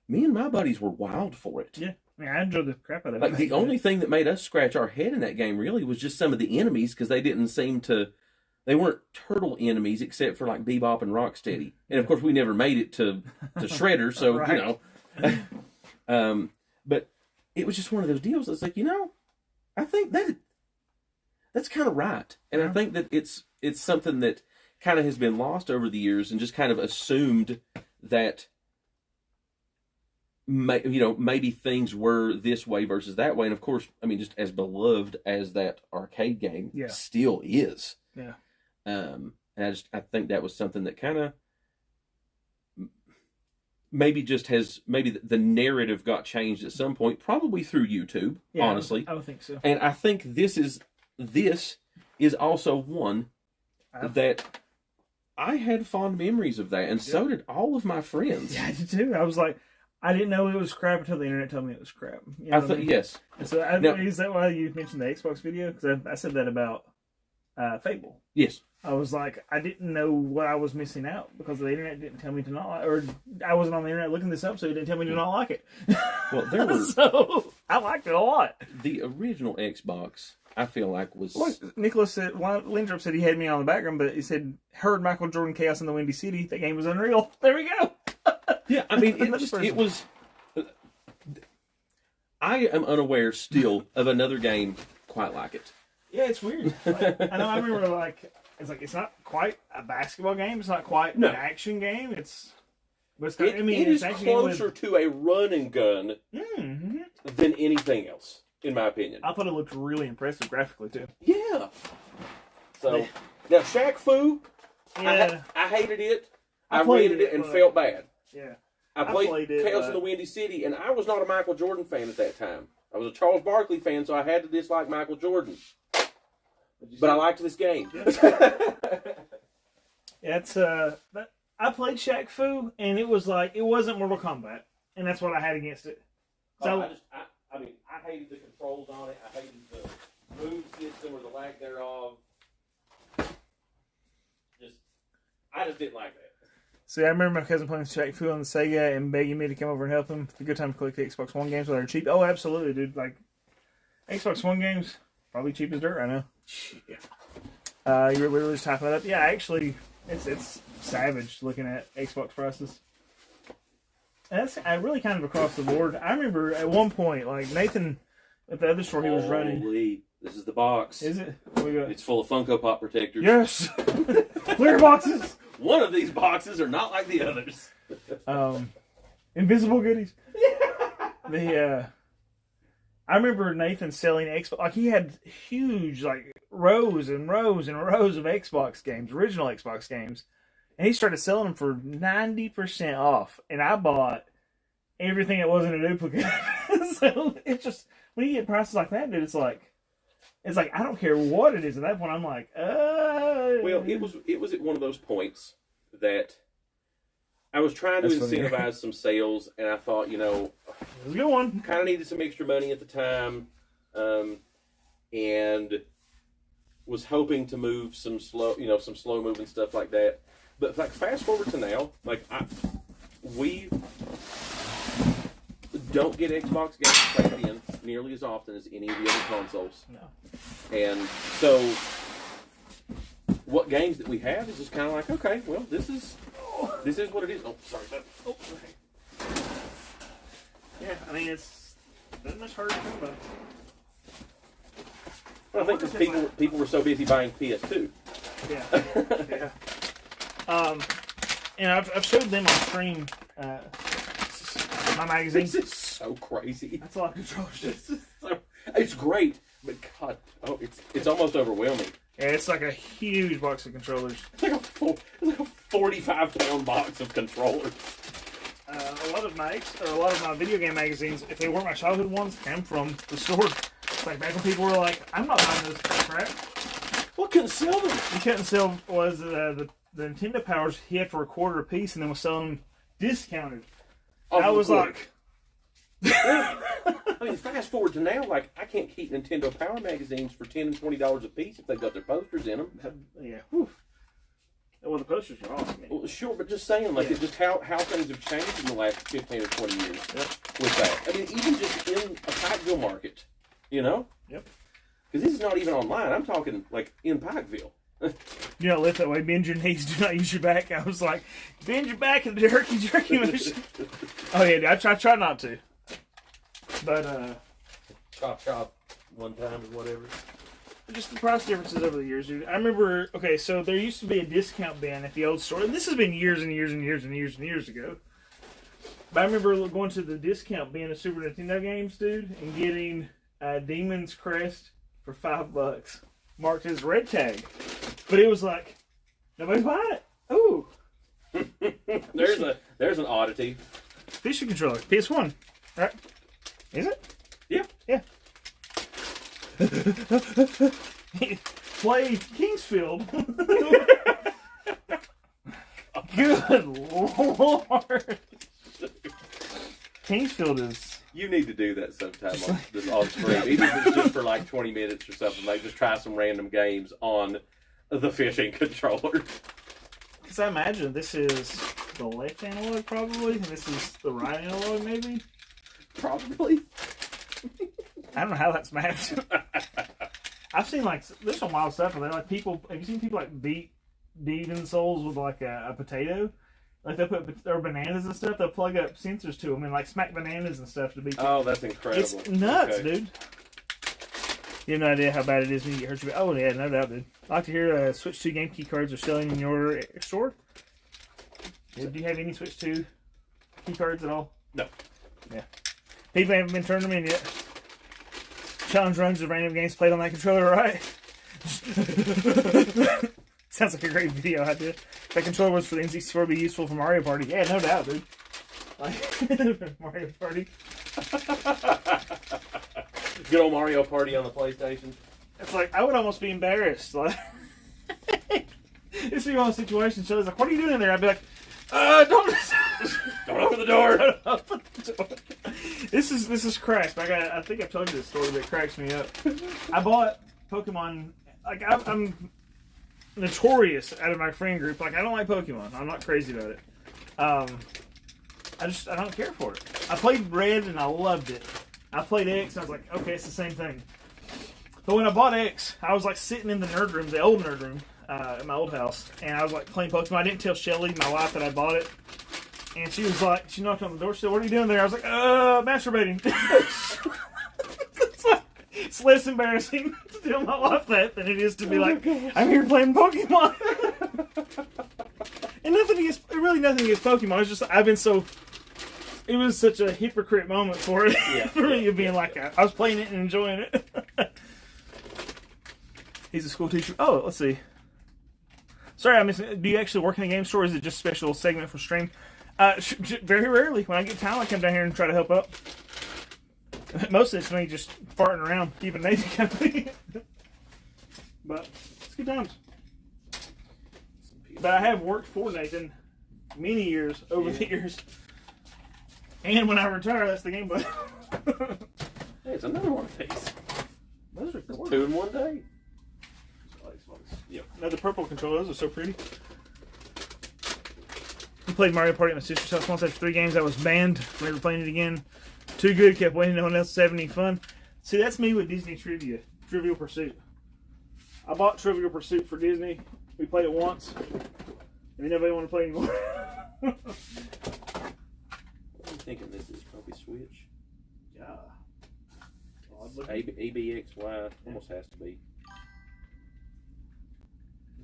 S2: Me and my buddies were wild for it.
S1: Yeah, I enjoyed the crap out of it.
S2: Like the only thing that made us scratch our head in that game really was just some of the enemies, because they weren't turtle enemies except for like Bebop and Rocksteady, and of course we never made it to Shredder, so
S1: right.
S2: But it was just one of those deals that's like, I think that's kind of right, and I think that it's something that kind of has been lost over the years, and just kind of assumed that maybe things were this way versus that way. And of course, I mean, just as beloved as that arcade game still is.
S1: Yeah.
S2: And I think that was something that kind of maybe the narrative got changed at some point, probably through YouTube, honestly.
S1: I would think so.
S2: And I think this is also one that I had fond memories of that, and so did all of my friends.
S1: Yeah, I did too. I was like, I didn't know it was crap until the internet told me it was crap.
S2: Yes.
S1: And so is that why you mentioned the Xbox video? Because I said that about Fable.
S2: Yes.
S1: I was like, I didn't know what I was missing out because the internet didn't tell me to not like, or I wasn't on the internet looking this up, so it didn't tell me to not like it.
S2: Well, there were
S1: so I liked it a lot.
S2: The original Xbox, I feel like, was.
S1: Well, Nicholas said, Lindrup said he had me on the background, but he said heard Michael Jordan Chaos in the Windy City. That game was unreal. There we go.
S2: Yeah, I mean, it was. I am unaware still of another game quite like it.
S1: Yeah, it's weird. Like, I remember it's not quite a basketball game. It's not quite an action game. It is
S2: closer to a run and gun than anything else, in my opinion.
S1: I thought it looked really impressive graphically too.
S2: Yeah. So now Shaq Fu,
S1: yeah.
S2: I hated it. I rated it and felt bad.
S1: Yeah.
S2: I played Chaos in the Windy City, and I was not a Michael Jordan fan at that time. I was a Charles Barkley fan, so I had to dislike Michael Jordan. But I liked this game.
S1: I played Shaq Fu, and it wasn't Mortal Kombat, and that's what I had against it. So
S2: I hated the controls on it. I hated the move system or the lack thereof. I just didn't like that.
S1: See, I remember my cousin playing Shaq Fu on the Sega and begging me to come over and help him. It's a good time to collect the Xbox One games while they're cheap. Oh, absolutely, dude. Like, Xbox One games, probably cheap as dirt right now. Yeah. We were just typing that up. Yeah, actually, it's savage looking at Xbox prices. And that's really kind of across the board. I remember at one point, like, Nathan, at the other store he was running.
S2: This is the box.
S1: Is it? What we got?
S2: It's full of Funko Pop protectors.
S1: Yes! Clear boxes!
S2: One of these boxes are not like the others.
S1: Invisible goodies. I remember Nathan selling Xbox. Like, he had huge, like, rows and rows and rows of Xbox games, original Xbox games. And he started selling them for 90% off. And I bought everything that wasn't a duplicate. So it's just, when you get prices like that, dude, it's like I don't care what it is. At that point, I'm like,
S2: Well, it was at one of those points that I was trying to incentivize some sales, and I thought,
S1: it was a good one.
S2: Kind of needed some extra money at the time, and was hoping to move some slow moving stuff like that. But like fast forward to now, like we don't get Xbox games played in nearly as often as any of the other consoles.
S1: No.
S2: And so what games that we have is just kind of like, okay, well, this is what it is. Oh, sorry.
S1: Yeah, I mean, it's not much harder to think about.
S2: Well, I think because people were so busy buying PS2.
S1: Yeah. And I've showed them on stream my magazine.
S2: This is so crazy.
S1: That's a lot of controllers.
S2: It's great, but God, it's almost overwhelming.
S1: Yeah, it's like a huge box of controllers.
S2: It's like a 45-pound box of controllers.
S1: A lot of my video game magazines, if they weren't my childhood ones, came from the store. It's like back when people were like, I'm not buying this crap.
S2: What couldn't sell them?
S1: You couldn't sell was the Nintendo Powers. He had for $0.25 a piece, and then was selling them discounted. I was like,
S2: I mean, fast forward to now, like I can't keep Nintendo Power magazines for $10 and $20 a piece if they've got their posters in them.
S1: yeah. Whew. Well, the posters are awesome. Man.
S2: Well, sure, but just saying, like,
S1: Yeah.
S2: it's just how things have changed in the last 15 or 20 years
S1: Yep.
S2: with that. I mean, even just in a Pikeville market, you know?
S1: Yep.
S2: Because this is not even online. I'm talking, like, in Pikeville.
S1: Do not lift that way. Bend your knees. Do not use your back. I was like, bend your back in the jerky motion. Oh, yeah, I try not to. But,
S2: Chop one time or whatever.
S1: just the price differences over the years, dude. I remember, okay, so there used to be a discount bin at the old store. And this has been years and years and years and years and years ago. But I remember going to the discount bin of Super Nintendo games, dude, and getting Demon's Crest for $5, marked as red tag. But it was like, nobody's buying it. Ooh.
S2: There's an oddity.
S1: Fishing controller. PS1. Right? Is it?
S2: Yeah.
S1: Yeah. Play Kingsfield. Good Lord. Kingsfield is...
S2: You need to do that sometime on stream. Even if it's just for like 20 minutes or something. Like just try some random games on the fishing controller.
S1: Because I imagine this is the left analog probably, and this is the right analog maybe.
S2: Probably.
S1: I don't know how that's mapped. I've seen like there's some wild stuff where they like people. Have you seen people like beat Demon Souls with like a potato? Like they'll put or bananas and stuff. They'll plug up sensors to them and like smack bananas and stuff to beat.
S2: Oh, that's incredible.
S1: It's nuts,
S2: Okay.
S1: dude. You have no idea how bad it is when you get hurt. Oh yeah, no doubt, dude. I'd like to hear Switch 2 game key cards are selling in your store. Do you have any Switch 2 key cards at all?
S2: No.
S1: Yeah. People haven't been turning them in yet. Challenge runs of random games played on that controller, right? Sounds like a great video idea. If that controller was for the N64, it'd be useful for Mario Party. Yeah, no doubt, dude. Like, Mario Party.
S2: Good old Mario Party on the PlayStation.
S1: It's like, I would almost be embarrassed. Like, this would be one of those situations. So it's like, what are you doing in there? I'd be like, don't
S2: open the door.
S1: Don't open the door. This is cracks. I think I've told you this story, but it cracks me up. I bought Pokemon. Like I'm notorious out of my friend group. Like I don't like Pokemon. I'm not crazy about it. I don't care for it. I played Red and I loved it. I played X and I was like, okay, it's the same thing. But when I bought X, I was like sitting in the nerd room, the old nerd room, at my old house, and I was like playing Pokemon. I didn't tell Shelly, my wife, that I bought it. And she was like, she knocked on the door, she said, what are you doing there? I was like, masturbating. It's less embarrassing to tell my wife that than it is to be like, I'm here playing Pokemon. And really nothing against Pokemon. It's just, it was such a hypocrite moment for it.
S2: Yeah.
S1: For me being like, I was playing it and enjoying it. He's a school teacher. Oh, let's see. Sorry, I missed it. Do you actually work in a game store, or is it just a special segment for stream? Very rarely. When I get time, I come down here and try to help out. Most of it's me just farting around, keeping Nathan company. But it's good times. But I have worked for Nathan many years over the years. And when I retire, that's the game boy.
S2: Hey, it's another one of these.
S1: Those are cool.
S2: 2 in 1 day.
S1: Yep. Now the purple controller, those are so pretty. I played Mario Party at my sister's house once after 3 games. I was banned. Never playing it again. Too good. Kept waiting. No one else was having any fun. See, that's me with Disney Trivia. Trivial Pursuit. I bought Trivial Pursuit for Disney. We played it once. And then nobody wanted to play anymore.
S2: I'm thinking this is probably Switch.
S1: Yeah.
S2: ABXY almost has to be.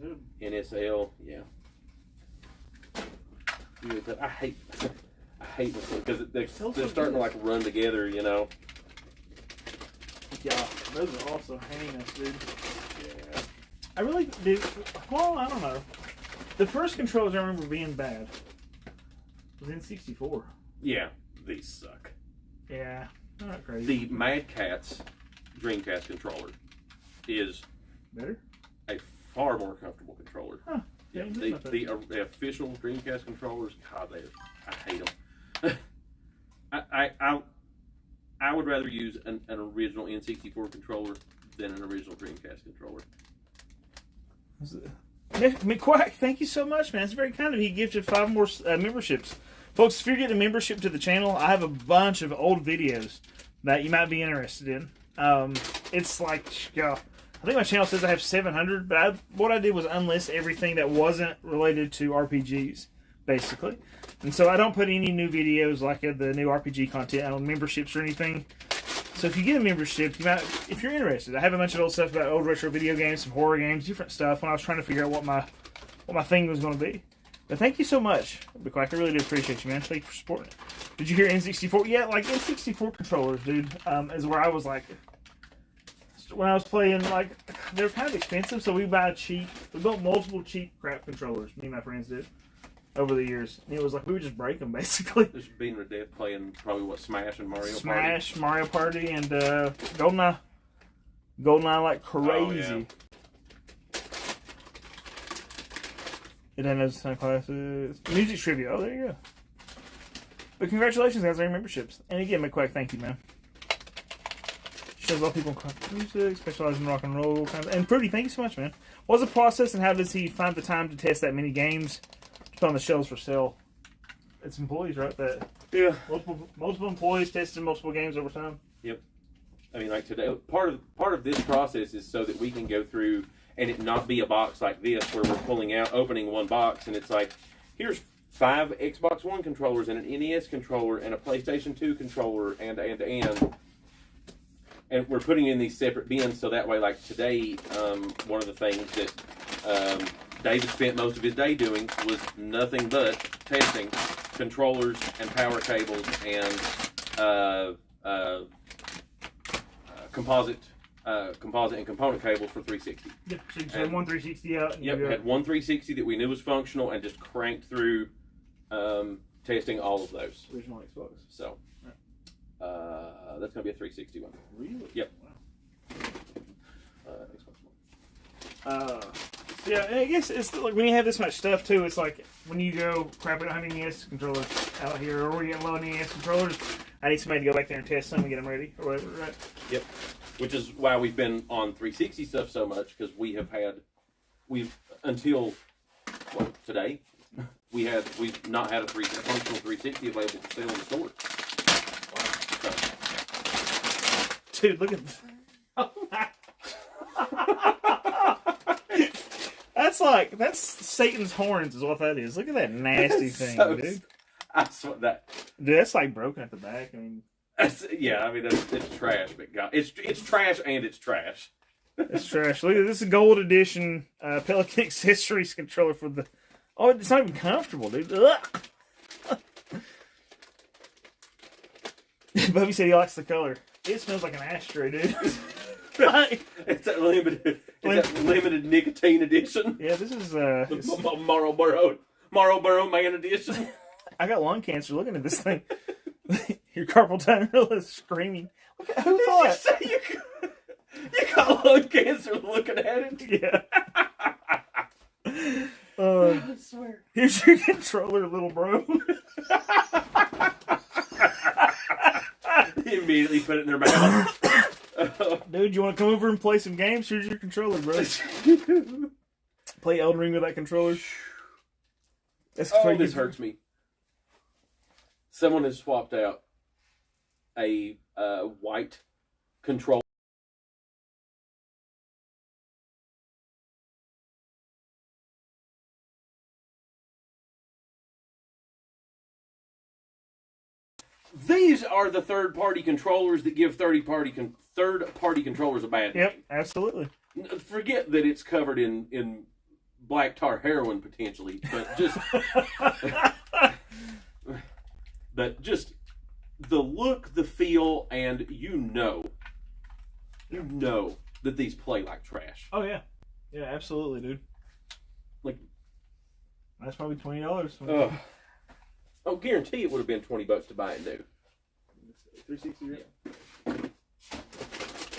S1: Is it
S2: NSL, yeah. I hate this one because they're starting to like run together, you know.
S1: Yeah, those are also heinous, dude.
S2: Yeah.
S1: I really did. Well, I don't know. The first controls I remember being bad was N64.
S2: Yeah, these suck.
S1: Yeah, they're not crazy.
S2: The Mad Catz Dreamcast controller is
S1: Better?
S2: a far more comfortable controller.
S1: Huh.
S2: Yeah,
S1: Yeah,
S2: the official Dreamcast controllers, God, I hate them. I would rather use an original N64 controller than an original Dreamcast controller.
S1: McQuack, thank you so much, man. It's very kind of you. He gives you 5 more memberships. Folks, if you're getting a membership to the channel, I have a bunch of old videos that you might be interested in. It's like, I think my channel says I have 700, but what I did was unlist everything that wasn't related to RPGs, basically. And so I don't put any new videos like the new RPG content on memberships or anything. So if you get a membership, you might, if you're interested, I have a bunch of old stuff about old retro video games, some horror games, different stuff. When I was trying to figure out what my thing was going to be. But thank you so much, McQuack. I really do appreciate you, man. Thank you for supporting it. Did you hear N64? Yeah, like N64 controllers, dude. Is where I was like, when I was playing, like they're kind of expensive, so we buy cheap. We built multiple cheap crap controllers. Me and my friends did. Over the years, and it was like we would just break them basically.
S2: Just beating to death playing probably what Smash and Mario Party.
S1: Smash, Mario Party, and GoldenEye. GoldenEye like crazy.
S2: Oh, yeah.
S1: It then has some classes. Music trivia. Oh, there you go. But congratulations, guys, on your memberships. And again, McQuack, thank you, man. Shows a lot of people in classic music, specializing in rock and roll. And Fruity, thank you so much, man. What's the process, and how does he find the time to test that many games? On the shelves for sale. It's employees, right? That multiple employees testing multiple games over time.
S2: Yep. I mean, like today, part of this process is so that we can go through and it not be a box like this where we're pulling out, opening one box, and it's like, here's 5 Xbox One controllers and an NES controller and a PlayStation 2 controller and we're putting in these separate bins so that way, like today, one of the things that David spent most of his day doing was nothing but testing controllers and power cables and composite and component cables for 360.
S1: Yep, so you had one 360 out. And
S2: yep, had one 360 that we knew was functional and just cranked through testing all of those.
S1: Original Xbox.
S2: So that's going to be a 360 one.
S1: Really?
S2: Yep.
S1: Wow.
S2: Xbox One.
S1: Yeah, I guess it's like when you have this much stuff too, it's like when you go, crap, I don't have any NES controllers out here, or we're getting low on NES controllers, I need somebody to go back there and test them and get them ready, or whatever, right?
S2: Yep. Which is why we've been on 360 stuff so much, because until today, we've not had a functional 360 available for sale in the store.
S1: Wow. So. Dude, look at this. Oh my. That's Satan's horns is what that is. Look at that nasty thing, dude.
S2: I swear that.
S1: Dude, that's like broken at the back. I mean,
S2: it's trash, but God, it's trash and it's trash.
S1: It's trash. Look at this, is a gold edition Pelican Accessories controller for the. Oh, it's not even comfortable, dude. Ugh. Bubby said he likes the color. It smells like an ashtray, dude.
S2: It's that limited nicotine edition.
S1: Yeah, this is
S2: Marlboro Man edition.
S1: I got lung cancer looking at this thing. Your carpal tunnel is screaming. Who thought?
S2: You got lung cancer looking at it?
S1: Yeah.
S2: I swear.
S1: Here's your controller, little bro.
S2: They immediately put it in their mouth.
S1: Dude, you want to come over and play some games? Here's your controller, bro. Play Elden Ring with that controller.
S2: This hurts me. Someone has swapped out a white controller. These are the third-party controllers that give third-party controllers a bad name.
S1: Yep, absolutely.
S2: Forget that it's covered in black tar heroin potentially, but just the look, the feel, and you know that these play like trash.
S1: Oh yeah, yeah, absolutely, dude.
S2: Like
S1: that's probably $20.
S2: Oh, guarantee it would have been $20 to buy it new.
S1: 360.
S2: Yeah.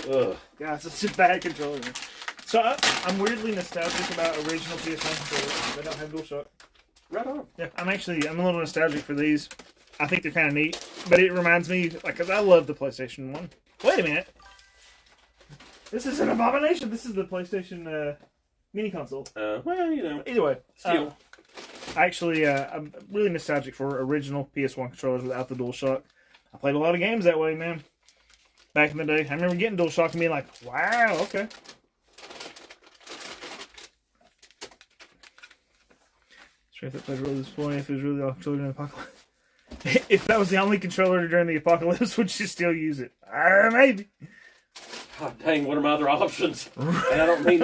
S2: Ugh.
S1: God, it's such a bad controller. So I'm weirdly nostalgic about original PS1 controllers that don't have DualShock.
S2: Right on.
S1: Yeah, I'm a little nostalgic for these. I think they're kind of neat, but it reminds me, like, cause I love the PlayStation 1. Wait a minute. This is an abomination. This is the PlayStation mini console.
S2: Well, you know.
S1: Either way,
S2: Still.
S1: I'm really nostalgic for original PS1 controllers without the DualShock. I played a lot of games that way, man. Back in the day, I remember getting DualShock and being like, "Wow, okay." If that played a role in this point, if it was really all controller in the apocalypse. If that was the only controller during the apocalypse, would you still use it? Maybe.
S2: God dang, what are my other options? And I don't mean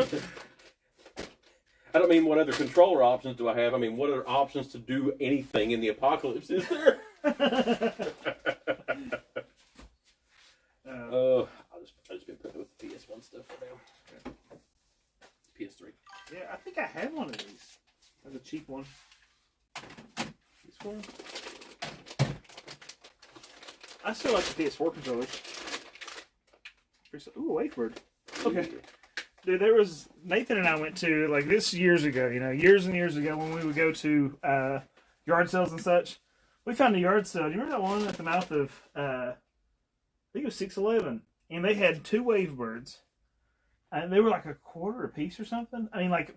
S2: what other controller options do I have. I mean, what other options to do anything in the apocalypse is there? I'll just been putting with the PS1 stuff for now. PS3.
S1: Yeah, I think I had one of these. That's a cheap one. PS4. I still like the PS4 controllers. Ooh, Wakebird. Okay. Dude, there was Nathan and I went to like this years ago. You know, years and years ago when we would go to yard sales and such. We found a yard sale. Do you remember that one at the mouth of? I think it was 611, and they had 2 Wavebirds, and they were like $0.25 a piece or something. I mean, like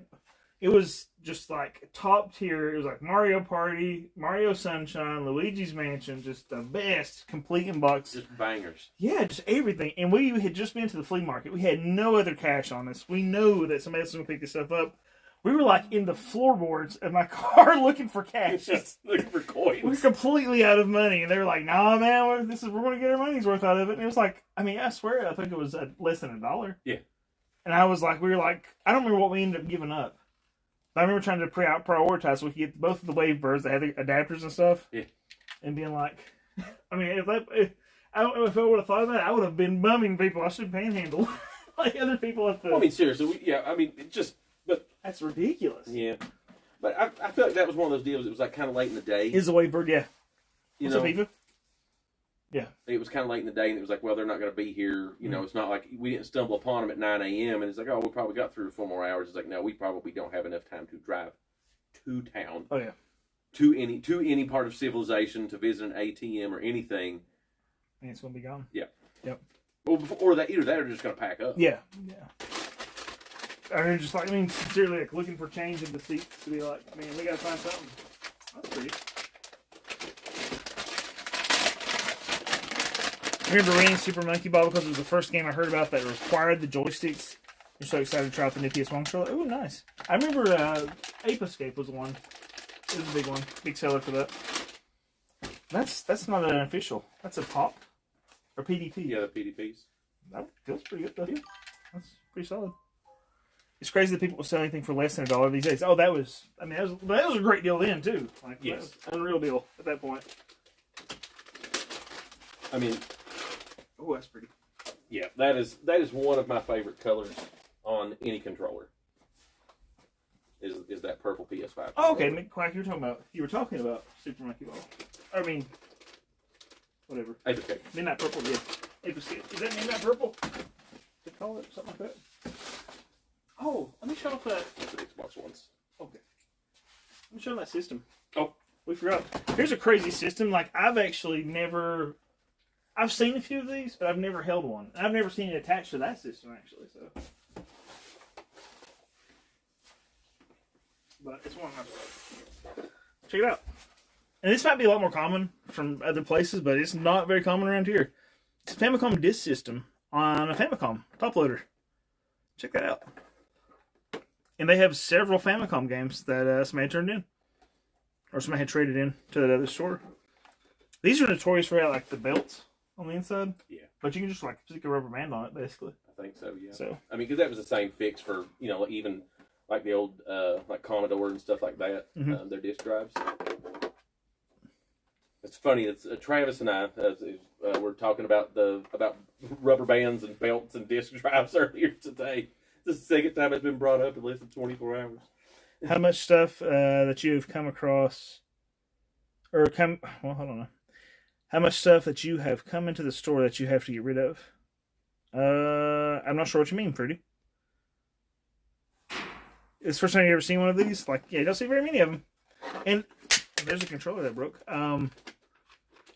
S1: it was just like top tier. It was like Mario Party, Mario Sunshine, Luigi's Mansion, just the best, complete in box.
S2: Just bangers.
S1: Yeah, just everything. And we had just been to the flea market. We had no other cash on us. We know that somebody else was going to pick this stuff up. We were like in the floorboards of my car looking for cash.
S2: Just looking for coins.
S1: We were completely out of money. And they were like, "Nah, man, we're going to get our money's worth out of it." And it was like, I mean, I swear, I think it was less than $1.
S2: Yeah.
S1: And I was like, we were like, I don't remember what we ended up giving up. But I remember trying to prioritize so we could get both of the Wavebirds that had the adapters and stuff.
S2: Yeah.
S1: And being like, I mean, I don't know if I would have thought of that, I would have been bumming people. I should panhandle like other people at the.
S2: Well, I mean, seriously, but
S1: that's ridiculous.
S2: Yeah, but I feel like that was one of those deals. It was like kind of late in the day.
S1: Is a Wavebird, yeah.
S2: You
S1: What's
S2: know,
S1: up, Eva? Yeah.
S2: It was kind of late in the day, and it was like, well, they're not going to be here. You know, it's not like we didn't stumble upon them at 9 a.m. And it's like, oh, we probably got 3 or 4 more hours. It's like, no, we probably don't have enough time to drive to town.
S1: Oh yeah.
S2: To any part of civilization to visit an ATM or anything.
S1: And it's gonna be gone.
S2: Yeah.
S1: Yep.
S2: Well, or that either that or just gonna pack up.
S1: Yeah. Yeah. I mean, just like sincerely, like looking for change in the seats to be like, man, we gotta find something. That's pretty. I remember renting Super Monkey Ball because it was the first game I heard about that required the joysticks. You're so excited to try out the new PS1 controller. Oh, nice. I remember Ape Escape was the one. It was a big one. Big seller for that. That's not an official. That's a pop. Or PDP.
S2: Yeah, the PDPs.
S1: That feels pretty good, though. Yeah. That's pretty solid. It's crazy that people will sell anything for less than $1 these days. Oh, that was a great deal then, too. Like,
S2: yes.
S1: That was an unreal deal at that point.
S2: I mean...
S1: Oh, that's pretty.
S2: Yeah, that is one of my favorite colors on any controller. Is that purple PS5?
S1: Oh, okay, McQuack, you were talking about Super Monkey Ball. I mean, whatever.
S2: Ape Escape.
S1: Midnight Purple, yeah. Ape Escape. Is that Midnight Purple? They call it something like that. Oh, let me show off that.
S2: That's the Xbox Ones.
S1: Okay. Let me show them that system.
S2: Oh,
S1: we forgot. Here's a crazy system. Like I've seen a few of these, but I've never held one. And I've never seen it attached to that system actually. So. But it's one of my. Check it out. And this might be a lot more common from other places, but it's not very common around here. It's a Famicom disk system on a Famicom top loader. Check that out. And they have several Famicom games that somebody turned in. Or somebody had traded in to the other store. These are notorious for like the belts on the inside.
S2: Yeah.
S1: But you can just like stick a rubber band on it, basically.
S2: I think so, yeah.
S1: So
S2: I mean, because that was the same fix for, even like the old like Commodore and stuff like that, their disk drives. It's funny. It's Travis and I were talking about rubber bands and belts and disk drives earlier today. It's the second time it's been brought up in less than 24 hours.
S1: How much stuff that you've come across, hold on. How much stuff that you have come into the store that you have to get rid of? I'm not sure what you mean, Pretty. It's the first time you ever seen one of these. Like, yeah, you don't see very many of them. And there's a controller that broke.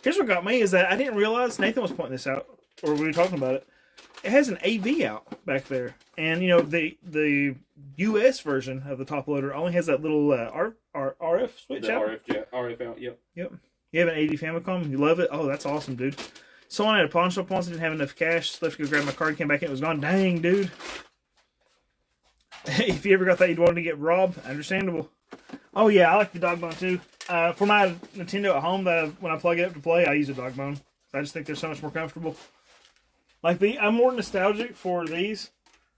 S1: Here's what got me is that I didn't realize, Nathan was pointing this out, or we were talking about it. It has an AV out back there. And, you know, the US version of the top loader only has that little RF switch
S2: The
S1: out.
S2: RF out, yep.
S1: Yep. You have an 80 Famicom. You love it. Oh, that's awesome, dude. Someone at a pawn shop once didn't have enough cash. Left to go grab my card. Came back in. It was gone. Dang, dude. If you ever got that you'd want to get robbed, understandable. Oh, yeah. I like the dog bone, too. For my Nintendo at home, when I plug it up to play, I use a dog bone. I just think they're so much more comfortable. Like, I'm more nostalgic for these.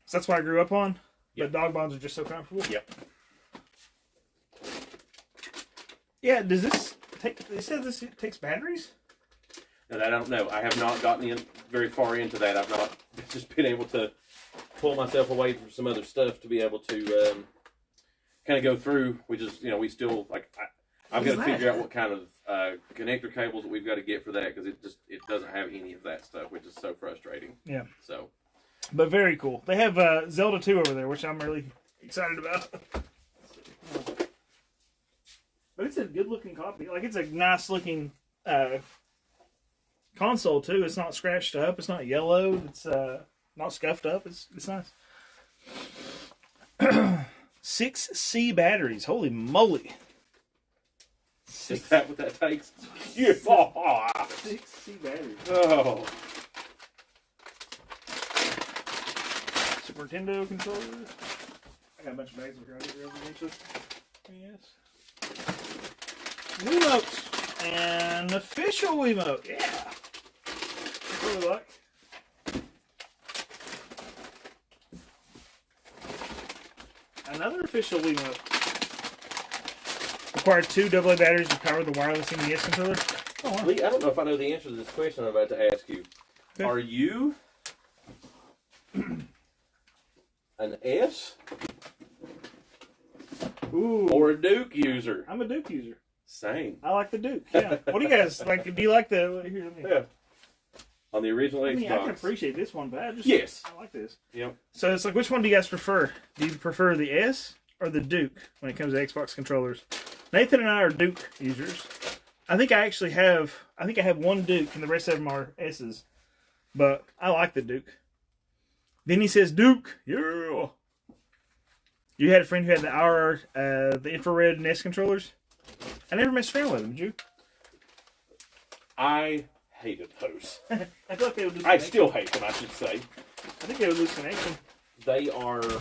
S1: So that's what I grew up on.
S2: Yep.
S1: But dog bones are just so comfortable.
S2: Yep.
S1: Yeah, does this take... It says this takes batteries?
S2: And I don't know. I have not gotten in very far into that. I've not just been able to pull myself away from some other stuff to be able to kind of go through. We just, you know, we still, like, I've got to figure out what kind of connector cables that we've got to get for that, because it doesn't have any of that stuff, which is so frustrating.
S1: Yeah.
S2: So.
S1: But very cool. They have Zelda 2 over there, which I'm really excited about. But it's a good-looking copy. Like, it's a nice-looking console, too. It's not scratched up. It's not yellowed. It's not scuffed up. It's nice. 6C batteries. Holy moly.
S2: Is that what that takes? Yeah.
S1: 6C batteries.
S2: Oh.
S1: Super Nintendo controller. I got a bunch of bags of ground here eventually. Yes. Wiimotes. An official Wiimote. Yeah. Really like. Another official Wiimote. Required 2 AA batteries to power the wireless NES controller. Oh, wow.
S2: Lee, I don't know if I know the answer to this question I'm about to ask you.
S1: Okay.
S2: Are you an S
S1: Ooh.
S2: or a Duke user?
S1: I'm a Duke user.
S2: Same.
S1: I like the Duke. Yeah. What do you guys like? Do you like the? Here, let me.
S2: Yeah. On the original
S1: I
S2: Xbox.
S1: mean, I can appreciate this one, but I just
S2: Yes.
S1: I like this.
S2: Yep.
S1: So it's like, which one do you guys prefer? Do you prefer the S or the Duke when it comes to Xbox controllers? Nathan and I are Duke users. I think I have one Duke and the rest of them are S's. But I like the Duke. Then he says Duke. Yeah. You had a friend who had the infrared NES controllers? I never messed around with them, did you?
S2: I hated those.
S1: I feel like they would lose
S2: I
S1: connection.
S2: still hate them, I should say.
S1: I think they would lose connection.
S2: They were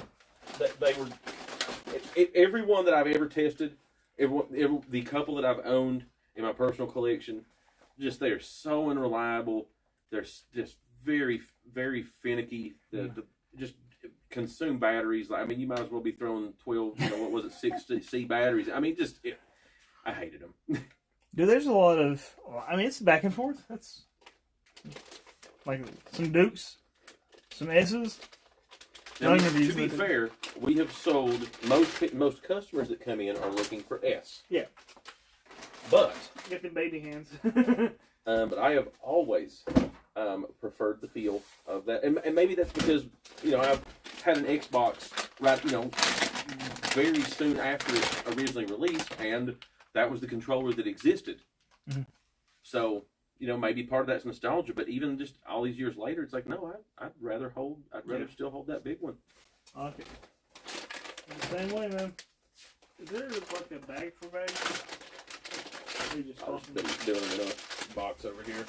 S2: everyone that I've ever tested, the couple that I've owned in my personal collection, just they are so unreliable. They're just very, very finicky. Just consume batteries. I mean, you might as well be throwing 12, what was it, 6C batteries. I mean, I hated them.
S1: Dude, there's a lot of... I mean, it's back and forth. That's... Like, some Dukes, some S's.
S2: Now, to be fair, we have sold... Most customers that come in are looking for S.
S1: Yeah.
S2: But...
S1: Get them baby hands.
S2: But I have always preferred the feel of that. And maybe that's because, I've had an Xbox very soon after it originally released, and that was the controller that existed. Mm-hmm. So, maybe part of that's nostalgia, but even just all these years later, it's like, no, I'd rather still hold that big one.
S1: Okay. The same way, man. Is there like a bag for bags?
S2: I was doing enough box over here.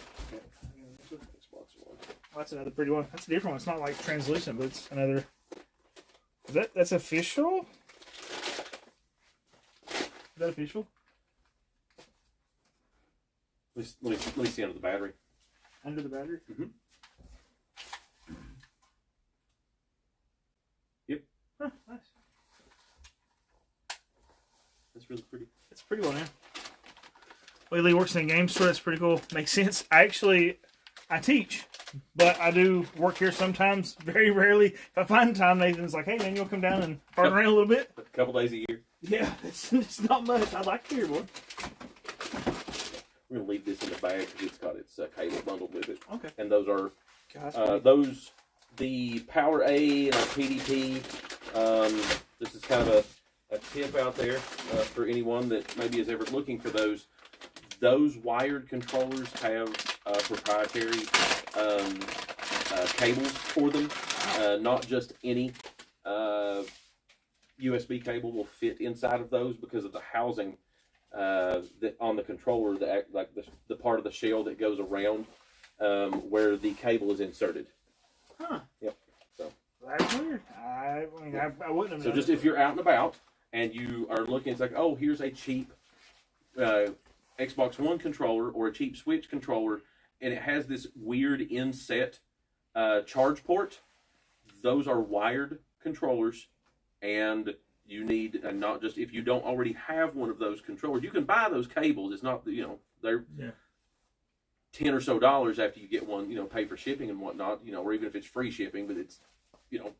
S2: Xbox One.
S1: Oh, that's another pretty one. That's a different one. It's not like translucent, but it's another. That's official? Is that official?
S2: Let me see under the battery.
S1: Under the battery?
S2: Mm-hmm. Yep.
S1: Huh, nice.
S2: That's really pretty.
S1: It's a pretty one, man. Lee works in a game store. That's pretty cool. Makes sense. I teach, but I do work here sometimes. Very rarely. If I find time, Nathan's like, hey, man, you'll come down and fart around a little bit?
S2: A couple days a year.
S1: Yeah, it's not much. I'd like to hear more.
S2: We're going to leave this in the bag because it's got its cable bundled with it.
S1: Okay.
S2: And those are,
S1: God,
S2: the Power A and our PDP This is kind of a tip out there for anyone that maybe is ever looking for those. Those wired controllers have proprietary cables for them. Not just any USB cable will fit inside of those because of the housing that on the controller, like the part of the shell that goes around where the cable is inserted.
S1: Huh.
S2: Yep. So
S1: that's weird. I wouldn't have.
S2: So just if you're out and about and you are looking, it's like, oh, here's a cheap Xbox One controller or a cheap Switch controller, and it has this weird inset charge port. Those are wired controllers, and you need, and not just if you don't already have one of those controllers, you can buy those cables. It's not, they're $10 or so after you get one, pay for shipping and whatnot, or even if it's free shipping, but it's, $6,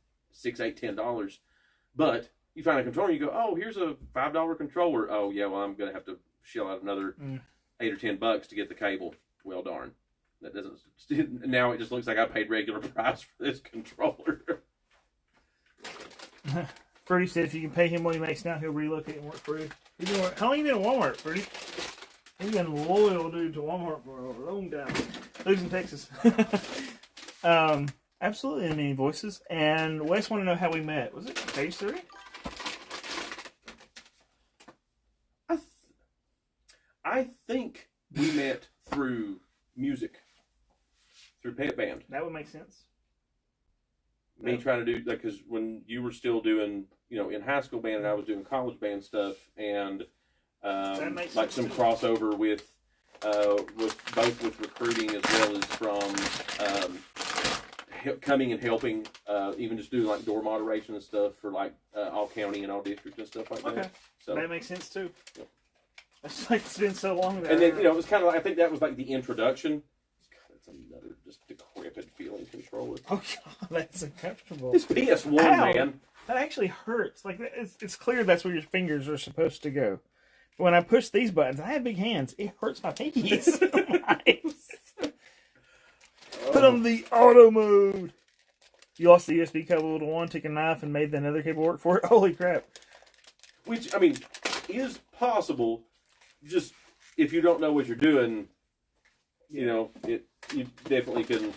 S2: $8, $10. But you find a controller, and you go, oh, here's a $5 controller. Oh yeah, well I'm gonna have to shell out another $8 or $10 to get the cable. Well, darn. That doesn't. Now it just looks like I paid regular price for this controller.
S1: Freddie said if you can pay him what he makes now, he'll relocate and work for you. How long you been at Walmart, Freddie? He's been loyal, dude, to Walmart for a long time. Lives in Texas. Absolutely many voices. And Wes wanted to know how we met. Was it page 3?
S2: I think we met through music, through Pet Band.
S1: That would make sense.
S2: Me trying to do, like, because when you were still doing, in high school band and I was doing college band stuff, and like some crossover with both with recruiting as well as from coming and helping, even just doing like door moderation and stuff for like all county and all districts and stuff like that.
S1: Okay.
S2: So
S1: that makes sense too.
S2: Yep.
S1: It's like it's been so long that.
S2: And then it was kind of like, I think that was like the introduction. God, it's another just decrepit feeling controller.
S1: Oh God, that's uncomfortable.
S2: It's PS1,
S1: Ow.
S2: man.
S1: That actually hurts. Like it's clear that's where your fingers are supposed to go. But when I push these buttons, I have big hands. It hurts my pinkies. Put on the auto mode. You lost the USB cable to one, took a knife, and made another cable work for it. Holy crap!
S2: Which, I mean, is possible. Just if you don't know what you're doing, you definitely can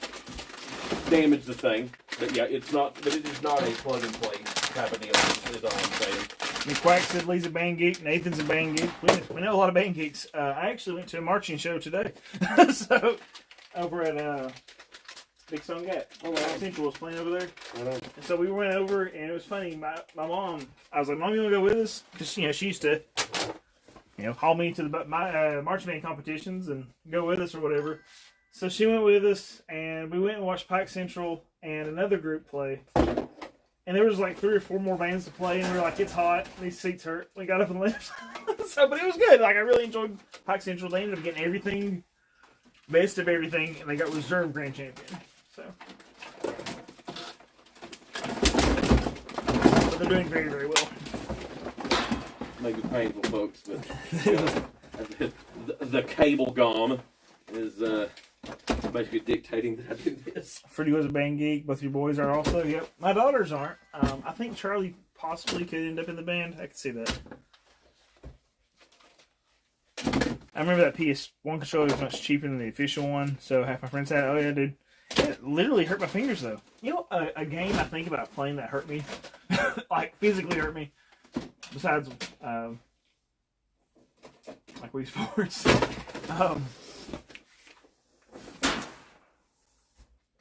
S2: damage the thing. But yeah, it's not. But it is not a plug and play type of deal. Is all I'm saying.
S1: McQuack said Lee's a band geek. Nathan's a band geek. We know a lot of band geeks. I actually went to a marching show today. So over at Big Stone Gap. Central was playing over there. And so we went over, and it was funny. My mom, I was like, Mom, you want to go with us? Because she used to haul me to my marching band competitions and go with us or whatever. So she went with us, and we went and watched Pike Central and another group play. And there was like 3 or 4 more bands to play, and we were like, it's hot, these seats hurt. We got up and left. But it was good. Like, I really enjoyed Pike Central. They ended up getting everything, best of everything, and they got reserve grand champion. So, but they're doing very, very well.
S2: Maybe painful, folks, but the cable gom is basically dictating that I do this.
S1: Freddie was a band geek. Both your boys are also. Yep. My daughters aren't. I think Charlie possibly could end up in the band. I could see that. I remember that PS1 controller was much cheaper than the official one, so half my friends had it. Oh yeah, dude. It literally hurt my fingers though. A game I think about playing that hurt me, like physically hurt me. Besides, like Wii Sports.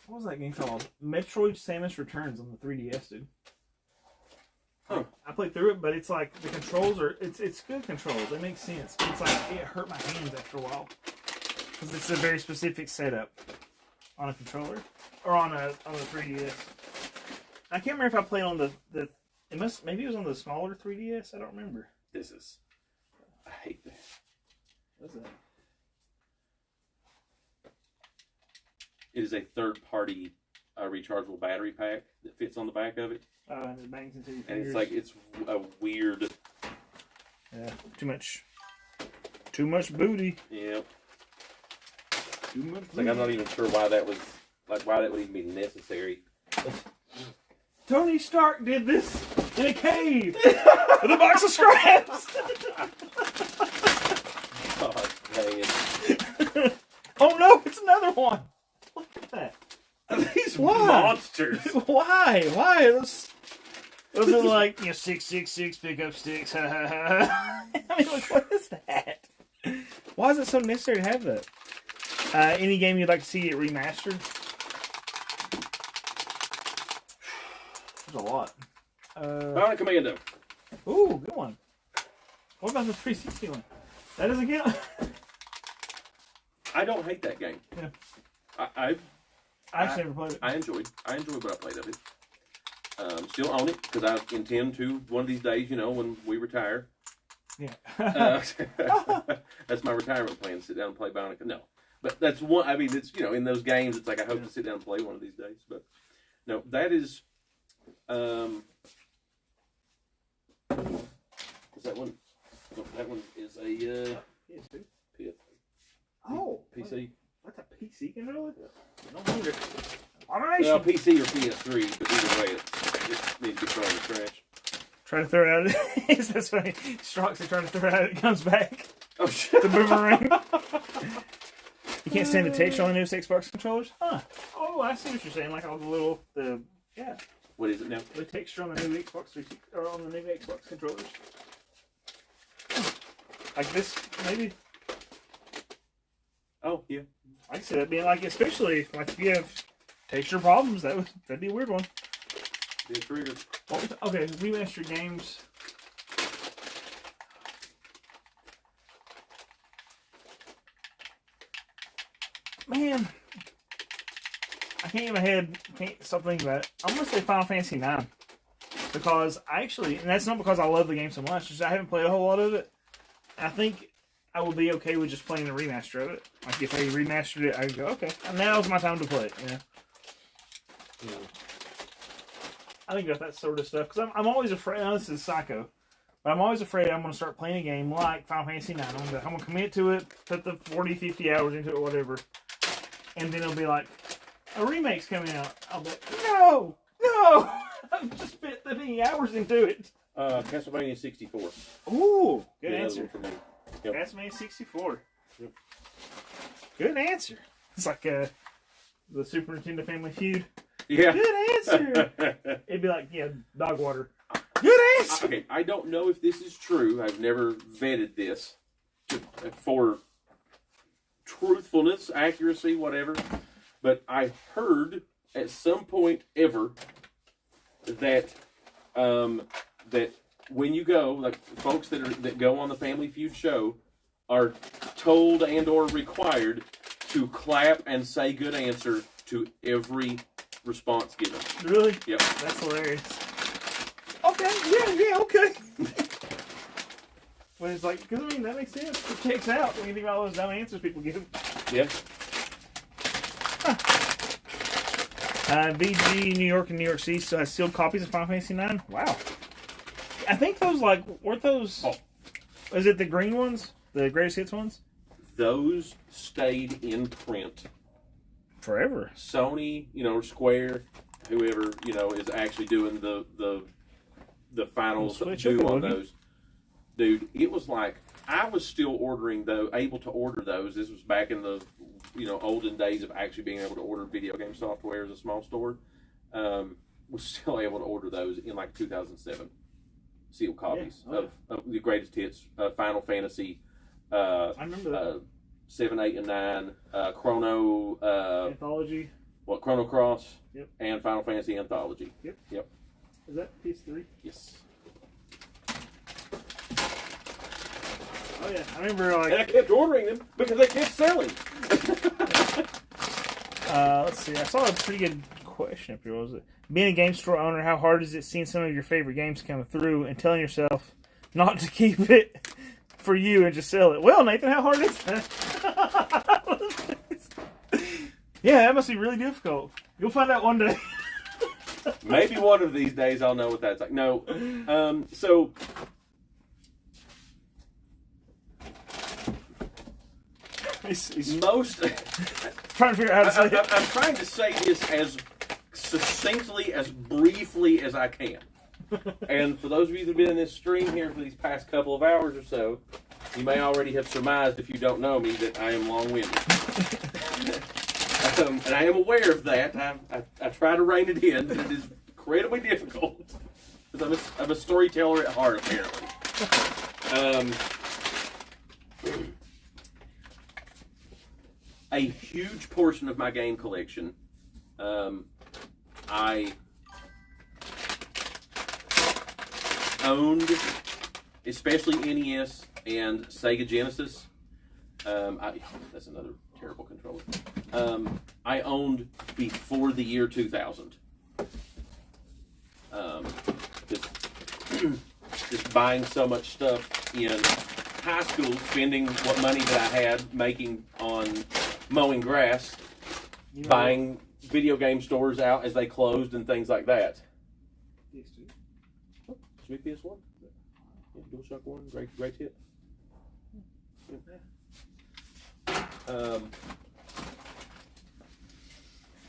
S1: What was that game called? Metroid Samus Returns on the 3DS, dude.
S2: Huh.
S1: I played through it, but it's like the controls are it's good controls. It makes sense. It's like it hurt my hands after a while because it's a very specific setup on a controller or on the 3DS. I can't remember if I played on the maybe it was on the smaller 3DS. I don't remember.
S2: I hate that.
S1: What's that?
S2: It is a third-party rechargeable battery pack that fits on the back of it.
S1: And it bangs into your
S2: And
S1: fingers.
S2: it's a weird.
S1: Yeah, too much booty.
S2: Yep.
S1: Too much
S2: It's like I'm not even sure why that would even be necessary.
S1: Tony Stark did this in a cave with a box of scraps.
S2: God dang it.
S1: Oh no, it's another one. Look at that.
S2: These
S1: Why?
S2: monsters.
S1: Why? Why? Those are like, 666 pickup sticks. I mean, like, what is that? Why is it so necessary to have that? Any game you'd like to see it remastered? There's a lot.
S2: Bionic Commando.
S1: Ooh, good one. What about the 360 one? That doesn't count.
S2: I don't hate that game.
S1: Yeah.
S2: I
S1: I've never played it.
S2: I enjoyed what I played of it. Still own it because I intend to one of these days, when we retire.
S1: Yeah.
S2: That's my retirement plan: sit down and play Bionic. No, but that's one. I mean, it's in those games. It's like I hope to sit down and play one of these days. But no, that is. Is that one? No, that one is a
S1: PS2.
S2: P-
S1: Oh,
S2: PC.
S1: That's a PC controller? No wonder.
S2: Well, PC or PS3, but either way, it needs to be thrown in the trash.
S1: Try to throw it out. That's funny. Strokes are trying to throw it out. It comes back.
S2: Oh shit!
S1: The boomerang. You can't stand the texture on the newest Xbox controllers? Huh. Oh, I see what you're saying. Like all the
S2: What is it now?
S1: the texture on the new Xbox 360 or on the new Xbox controllers. Like this, maybe.
S2: Oh yeah.
S1: I can see that being like, especially like if you have texture problems, that'd be a weird one.
S2: Be a trigger.
S1: Okay, remastered games. Man, I can't get my head. Can't stop thinking about it. I'm gonna say Final Fantasy IX because and that's not because I love the game so much. Just I haven't played a whole lot of it. I think I would be okay with just playing the remaster of it. Like if they remastered it, I'd go, okay, now's my time to play it. I think about that sort of stuff because I'm always afraid. Now, this is Psycho, but I'm always afraid I'm going to start playing a game like Final Fantasy IX. I'm going to commit to it, put the 40, 50 hours into it, whatever, and then it'll be like a remake's coming out. I'll be like, no, I've just spent 30 hours into it.
S2: Castlevania 64.
S1: Ooh, good
S2: Yeah,
S1: answer.
S2: for me. Yep.
S1: Castlevania 64.
S2: Yep.
S1: Good answer. It's like the Super Nintendo Family Feud.
S2: Yeah.
S1: Good answer. It'd be like, dog water. Good answer.
S2: Okay, I don't know if this is true. I've never vetted this for truthfulness, accuracy, whatever. But I heard at some point ever that that when you go, like folks that go on the Family Feud show are told and or required to clap and say good answer to every response given.
S1: Really?
S2: Yep.
S1: That's hilarious. Okay, okay. But it's like, because that makes sense. It checks out when you think about all those dumb answers people give.
S2: Yeah.
S1: VG New York and New York City still has sealed copies of Final Fantasy IX. Wow. I think those weren't those?
S2: Oh.
S1: Is it the green ones, the greatest hits ones?
S2: Those stayed in print.
S1: Forever.
S2: Sony, Square, whoever, is actually doing the final do on those. Dude, it was like I was still able to order those. This was back in the olden days of actually being able to order video game software as a small store. Was still able to order those in like 2007. Sealed copies of the greatest hits, Final Fantasy.
S1: I remember that.
S2: 7, 8, and 9, Chrono
S1: Anthology.
S2: Chrono Cross,
S1: Yep.
S2: and Final Fantasy Anthology.
S1: Yep. Is that PS3?
S2: Yes.
S1: Oh yeah, I remember
S2: And I kept ordering them because they kept selling.
S1: Let's see. I saw a pretty good question up here. What was it? Being a game store owner, how hard is it seeing some of your favorite games come through and telling yourself not to keep it for you and just sell it? Well, Nathan, how hard is that? Yeah, that must be really difficult. You'll find out one day.
S2: Maybe one of these days I'll know what that's like. No, so
S1: He's
S2: most
S1: trying to figure out how to say it.
S2: I'm trying to say this as succinctly, as briefly as I can. And for those of you that have been in this stream here for these past couple of hours or so, you may already have surmised, if you don't know me, that I am long-winded. And I am aware of that. I try to rein it in, but it is incredibly difficult. Because I'm a storyteller at heart, apparently. A huge portion of my game collection, I owned, especially NES and Sega Genesis. That's another terrible controller. I owned before the year 2000. Just buying so much stuff in high school, spending what money that I had making on mowing grass, buying video game stores out as they closed and things like that. Oh, sweet PS1. Yeah, DualShock 1, great hit.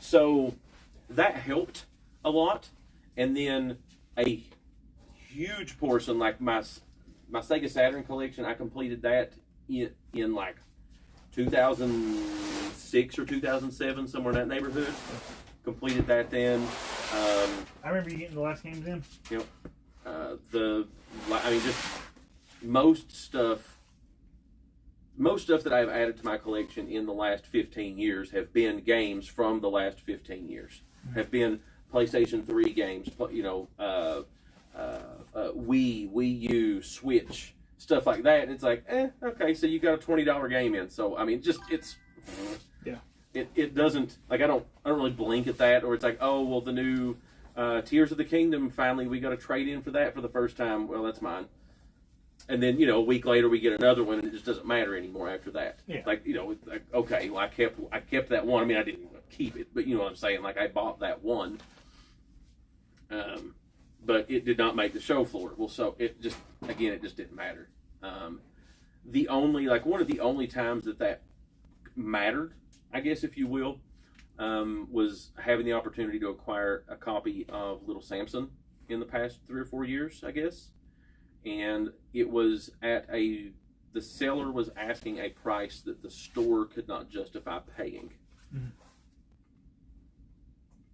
S2: So that helped a lot, and then a huge portion, like my Sega Saturn collection, I completed that in like 2006 or 2007, somewhere in that neighborhood. Completed that then.
S1: I remember you getting the last games in.
S2: Yep. Just most stuff that I've added to my collection in the last 15 years have been games from the last 15 years. Have been PlayStation 3 games, Wii U, Switch, stuff like that. And it's like, okay, so you got a $20 game in. So I mean, it doesn't, like, I don't really blink at that, or it's like, oh well, the new Tears of the Kingdom, finally we got a trade in for that for the first time. Well, that's mine. And then, a week later we get another one, and it just doesn't matter anymore after that. Yeah. Like, okay, well, I kept that one. I mean, I didn't keep it, but you know what I'm saying? Like, I bought that one. But it did not make the show floor. Well, so it just didn't matter. One of the only times that mattered, I guess, if you will, was having the opportunity to acquire a copy of Little Samson in the past 3 or 4 years, I guess. And it was the seller was asking a price that the store could not justify paying. Mm-hmm.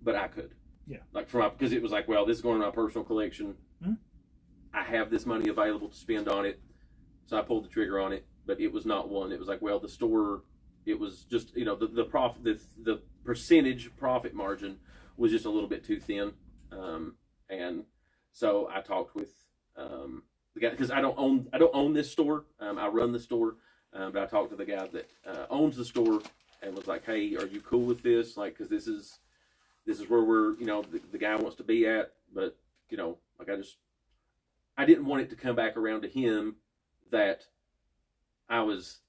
S2: But I could. Yeah. Because it was like, well, this is going in my personal collection. Mm-hmm. I have this money available to spend on it. So I pulled the trigger on it, but it was not one. It was like, well, the store, it was just, the profit, the percentage profit margin was just a little bit too thin. And so I talked with, the guy, because I don't own this store. I run the store, but I talked to the guy that owns the store and was like, "Hey, are you cool with this? Like, because this is where we're, the guy wants to be at, but I didn't want it to come back around to him that I was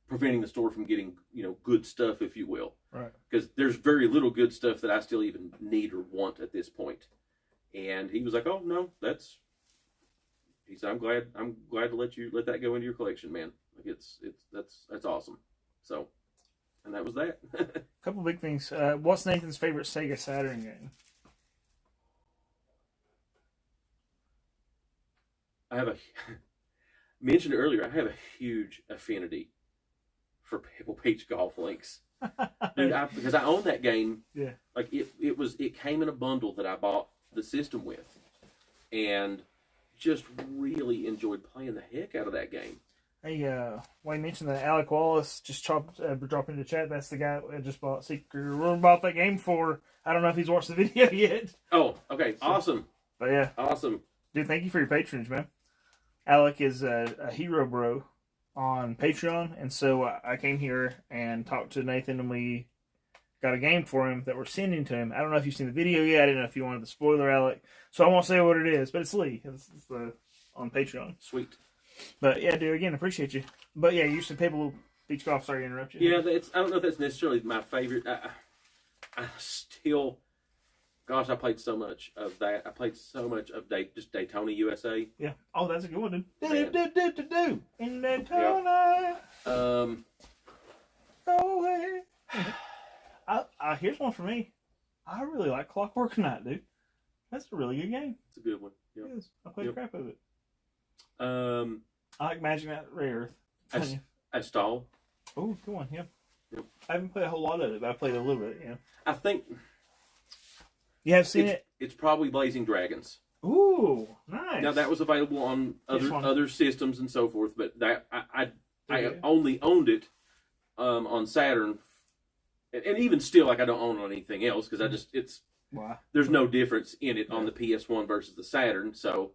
S2: preventing the store from getting, good stuff, if you will, right? Because there's very little good stuff that I still even need or want at this point." And he was like, "Oh no, he said, I'm glad to let that go into your collection, man. Like that's awesome." So, and that was that.
S1: A couple big things. What's Nathan's favorite Sega Saturn game?
S2: Mentioned earlier, I have a huge affinity for Pebble Beach Golf Links. Dude, because I own that game. Yeah. Like it came in a bundle that I bought the system with, and just really enjoyed playing the heck out of that game.
S1: Hey, Wayne mentioned that Alec Wallace just dropped into the chat. That's the guy that just bought that game for. I don't know if he's watched the video yet.
S2: Oh, okay, so, awesome.
S1: But yeah,
S2: awesome,
S1: dude. Thank you for your patronage, man. Alec is a hero bro on Patreon, and so I came here and talked to Nathan, and we got a game for him that we're sending to him. I don't know if you've seen the video yet. I didn't know if you wanted the spoiler, Alec. So I won't say what it is, but it's Lee. It's on Patreon.
S2: Sweet.
S1: But yeah, dude, again, appreciate you. But yeah, you said Pebble Beach Golf. Sorry to interrupt you.
S2: Yeah, I don't know if that's necessarily my favorite. I still, gosh, I played so much of that. I played so much of just Daytona USA.
S1: Yeah. Oh, that's a good one, dude. Do in Daytona.
S2: Yeah.
S1: Go away. Here's one for me. I really like Clockwork Knight, dude. That's a really good game.
S2: It's a good one. Yep.
S1: It is. I played the crap out of it.
S2: Um,
S1: I like Magic Knight Rare Earth.
S2: I stall.
S1: Oh, good one. Yeah.
S2: Yep.
S1: I haven't played a whole lot of it, but I played a little bit. Yeah.
S2: I think
S1: You have seen it?
S2: it's probably Blazing Dragons.
S1: Ooh, nice.
S2: Now that was available on
S1: Which one?
S2: other systems and so forth, but that I
S1: Okay.
S2: only owned it on Saturn, and even still, like I don't own it on anything else because I just
S1: Wow.
S2: there's no difference in it on the PS1 versus the Saturn. So,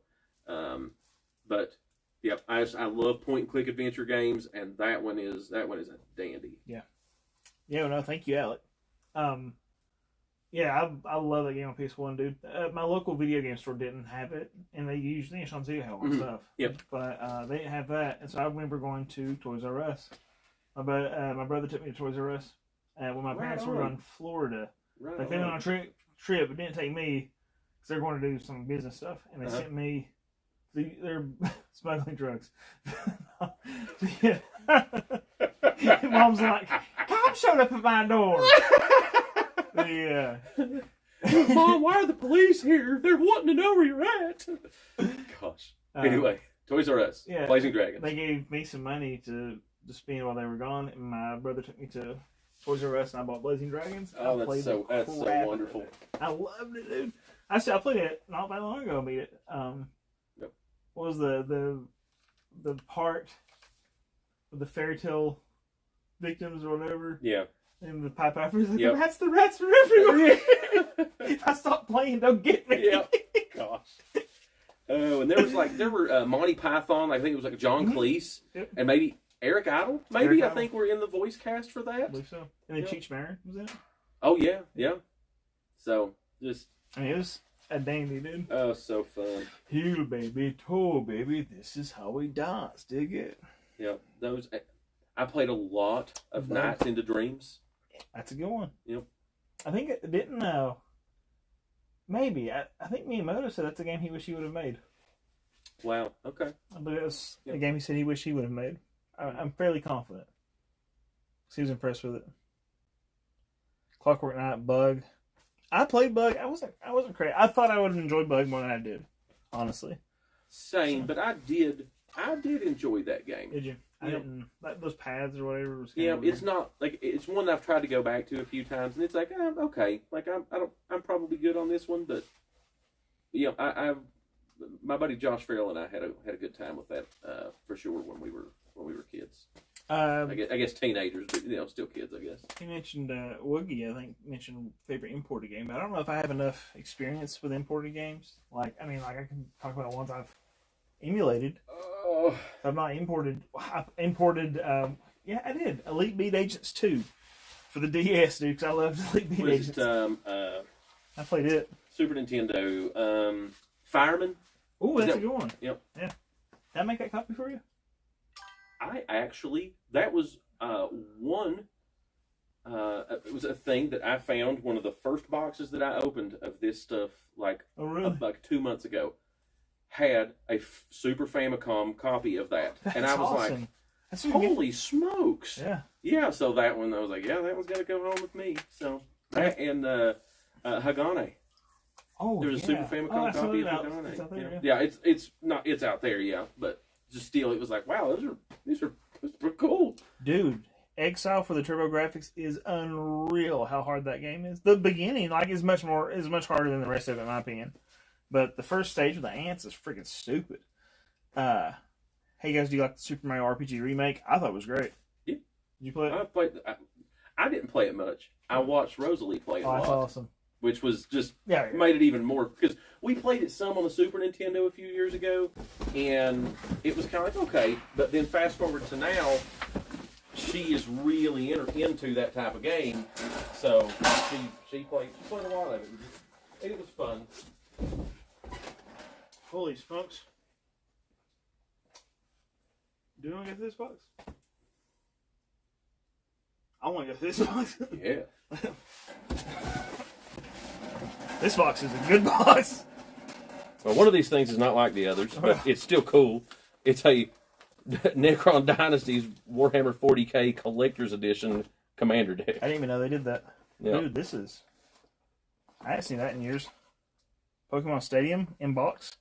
S2: but yeah, I love point and click adventure games, and that one is a dandy.
S1: Yeah, well, no, thank you, Alec. Yeah, I love that game on PS1, dude. My local video game store didn't have it, and they usually it's on Zoo and stuff.
S2: Yep.
S1: But they didn't have that, and so I remember going to Toys R Us. My brother took me to Toys R Us, and when my parents were
S2: on.
S1: in Florida,
S2: Right.
S1: like they went on a trip, but didn't take me because they're going to do some business stuff, and they sent me. They're smuggling drugs. Yeah. Mom's like, "Cop showed up at my door." Yeah.
S2: Mom, why are the police here? They're wanting to know where you're at. Gosh. Anyway, Toys R Us.
S1: yeah.
S2: Blazing Dragons.
S1: They gave me some money to spend while they were gone, and my brother took me to Toys R Us, and I bought Blazing Dragons.
S2: Oh,
S1: I played the
S2: that's so
S1: crap
S2: wonderful.
S1: out of it. I loved it, dude. I played it not that long ago. Beat it.
S2: Yep.
S1: What was the part with the fairy tale victims or whatever?
S2: Yeah.
S1: And the Pied Pipers, like,
S2: Yep.
S1: the rats are everywhere. If I stop playing, don't get me.
S2: Yeah. Gosh. Oh, and there were Monty Python. I think it was like John Cleese,
S1: Yep.
S2: and maybe Eric Idle. Maybe
S1: Eric
S2: I
S1: Idle.
S2: think we're in the voice cast for
S1: I
S2: that.
S1: believe so. And then
S2: Yep.
S1: Cheech Marin was in it.
S2: Oh yeah, yeah. So just
S1: I mean, it was a dandy, dude.
S2: oh, so fun.
S1: Heel, baby, toe, baby. This is how we dance. Dig it.
S2: Yeah, those. I played a lot of
S1: Both.
S2: Nights into Dreams.
S1: That's a good one.
S2: Yep.
S1: I think it didn't. Maybe. I think Miyamoto said that's a game he wished he would have made.
S2: Wow. Okay.
S1: But it was
S2: Yep.
S1: a game he said he wished he would have made. I'm fairly confident. 'Cause he was impressed with it. Clockwork Knight, Bug. I played Bug. I wasn't crazy. I thought I would have enjoyed Bug more than I did. Honestly.
S2: Same, but I did enjoy that game.
S1: Did you? I
S2: Yep.
S1: didn't. Like those paths or whatever. Was
S2: Yeah,
S1: kinda
S2: it's not like it's one I've tried to go back to a few times, and it's like okay, like I'm probably good on this one, but you know, my buddy Josh Farrell and I had a good time with that for sure when we were kids. I guess teenagers, but still kids, I guess.
S1: He mentioned Woogie. I think mentioned favorite imported game. I don't know if I have enough experience with imported games. I can talk about ones I've emulated.
S2: Oh,
S1: I've not imported. I've imported. Yeah, I did. Elite Beat Agents 2 for the DS, dude. Because I loved Elite Beat
S2: what is
S1: Agents.
S2: it?
S1: I played it.
S2: Super Nintendo. Fireman.
S1: Oh, that's
S2: that-
S1: a good one.
S2: Yep.
S1: Yeah. Did I make that copy for you?
S2: That was one. It was a thing that I found. One of the first boxes that I opened of this stuff, like
S1: Oh, really?
S2: like 2 months ago, had a Super Famicom copy of that,
S1: That's
S2: and I was
S1: awesome.
S2: like,
S1: That's a good game.
S2: "Holy smokes!"
S1: Yeah.
S2: Yeah. So that one, I was like, "Yeah, that one's gonna go home with me." So that and Hagane.
S1: Oh,
S2: There's a Super Famicom copy of Hagane.
S1: It's out there,
S2: Yeah, it's out there. Yeah, but just still, it was like, wow, these are cool.
S1: Dude, Exile for the TurboGrafx is unreal. How hard that game is. The beginning, is much harder than the rest of it, in my opinion. But the first stage with the ants is freaking stupid. Hey guys, do you like the Super Mario RPG remake? I thought it was great.
S2: Yeah.
S1: Did you play it?
S2: I didn't play it much. I watched Rosalie play it a
S1: Oh, that's
S2: lot,
S1: awesome.
S2: which was just
S1: Yeah.
S2: made it even more, because we played it some on the Super Nintendo a few years ago, and it was kind of like okay, but then fast forward to now, she is really into that type of game, so she played a lot of it. It was fun.
S1: Holy smokes. Do you want to get this box? I want to get this box.
S2: Yeah.
S1: This box is a good box.
S2: Well, one of these things is not like the others, but it's still cool. It's a Necron Dynasties Warhammer 40K Collector's Edition Commander deck.
S1: I didn't even know they did that.
S2: Yeah.
S1: Dude, this is I haven't seen that in years. Pokemon Stadium in box.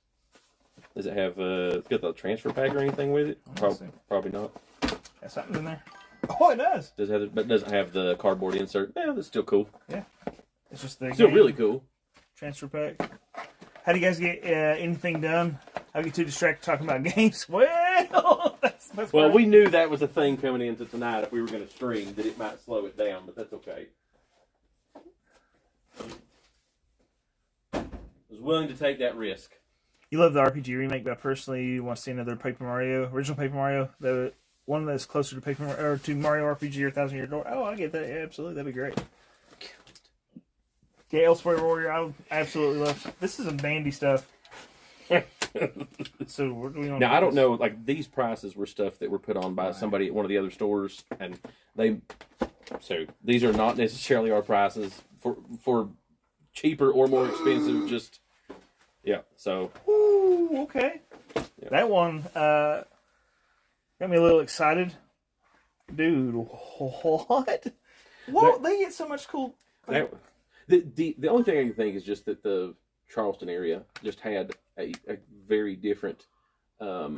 S2: Does it have it's got the transfer pack or anything with it? Probably not.
S1: Got something in there. Oh, it does.
S2: But doesn't have the cardboard insert. Yeah, that's still cool.
S1: Yeah. It's just the
S2: Still
S1: game
S2: really cool.
S1: transfer pack. How do you guys get anything done? I get too distracted talking about games. Well, that's
S2: Well,
S1: great.
S2: we knew that was a thing coming into tonight if we were going to stream, that it might slow it down, but that's okay. I was willing to take that risk.
S1: You love the RPG remake, but I personally want to see another Paper Mario, original Paper Mario, the one that's closer to Paper Mario, or to Mario RPG or 1,000 Year Door. Oh, I get that. Yeah, absolutely, that'd be great. Yeah, Elsewhere Warrior, I would absolutely love. This is some bandy stuff. So where do we want?
S2: Now I don't know. Like these prices were stuff that were put on by somebody at one of the other stores, and so these are not necessarily our prices for cheaper or more expensive. Just yeah. So
S1: Ooh, okay.
S2: Yeah.
S1: That one got me a little excited, dude. What? Whoa, they get so much cool.
S2: The only thing I can think is just that the Charleston area just had a very different, a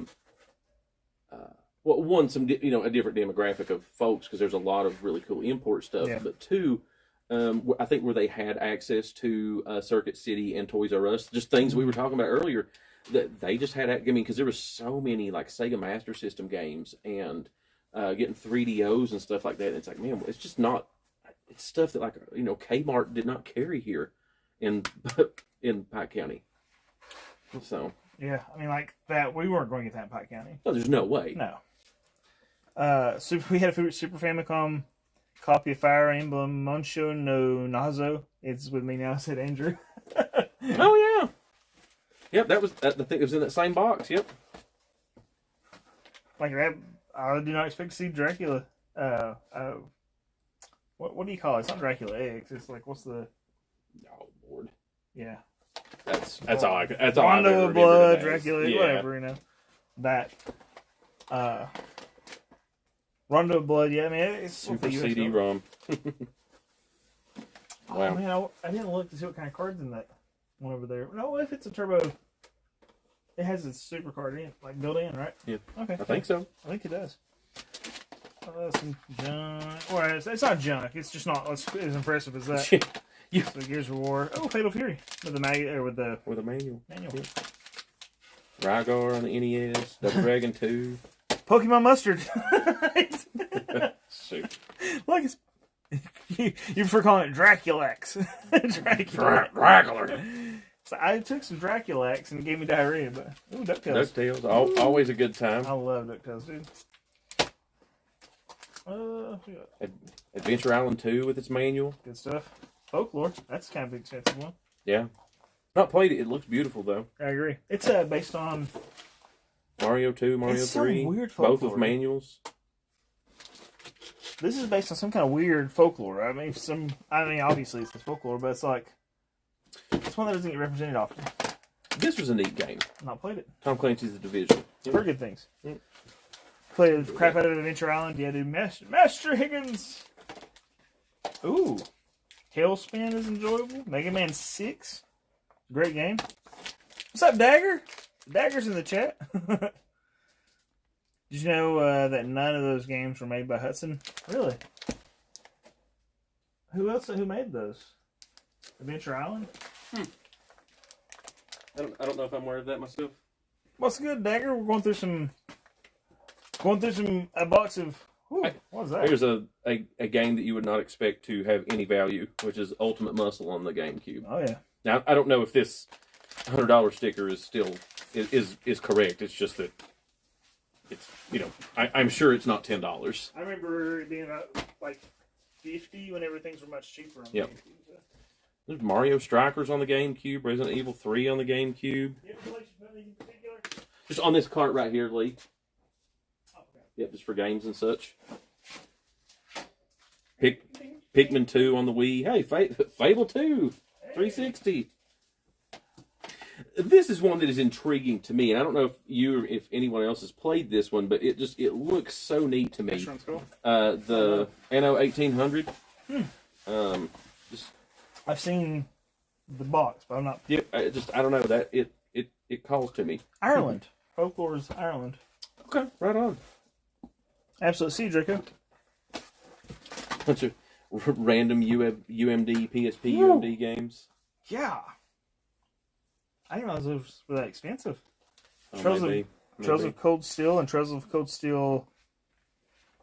S2: different demographic of folks, because there's a lot of really cool import stuff.
S1: Yeah.
S2: But two, I think where they had access to Circuit City and Toys R Us, just things we were talking about earlier, that they just had. Because there was so many like Sega Master System games and getting 3DOs and stuff like that. And it's like, man, it's just not. It's stuff that Kmart did not carry here in Pike County. So
S1: Yeah, I mean, like that. We weren't going to get that in Pike County.
S2: no, there's no way.
S1: No. We had a Super Famicom copy of Fire Emblem Musho no Nazo. It's with me now. I said Andrew.
S2: Oh yeah. Yep, that was. I think it was in that same box. Yep.
S1: Like that, I do not expect to see Dracula. What do you call it? It's not Dracula X. It's like what's the?
S2: Oh Lord.
S1: Yeah.
S2: That's all. That's all. I've
S1: Rondo
S2: ever
S1: of Blood,
S2: remembered it as.
S1: Dracula,
S2: Yeah.
S1: whatever, you know. That. Rondo of Blood, yeah, I mean, it's
S2: Super
S1: US
S2: CD-ROM.
S1: Oh,
S2: Wow.
S1: man, I didn't look to see what kind of cards in that one over there. No, if it's a turbo, it has a super card in, like built in, right?
S2: Yeah.
S1: Okay.
S2: I think so.
S1: I think it does. Some junk. Well, it's not junk. It's just not as impressive as that. So Gears of War. Oh, Fatal Fury with the with the
S2: With a manual.
S1: manual.
S2: Yeah. Rygar on the NES. Double Dragon 2.
S1: Pokemon Mustard.
S2: Shoot.
S1: Look, it's you prefer calling it Draculax.
S2: Dracula.
S1: So I took some Draculax and it gave me diarrhea, but ooh, DuckTales.
S2: DuckTales. Always a good time.
S1: I love DuckTales, dude.
S2: Adventure Island 2 with its manual.
S1: Good stuff. Folklore. That's kind of an expensive one.
S2: Yeah. Not played it. It looks beautiful though.
S1: I agree. It's based on
S2: Mario 2, Mario
S1: It's some
S2: 3.
S1: weird
S2: both
S1: folklore.
S2: with manuals.
S1: this is based on some kind of weird folklore. I mean, obviously it's the folklore, but it's like it's one that doesn't get represented often.
S2: This was a neat game.
S1: Not played it.
S2: Tom Clancy's The Division.
S1: For good things.
S2: Yep.
S1: Played the crap out of Adventure Island. Yeah, dude. Master Higgins. Ooh. Tailspin is enjoyable. Mega Man 6. Great game. What's up, Dagger? Dagger's in the chat. Did you know that none of those games were made by Hudson? Really? Who made those? Adventure Island?
S2: I don't know if I'm aware of that myself.
S1: What's good, Dagger? We're going through a box of. Ooh, what was that?
S2: Here's a game that you would not expect to have any value, which is Ultimate Muscle on the GameCube.
S1: Oh yeah.
S2: Now I don't know if this $100 sticker is still is correct. It's just that it's I'm sure it's not $10.
S1: I remember it being about like 50 whenever things were much cheaper on
S2: Yep.
S1: GameCube. So.
S2: There's Mario Strikers on the GameCube, Resident Evil 3 on the GameCube.
S1: You have collection of anything in particular?
S2: Just on this cart right here, Lee.
S1: Oh, okay.
S2: Yep, just for games and such. Pikmin 2 on the Wii. Hey, Fable 2, 360. This is one that is intriguing to me, and I don't know if anyone else has played this one, but it looks so neat to me.
S1: Which one's cool?
S2: The Anno 1800.
S1: I've seen the box, but I'm not.
S2: Yeah, I don't know that it calls to me.
S1: Ireland. Folklore's Ireland.
S2: Okay, right on.
S1: Absolutely. See you, Draco.
S2: Bunch of random UMD, PSP,
S1: Woo.
S2: UMD games.
S1: Yeah. I didn't realize those were that expensive.
S2: Oh,
S1: Trails
S2: maybe.
S1: of Cold Steel and Trails of Cold Steel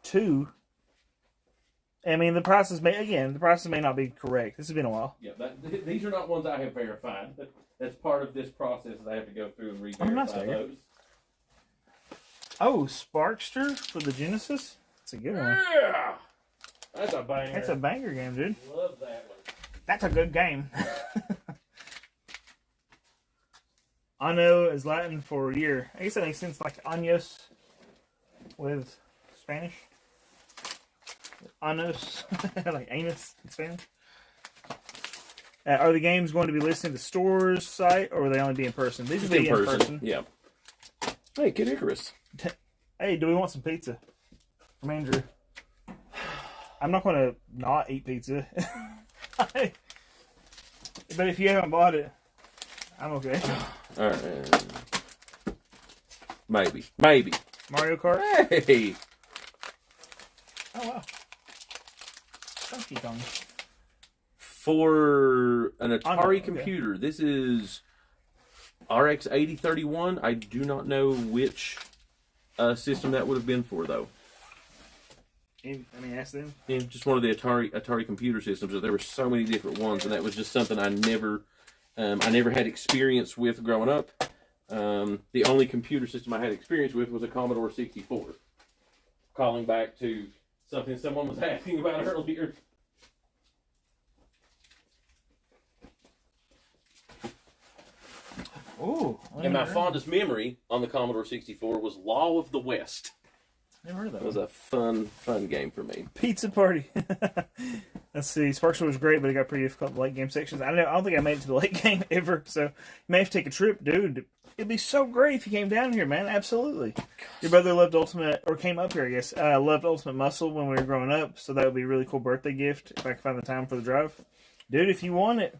S1: 2. I mean, the prices may not be correct. This has been a while.
S2: Yeah, these are not ones I have verified. That's part of this process that I have to go through and re-verify those.
S1: Oh, Sparkster for the Genesis? That's a good one.
S2: Yeah! That's a banger.
S1: That's a banger game, dude.
S2: Love that one.
S1: That's a good game. Ano is Latin for year. I guess that makes sense, like años with Spanish. Anos, like anus in Spanish. Are the games going to be listed in the store's site, or will they only be in person? These will be in person.
S2: Yeah. Hey, Kid Icarus.
S1: Hey, do we want some pizza from Andrew? I'm not going to not eat pizza. But if you haven't bought it, I'm okay.
S2: All right. Maybe.
S1: Mario Kart?
S2: Hey!
S1: Oh, wow. Donkey Kong.
S2: For an Atari
S1: okay.
S2: computer, this is RX 8031. I do not know which system that would have been for, though.
S1: Ask them.
S2: Yeah, just one of the Atari computer systems. There were so many different ones, and that was just something I never had experience with growing up. The only computer system I had experience with was a Commodore 64. Calling back to something someone was asking about earlier.
S1: Ooh.
S2: And my fondest memory on the Commodore 64 was Law of the West.
S1: Never heard of that.
S2: It was a fun game for me.
S1: Pizza Party. Let's see. Sparkster was great, but it got pretty difficult in the late game sections. I don't think I made it to the late game ever, so you may have to take a trip, dude. It'd be so great if you came down here, man. Absolutely. Your brother loved came up here, I guess. Loved Ultimate Muscle when we were growing up, so that would be a really cool birthday gift if I could find the time for the drive. Dude, if you want it,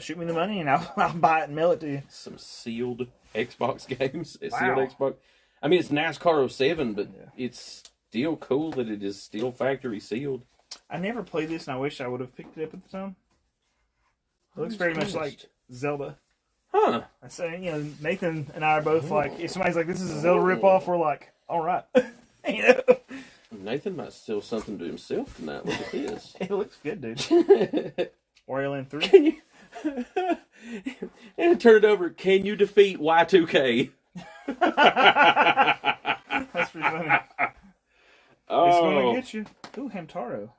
S1: shoot me the money and I'll buy it and mail it to you.
S2: Some sealed Xbox games.
S1: Wow.
S2: Sealed Xbox. I mean, it's NASCAR 07, but it's still cool that it is still factory sealed.
S1: I never played this, and I wish I would have picked it up at the time. It looks very much like Zelda.
S2: Huh.
S1: I say, Nathan and I are both like, if somebody's like, this is a Zelda ripoff, we're like, all right.
S2: Nathan might steal something to himself tonight. Look at this.
S1: It looks good, dude. Wario Land 3.
S2: Can you... and turn it over. Can you defeat Y2K?
S1: That's pretty funny.
S2: Oh.
S1: It's going to get you. Ooh, Hamtaro.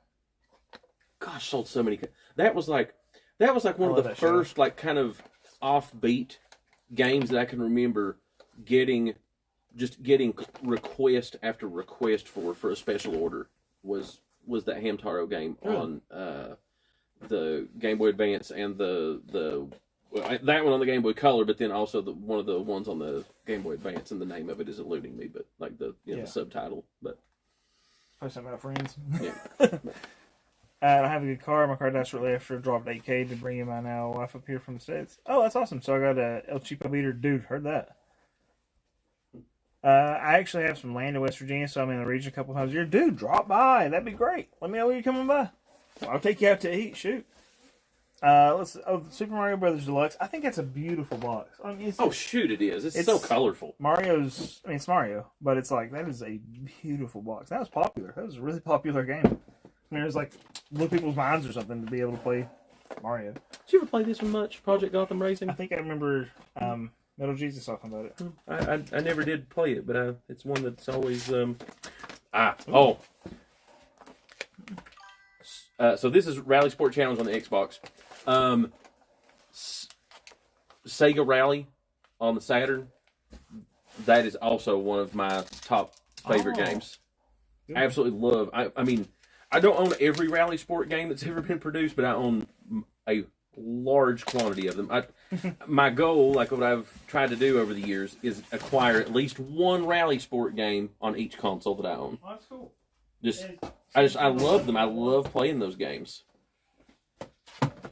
S2: Gosh, sold so many. That was like one of the first kind of offbeat games that I can remember getting request after request for a special order was that Hamtaro game on the Game Boy Advance and that one on the Game Boy Color, but then also one of the ones on the Game Boy Advance, and the name of it is eluding me, but like the subtitle, but
S1: Probably something about friends.
S2: yeah.
S1: I don't have a good car. My car died shortly after I dropped 8K to bring in my now wife up here from the States. Oh, that's awesome. So I got a El Cheapo beater. Dude, heard that. I actually have some land in West Virginia, so I'm in the region a couple times a year. Dude, drop by. That'd be great. Let me know when you're coming by. Well, I'll take you out to eat. Shoot. Super Mario Brothers Deluxe. I think that's a beautiful box. I mean,
S2: Shoot, it is. It's so colorful.
S1: It's Mario, but it's like, that is a beautiful box. That was popular. That was a really popular game. I mean, it was like blew people's minds or something to be able to play Mario.
S2: Did you ever play this one much? Project Gotham Racing?
S1: I think I remember Metal Jesus talking about it.
S2: I never did play it, but it's one that's always so this is Rally Sport Challenge on the Xbox. Sega Rally on the Saturn. That is also one of my top favorite games. I absolutely love. I mean, I don't own every Rally Sport game that's ever been produced, but I own a large quantity of them. My goal, like what I've tried to do over the years, is acquire at least one Rally Sport game on each console that I own.
S1: Oh, that's cool.
S2: I love them. I love playing those games.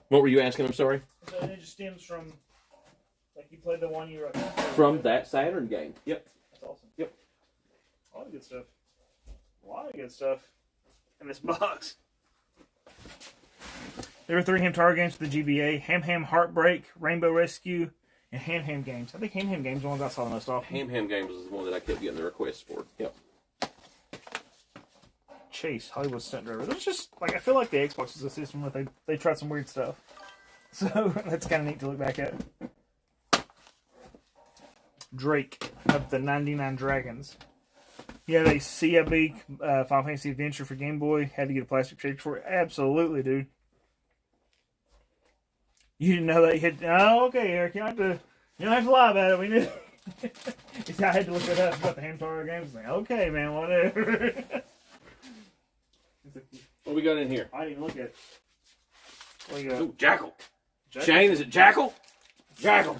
S2: What were you asking? I'm sorry.
S1: So it just stems from, like, you played the one you were
S2: From that Saturn game. Yep.
S1: That's awesome.
S2: Yep.
S1: A lot of good stuff. A lot of good stuff in this box. There were 3 Hamtaro games for the GBA: Ham Ham Heartbreak, Rainbow Rescue, and Ham Ham Games. I think Ham Ham Games is the one I saw the most often.
S2: Ham Ham Games is the one that I kept getting the requests for. Yep.
S1: Chase, Hollywood Stunt Driver. There's just, like, I feel like the Xbox is a system where they tried some weird stuff. So, that's kind of neat to look back at. Drake of the 99 Dragons. You have a CIB Final Fantasy Adventure for Game Boy. Had to get a plastic shape for it. Absolutely, dude. You didn't know that you had... Oh, okay, Eric. You don't have to lie about it. We knew. I had to look it up about the Hamtaro games. Like, okay, man, whatever.
S2: What we got in here?
S1: I didn't even look at it. What do you got?
S2: Ooh, Jackal. Shane, is it Jackal? Jackal.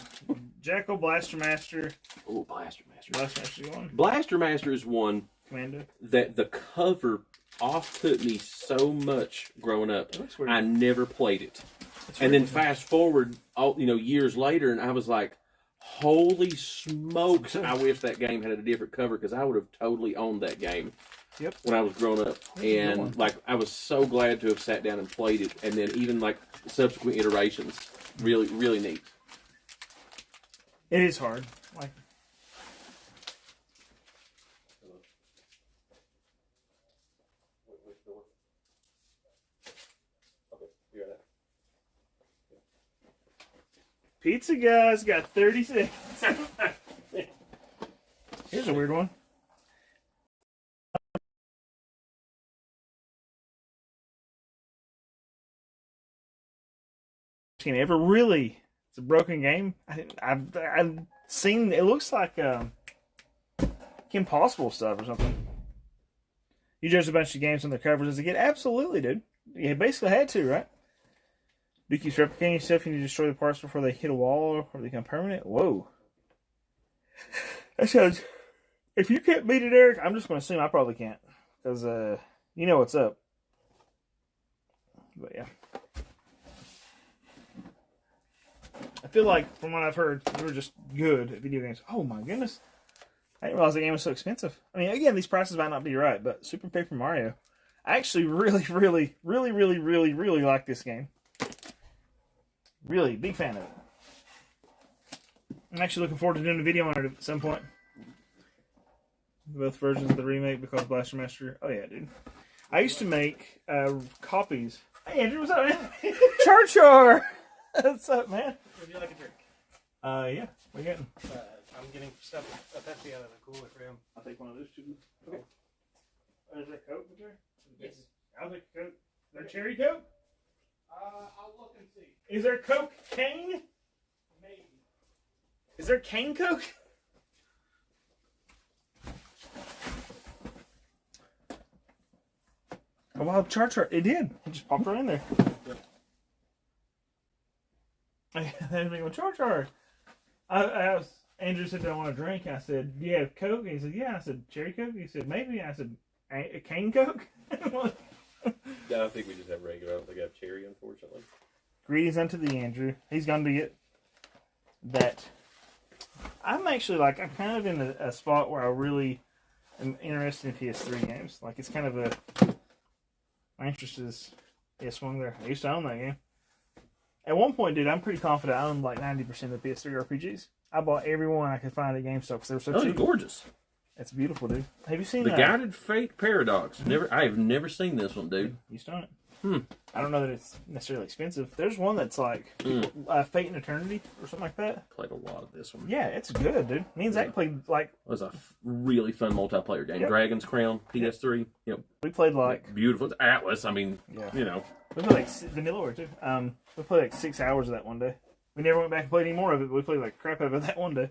S1: Jackal, Blaster Master.
S2: Oh, Blaster Master.
S1: Blaster Master's one.
S2: Blaster Master is one
S1: Commando.
S2: that the cover off-put me so much growing up.
S1: It looks weird.
S2: I never played it.
S1: It's
S2: And
S1: weird.
S2: then fast forward, years later, and I was like, holy smokes, I wish that game had a different cover, because I would have totally owned that game.
S1: Yep.
S2: When I was growing up,
S1: a good
S2: and
S1: one.
S2: like I was so glad to have sat down and played it, and then even like subsequent iterations, really, really neat.
S1: It is hard. Like, pizza guy's got 30 seconds. Here's a weird one. Ever really? It's a broken game. I've seen. It looks like Kim Possible stuff or something. You judge a bunch of games on their covers as a kid. Absolutely, dude. You basically had to, right? Do you keep replicating yourself? You need to destroy the parts before they hit a wall or they become permanent. Whoa. That sounds. If you can't beat it, Eric, I'm just going to assume I probably can't, because you know what's up. But yeah. I feel like, from what I've heard, they were just good at video games. Oh my goodness. I didn't realize the game was so expensive. I mean, again, these prices might not be right, but Super Paper Mario. I actually really like this game. Really, big fan of it. I'm actually looking forward to doing a video on it at some point. Both versions of the remake, because Blaster Master. Oh yeah, dude. I used to make copies. Hey Andrew, what's up, man? Char Char! What's up, man?
S4: Would you like a drink?
S1: Yeah. What are you getting?
S4: I'm getting stuff a Pepsi out of the cooler for him.
S1: I'll take one of those two. Okay. Is there Coke with there?
S4: Yes.
S1: I'll take Coke. Is there cherry Coke?
S4: I'll look and see.
S1: Is there Coke cane?
S4: Maybe.
S1: Is there cane Coke? Oh wow, Char Char. It did. It just popped right in there. Then we go, Char Char. Andrew said, "Do I want a drink?" I said, "Do you have Coke?" And he said, "Yeah." I said, "Cherry Coke?" He said, "Maybe." I said, "A cane Coke?"
S2: Yeah, I think we just have regular. I don't think I have cherry, unfortunately.
S1: Greetings unto thee, Andrew. He's going to get that. I'm actually like, I'm kind of in a spot where I really am interested in PS3 games. Like, it's kind of my interest is swung there. I used to own that game. At one point, dude, I'm pretty confident I owned like 90% of the PS3 RPGs. I bought every one I could find at GameStop because they were so
S2: Oh,
S1: cheap.
S2: gorgeous.
S1: It's beautiful, dude. Have you seen
S2: The
S1: that?
S2: Guided Fate Paradox. I have never seen this one, dude.
S1: You used to own it.
S2: Hmm.
S1: I don't know that it's necessarily expensive. There's one that's like Fate and Eternity or something like that.
S2: Played a lot of this one.
S1: Yeah, it's good, dude. Me and Zach played like
S2: It was a really fun multiplayer game.
S1: Yep.
S2: Dragon's Crown, PS3. Yep.
S1: we played like
S2: Beautiful. It's Atlas. I mean,
S1: Yeah.
S2: you know.
S1: we played like Vanilla too. We played like 6 hours of that one day. We never went back and played any more of it, but we played like crap out of it that one day.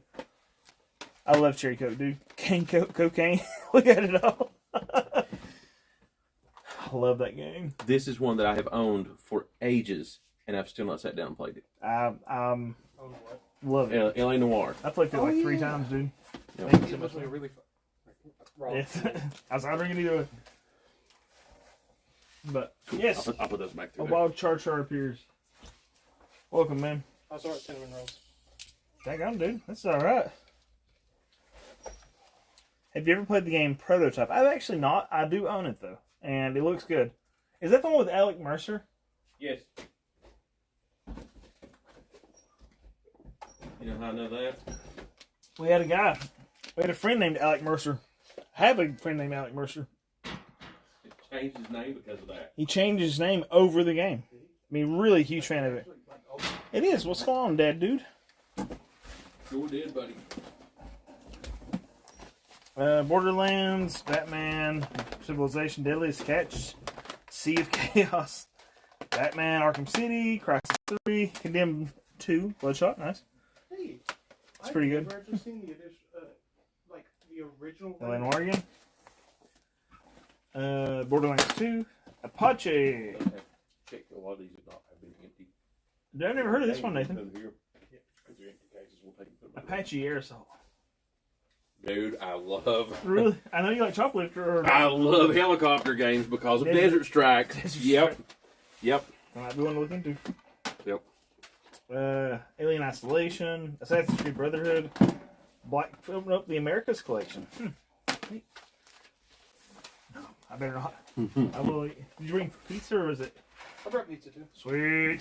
S1: I love cherry Coke, dude. Cane Coke, cocaine. Look at it all. I love that game.
S2: This is one that I have owned for ages, and I've still not sat down and played it.
S1: I
S4: Oh, what?
S1: love it.
S2: L.A. Noir.
S1: I played through it like 3 times, dude.
S2: Yep.
S1: Thank you so
S4: It
S1: much.
S4: was really fun. Raw.
S1: Yes. I was not drinking either way. But yes,
S2: I'll put those back
S1: a
S2: through there.
S1: wild Char Char appears. Welcome, man.
S4: I saw it cinnamon rolls.
S1: Daggone, dude. That's alright. Have you ever played the game Prototype? I've actually not. I do own it, though. And it looks good. Is that the one with Alec Mercer?
S2: Yes. You know how I know that?
S1: We had a friend named Alec Mercer. I have a friend named Alec Mercer.
S2: It changed his name because of that.
S1: He changed his name over the game. I mean, really huge fan of it. It is. What's going on, Dad, dude?
S2: Sure did, buddy.
S1: Borderlands, Batman, Civilization, Deadliest Catch, Sea of Chaos, Batman, Arkham City, Crysis 3, Condemned 2, Bloodshot, nice.
S4: Hey,
S1: It's pretty good.
S4: I've never actually seen the edition, like the original.
S1: LA Noire again. Borderlands 2, Apache.
S2: Check a lot of these have not have been empty.
S1: I've never heard of this one, Nathan.
S2: Over here. Yeah, because they're empty cases. We'll take them.
S1: Apache Aerosol.
S2: Dude, I love.
S1: Really? I know you like Choplifter. Or...
S2: I love helicopter games because of Desert Strike. Yep. Yep.
S1: That might be one to look into.
S2: Yep.
S1: Alien Isolation, Assassin's Creed Brotherhood, Black open up the Americas collection. Neat. No, I better not. I will. Did you bring pizza or was it?
S4: I brought pizza too.
S1: Sweet.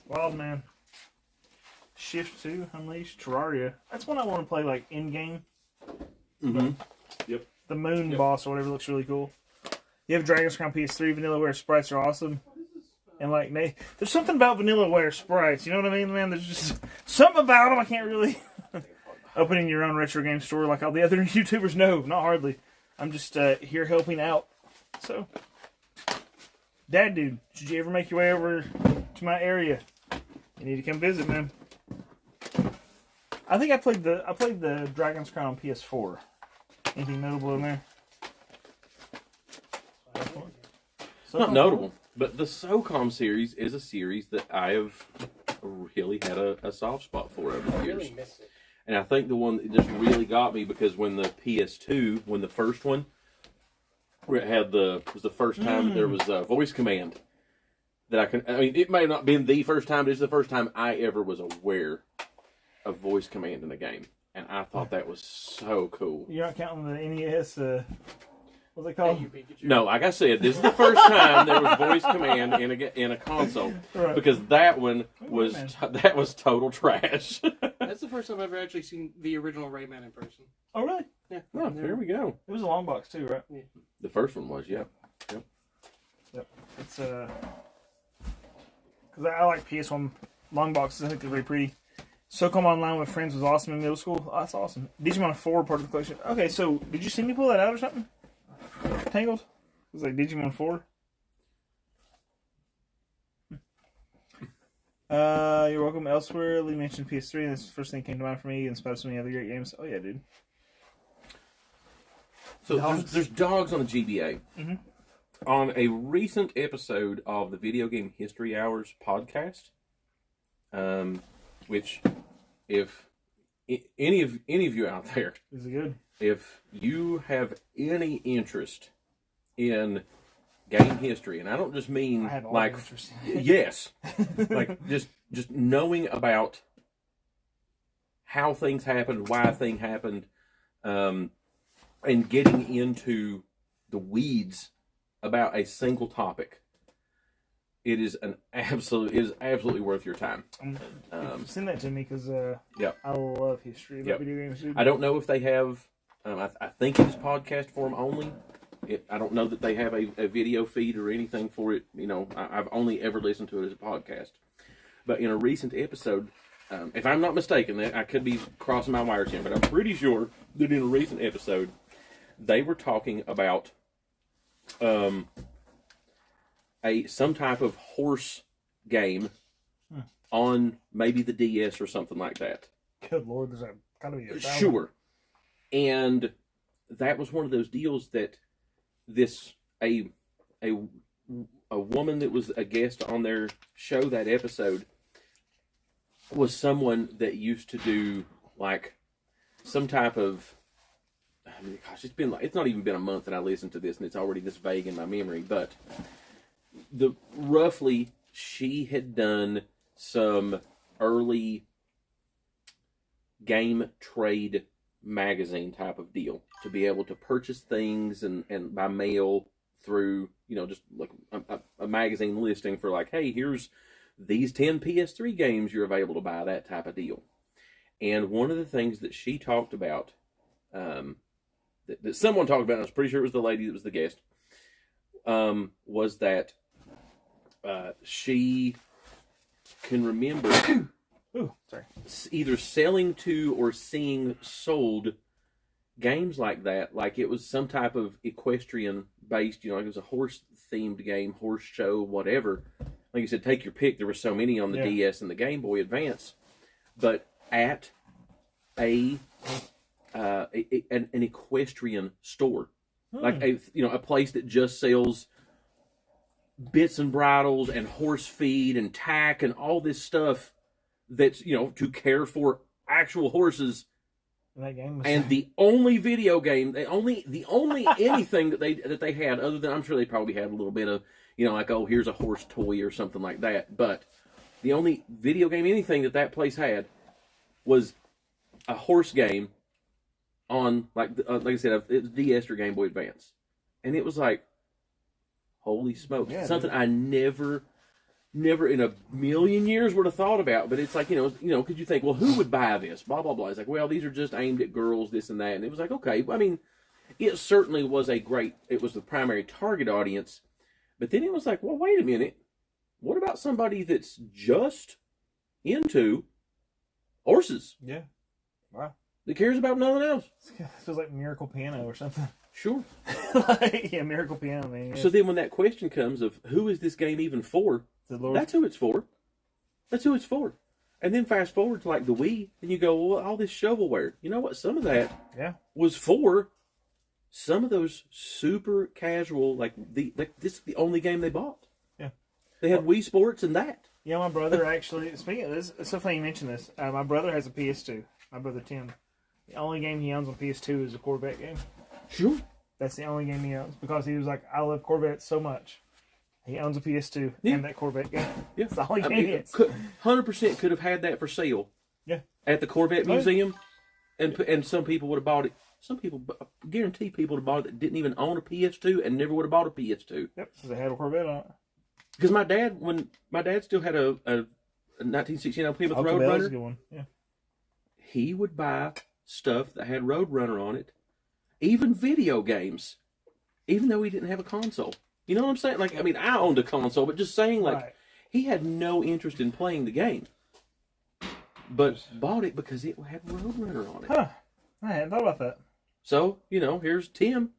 S1: Wild Man. Shift 2, Unleashed, Terraria. That's one I want to play like in game.
S2: Mm-hmm. Yep.
S1: The Moon Boss or whatever looks really cool. You have Dragon's Crown PS3. Vanillaware sprites are awesome. And like, there's something about Vanillaware sprites. You know what I mean, man? There's just something about them I can't really. Opening your own retro game store like all the other YouTubers. No, not hardly. I'm just here helping out. So, Dad, dude, should you ever make your way over to my area? You need to come visit, man. I think I played the Dragon's Crown on PS4. Anything notable in there?
S2: Not notable, but the SOCOM series is a series that I have really had a soft spot for over the
S4: I
S2: years.
S4: really miss it.
S2: And I think the one that just really got me because when the PS2, when the first one, where it had was the first time there was a voice command that I mean, it may not have been the first time, but it's the first time I ever was aware of voice command in a game. And I thought that was so cool.
S1: You're not counting the NES, what's it
S4: Hey,
S1: called?
S4: you Pikachu.
S2: No, like I said, this is the first time there was voice command in a console.
S1: Right.
S2: Because that one was that was total trash.
S4: That's the first time I've ever actually seen the original Rayman in person.
S1: Oh, really?
S4: Yeah.
S2: Oh, there we go.
S1: It was a long box too, right?
S2: The first one was, yeah.
S1: Yep. It's because I like PS1 long boxes. I think they're very pretty. SOCOM Online with Friends was awesome in middle school. Oh, that's awesome. Digimon 4 part of the collection. Okay, so did you see me pull that out or something? Tangled? It was like Digimon 4. You're welcome. Elsewhere, Lee mentioned PS3, and that's the first thing that came to mind for me, in spite of so many other great games. Oh yeah, dude.
S2: So
S1: Dogs.
S2: there's dogs on the GBA.
S1: Mhm.
S2: On a recent episode of the Video Game History Hours podcast, which if any of you out there,
S1: Is it good?
S2: if you have any interest in game history, and I don't just mean
S1: I have all
S2: like
S1: the interest in it.
S2: yes, like just knowing about how things happened, why a thing happened, and getting into the weeds about a single topic. It is absolutely worth your time.
S1: Send that to me because
S2: Yep.
S1: I love history about video games. Dude.
S2: I don't know if they have. I think it is podcast form only. I don't know that they have a video feed or anything for it. You know, I've only ever listened to it as a podcast. But in a recent episode, if I'm not mistaken, I could be crossing my wires here, but I'm pretty sure that in a recent episode, they were talking about some type of horse game on maybe the DS or something like that.
S1: Good Lord, there's gotta be a thousand.
S2: Sure. And that was one of those deals that a woman that was a guest on their show that episode was someone that used to do like some type of, I mean, gosh, it's not even been a month that I listened to this and it's already this vague in my memory, but roughly she had done some early game trade magazine type of deal to be able to purchase things and by mail through, just like a magazine listing for like, hey, here's these 10 PS3 games you're available to buy, that type of deal. And one of the things that she talked about, that someone talked about, and I was pretty sure it was the lady that was the guest, was that she can remember
S1: Ooh, sorry.
S2: either selling to or seeing sold games like that, like it was some type of equestrian based, like it was a horse themed game, horse show, whatever. Like you said, take your pick. There were so many on the DS and the Game Boy Advance, but at an equestrian store, like a place that just sells bits and bridles and horse feed and tack and all this stuff that's to care for actual horses.
S1: That game was...
S2: And the only video game, the only anything that they had, other than, I'm sure they probably had a little bit of, like, oh, here's a horse toy or something like that. But the only video game, anything that place had, was a horse game on, like I said, it was DS or Game Boy Advance, and it was like, holy smokes, something I never in a million years would have thought about. But it's like, could you think, well, who would buy this? Blah, blah, blah. It's like, well, these are just aimed at girls, this and that. And it was like, okay, I mean, it certainly was it was the primary target audience. But then it was like, well, wait a minute. What about somebody that's just into horses?
S1: Yeah. Wow.
S2: That cares about nothing else?
S1: It feels like Miracle Piano or something.
S2: Sure.
S1: Miracle Piano, man.
S2: So then when that question comes of who is this game even for, that's who it's for. That's who it's for. And then fast forward to like the Wii, and you go, well, all this shovelware. You know what? Some of that was for some of those super casual, this is the only game they bought. Yeah. They had Wii Sports and that.
S1: Yeah, my brother actually, speaking of this, it's so funny you mention this. My brother has a PS2. My brother Tim. The only game he owns on PS2 is a Corvette game.
S2: Sure.
S1: That's the only game he owns because he was like, I love Corvette so much. He owns a PS2 and that Corvette game. Yeah. That's all he gets.
S2: 100% could have had that for sale.
S1: Yeah.
S2: At the Corvette Museum, and some people would have bought it. Some people, guarantee people would have bought it that didn't even own a PS2 and never would have bought a PS2.
S1: Yep, because they had a Corvette on it.
S2: Because my dad still had a 1969 Plymouth Roadrunner.
S1: A good one. Yeah.
S2: He would buy stuff that had Roadrunner on it, even video games, even though he didn't have a console. You know what I'm saying? Like, I mean, I owned a console, but just saying, like, he had no interest in playing the game, but bought it because it had Roadrunner on it.
S1: Huh. I hadn't thought about that. So,
S2: here's Tim.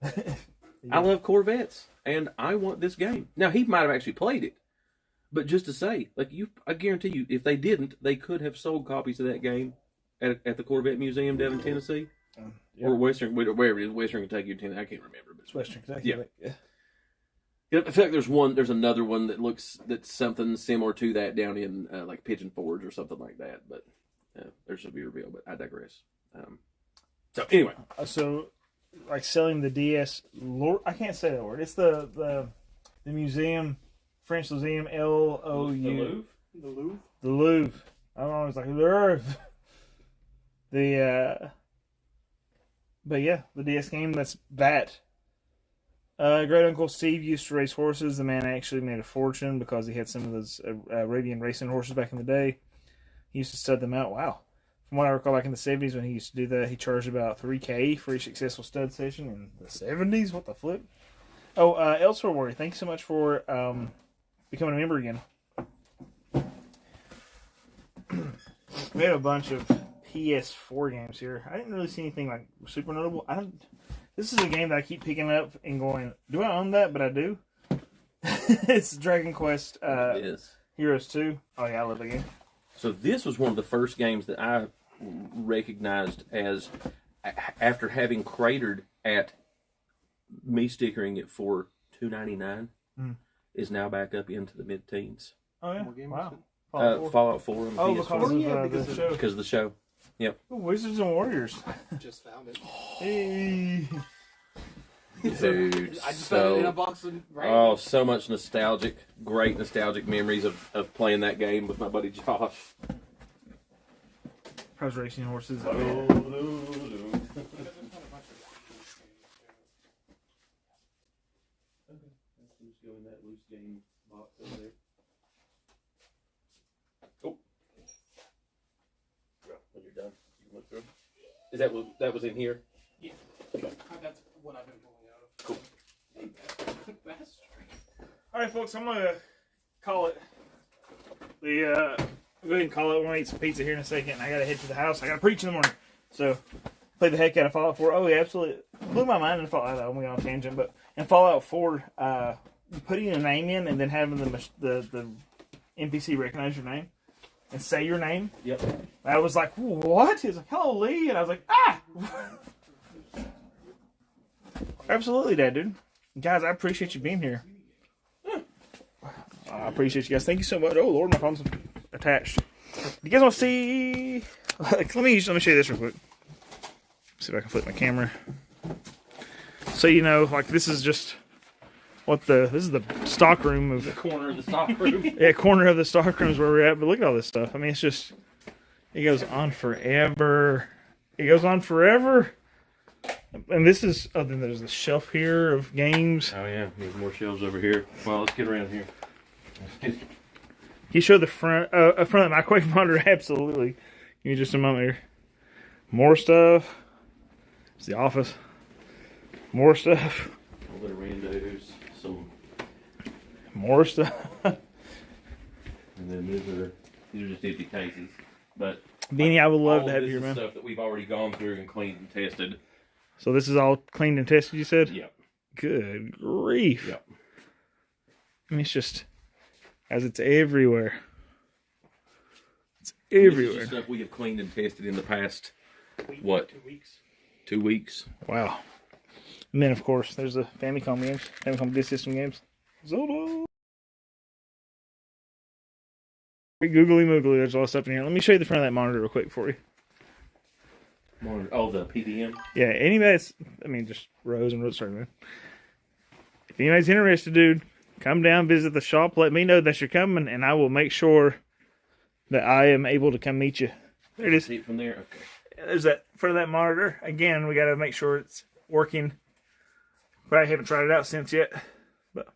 S2: I love Corvettes, and I want this game. Now, he might have actually played it, but just to say, like, I guarantee you, if they didn't, they could have sold copies of that game at the Corvette Museum down in Tennessee. Or wherever it is, Western Kentucky or Tennessee, I can't remember. But
S1: it's Western Kentucky.
S2: Yeah. I feel like there's another one that's something similar to that down in like Pigeon Forge or something like that. But there's a be revealed, but I digress. So anyway,
S1: so like selling the DS, I can't say that word. It's the museum, French museum, LOU. The Louvre. I'm always like Louvre. But yeah, the DS game. That's that. Great Uncle Steve used to race horses. The man actually made a fortune because he had some of those Arabian racing horses back in the day. He used to stud them out. Wow. From what I recall back in the 70s when he used to do that, he charged about $3,000 for each successful stud session. In the 70s? What the flip? Oh, Elsewhere Warrior, thank you so much for becoming a member again. We had a bunch of PS4 games here. I didn't really see anything like super notable. This is a game that I keep picking up and going, do I own that? But I do. It's Dragon Quest Heroes 2. Oh yeah, I love the game.
S2: So this was one of the first games that I recognized as, after having cratered at me stickering it for $2.99, is now back up into the mid-teens.
S1: Oh yeah, wow.
S2: Fallout 4 on the PS4.
S1: Because of the show.
S2: Because of the show. Yep.
S1: Ooh, Wizards and Warriors.
S4: Just found it.
S1: Hey.
S2: Dude,
S4: I just found it in a
S2: so
S4: box of
S2: oh, so much great nostalgic memories of playing that game with my buddy Josh.
S1: Prize Racing Horses.
S2: Oh, Let's go in that loose game box over there. Oh. When you're done, you can look through. Is that was in here?
S4: Yeah. That's what I've been pulling out of.
S2: Cool.
S1: All right, folks, I'm gonna call it. I'll go ahead and call it. We're gonna eat some pizza here in a second. I gotta head to the house. I gotta preach in the morning, so play the heck out of Fallout 4. Oh, yeah, absolutely blew my mind in Fallout. I'm going on a tangent, but in Fallout 4, putting a name in and then having the NPC recognize your name and say your name.
S2: Yep.
S1: I was like, what? He's like, hello, Lee, and I was like, ah. Absolutely, Dad, dude. Guys, I appreciate you being here. I appreciate you guys. Thank you so much. Oh Lord, my phone's attached. You guys want to see? Let me show you this real quick. See if I can flip my camera. So you know, like this is just this is the stock room of
S2: The corner of the stock room.
S1: yeah, corner of the stock room is where we're at. But look at all this stuff. I mean, it's just it goes on forever. It goes on forever. And this is then there's the shelf here of games.
S2: Oh yeah, there's more shelves over here. Well, let's get around here.
S1: You show the front of the microwave monitor, absolutely. Give me just a moment here. More stuff. It's the office. More stuff.
S2: A little bit of randos, some,
S1: More stuff.
S2: and then these are just empty cases. But
S1: Beanie, I would love
S2: all
S1: to have
S2: this
S1: you here,
S2: is
S1: man.
S2: stuff that we've already gone through and cleaned and tested.
S1: So this is all cleaned and tested, you said?
S2: Yep.
S1: Good grief.
S2: Yep.
S1: I mean, it's just, as it's everywhere. It's
S2: This is
S1: everywhere.
S2: just stuff we have cleaned and tested in the past, what,
S4: 2 weeks.
S2: 2 weeks?
S1: Wow. And then, of course, there's the Famicom games. Famicom Disk System games. Zodo. Googly moogly, there's a lot of stuff in here. Let me show you the front of that monitor real quick for you.
S2: Oh, the PDM?
S1: Yeah, anybody's, I mean, just rows and rows. Sorry, man. If anybody's interested, dude, come down, visit the shop, let me know that you're coming, and I will make sure that I am able to come meet you. There it is.
S2: See it from there? Okay.
S1: There's that front of that monitor. Again, we got to make sure it's working. But I haven't tried it out since yet. But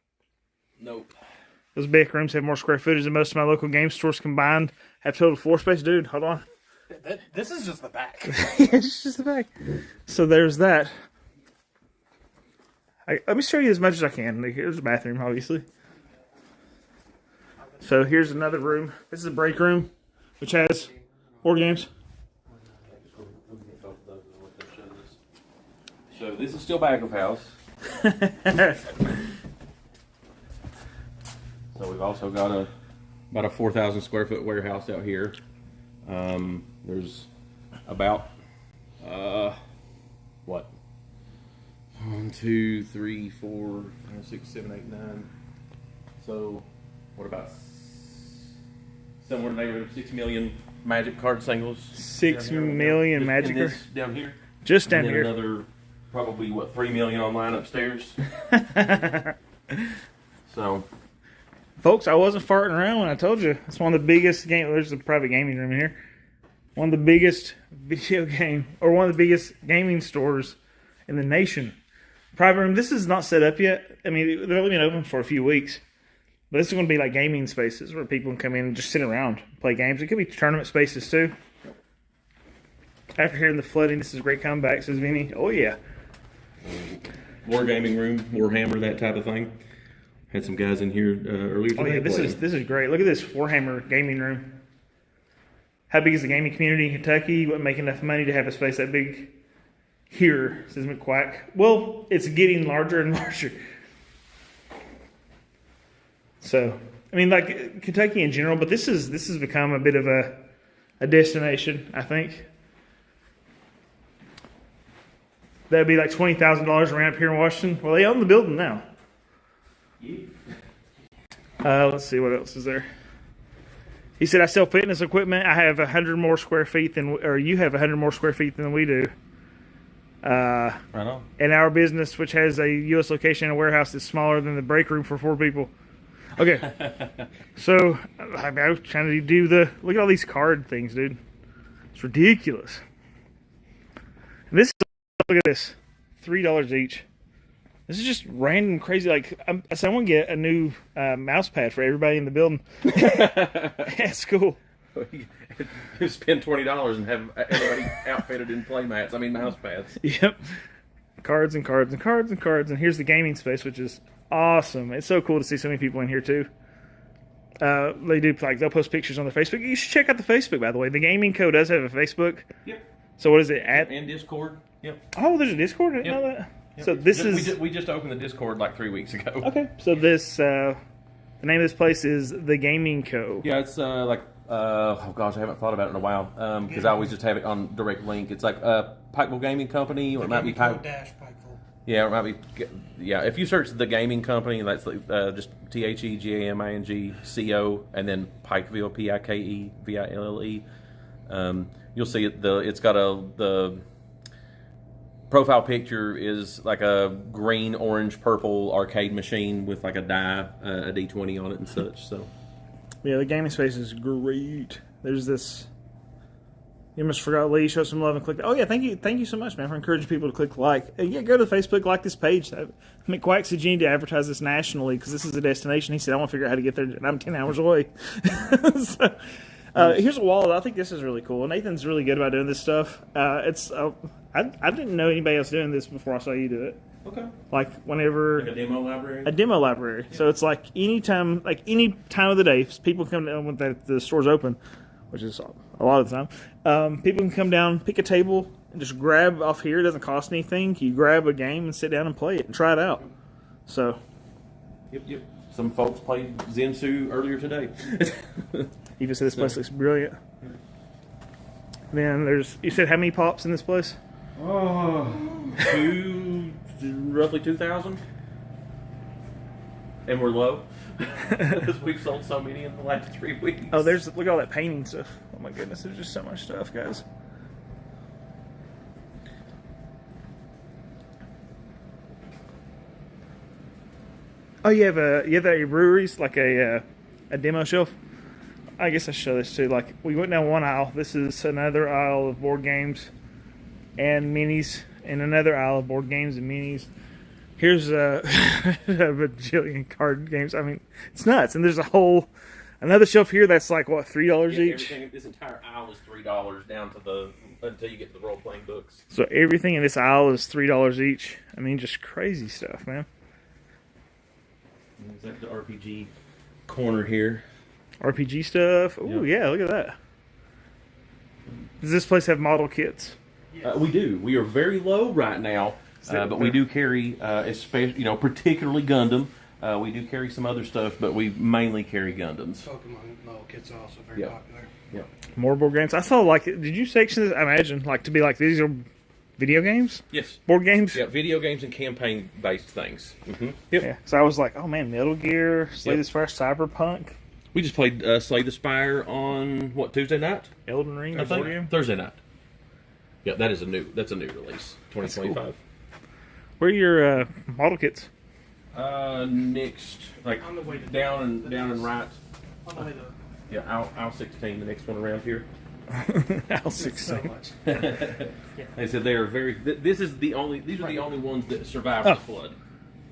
S2: Nope.
S1: those back rooms have more square footage than most of my local game stores combined. Have total floor space, dude. Hold on.
S4: This is just the back.
S1: It's just the back. So there's that. Let me show you as much as I can. Here's the bathroom, obviously. So here's another room. This is a break room, which has board games.
S2: So this is still back of house. So we've also got about a 4,000 square foot warehouse out here. There's about what? 1, 2, 3, 4, 5, 6, 7, 8, 9. So what about somewhere in the neighborhood of 6 million Magic card singles?
S1: 6
S2: down here.
S1: million
S2: Just
S1: Magic
S2: in
S1: cards.
S2: this down here.
S1: Just down
S2: And then
S1: here.
S2: another probably what 3 million online upstairs. So
S1: Folks, I wasn't farting around when I told you. It's one of the biggest game. There's a private gaming room in here. One of the biggest video game, or one of the biggest gaming stores in the nation. Private room. This is not set up yet. I mean, they've only been open for a few weeks. But this is going to be like gaming spaces where people can come in and just sit around, play games. It could be tournament spaces too. After hearing the flooding, this is a great comeback, says Vinny. Oh, yeah.
S2: War gaming room, Warhammer, that type of thing. Had some guys in here earlier today.
S1: Oh, yeah, this is great. Look at this Warhammer gaming room. How big is the gaming community in Kentucky? You wouldn't make enough money to have a space that big here, says McQuack. Well, it's getting larger and larger. So, I mean, like Kentucky in general, but this has become a bit of a destination, I think. That'd be like $20,000 around up here in Washington. Well, they own the building now. Let's see what else is there. He said, I sell fitness equipment. I have 100 more square feet than, or you have 100 more square feet than we do.
S2: Right on.
S1: And our business, which has a U.S. location and a warehouse that's smaller than the break room for 4 people. Okay. So, I was trying to do look at all these card things, dude. It's ridiculous. And this, look at this. $3 each. This is just random crazy. Like, I said, I want to get a new mouse pad for everybody in the building. That's cool.
S2: You spend $20 and have everybody outfitted in play mats. I mean, mouse pads.
S1: Yep. Cards and cards and cards and cards. And here's the gaming space, which is awesome. It's so cool to see so many people in here, too. They do, like, they'll post pictures on their Facebook. You should check out the Facebook, by the way. The Gaming Co. does have a Facebook.
S2: Yep.
S1: So what is it?
S2: And Discord. Yep.
S1: Oh, there's a Discord? I didn't know that.
S2: Yep.
S1: So this is...
S2: We just opened the Discord like 3 weeks ago.
S1: Okay. So this... the name of this place is The Gaming Co.
S2: Yeah, it's oh gosh, I haven't thought about it in a while because I always just have it on direct link. It's like Pikeville Gaming Company, or it might be
S4: Pikeville.
S2: Yeah, or it might be. Yeah, if you search the Gaming Company, that's just TheGamingCo, and then Pikeville, Pikeville. You'll see it. It's got the profile picture is like a green, orange, purple arcade machine with like a die, a D20 on it and such. So.
S1: Yeah, the gaming space is great. There's this. You almost forgot, Lee. Show some love and click. Oh yeah, thank you so much, man, for encouraging people to click like. And yeah, go to Facebook, like this page. McQuack said you need to advertise this nationally because this is a destination. He said I want to figure out how to get there, and I'm 10 hours away. So, here's a wallet. I think this is really cool. Nathan's really good about doing this stuff. I didn't know anybody else doing this before I saw you do it.
S2: Okay.
S1: Like whenever
S2: Like a demo library.
S1: a demo library. Yeah. So it's like any time of the day, people come down when the store's open, which is a lot of the time. People can come down, pick a table, and just grab off here. It doesn't cost anything. You grab a game and sit down and play it and try it out. So.
S2: Yep. Some folks played Zensu earlier today.
S1: Even said this place looks brilliant. Then you said how many pops in this place?
S2: Oh, roughly 2,000. And we're low. Because we've sold so many in the last 3 weeks.
S1: Oh, look at all that painting stuff. Oh my goodness, there's just so much stuff, guys. Oh, you have that at your breweries, like a demo shelf? I guess I should show this too. Like, we went down one aisle. This is another aisle of board games and minis, and another aisle of board games and minis. Here's a bajillion card games. I mean, it's nuts. And there's another shelf here that's like, what, $3 each?
S2: This entire aisle is $3 down to until you get to the role-playing books.
S1: So everything in this aisle is $3 each. I mean, just crazy stuff, man.
S2: Is that the RPG corner here?
S1: RPG stuff. Ooh, yeah, look at that. Does this place have model kits?
S2: We do. We are very low right now, but we do carry, especially, particularly Gundam. We do carry some other stuff, but we mainly carry Gundams.
S4: Pokemon model kits are also very popular.
S2: Yeah.
S1: More board games. I saw, did you section this? I imagine, to be like, these are video games?
S2: Yes.
S1: Board games?
S2: Yeah, video games and campaign-based things. Mm-hmm.
S1: Yep. Yeah. So I was like, oh man, Metal Gear, Slay the Spire, Cyberpunk.
S2: We just played Slay the Spire on, Tuesday night?
S1: Elden Ring,
S2: I think.
S1: board game?
S2: Thursday night. Yeah, that's a new release, 2025.
S1: Cool. Where are your model kits?
S2: Next,
S4: On the way to
S2: down and right.
S4: On the way to
S2: Yeah, aisle 16, the next one around here.
S1: Aisle 16.
S4: so much.
S2: They said they are very. These are the only ones that survived the flood.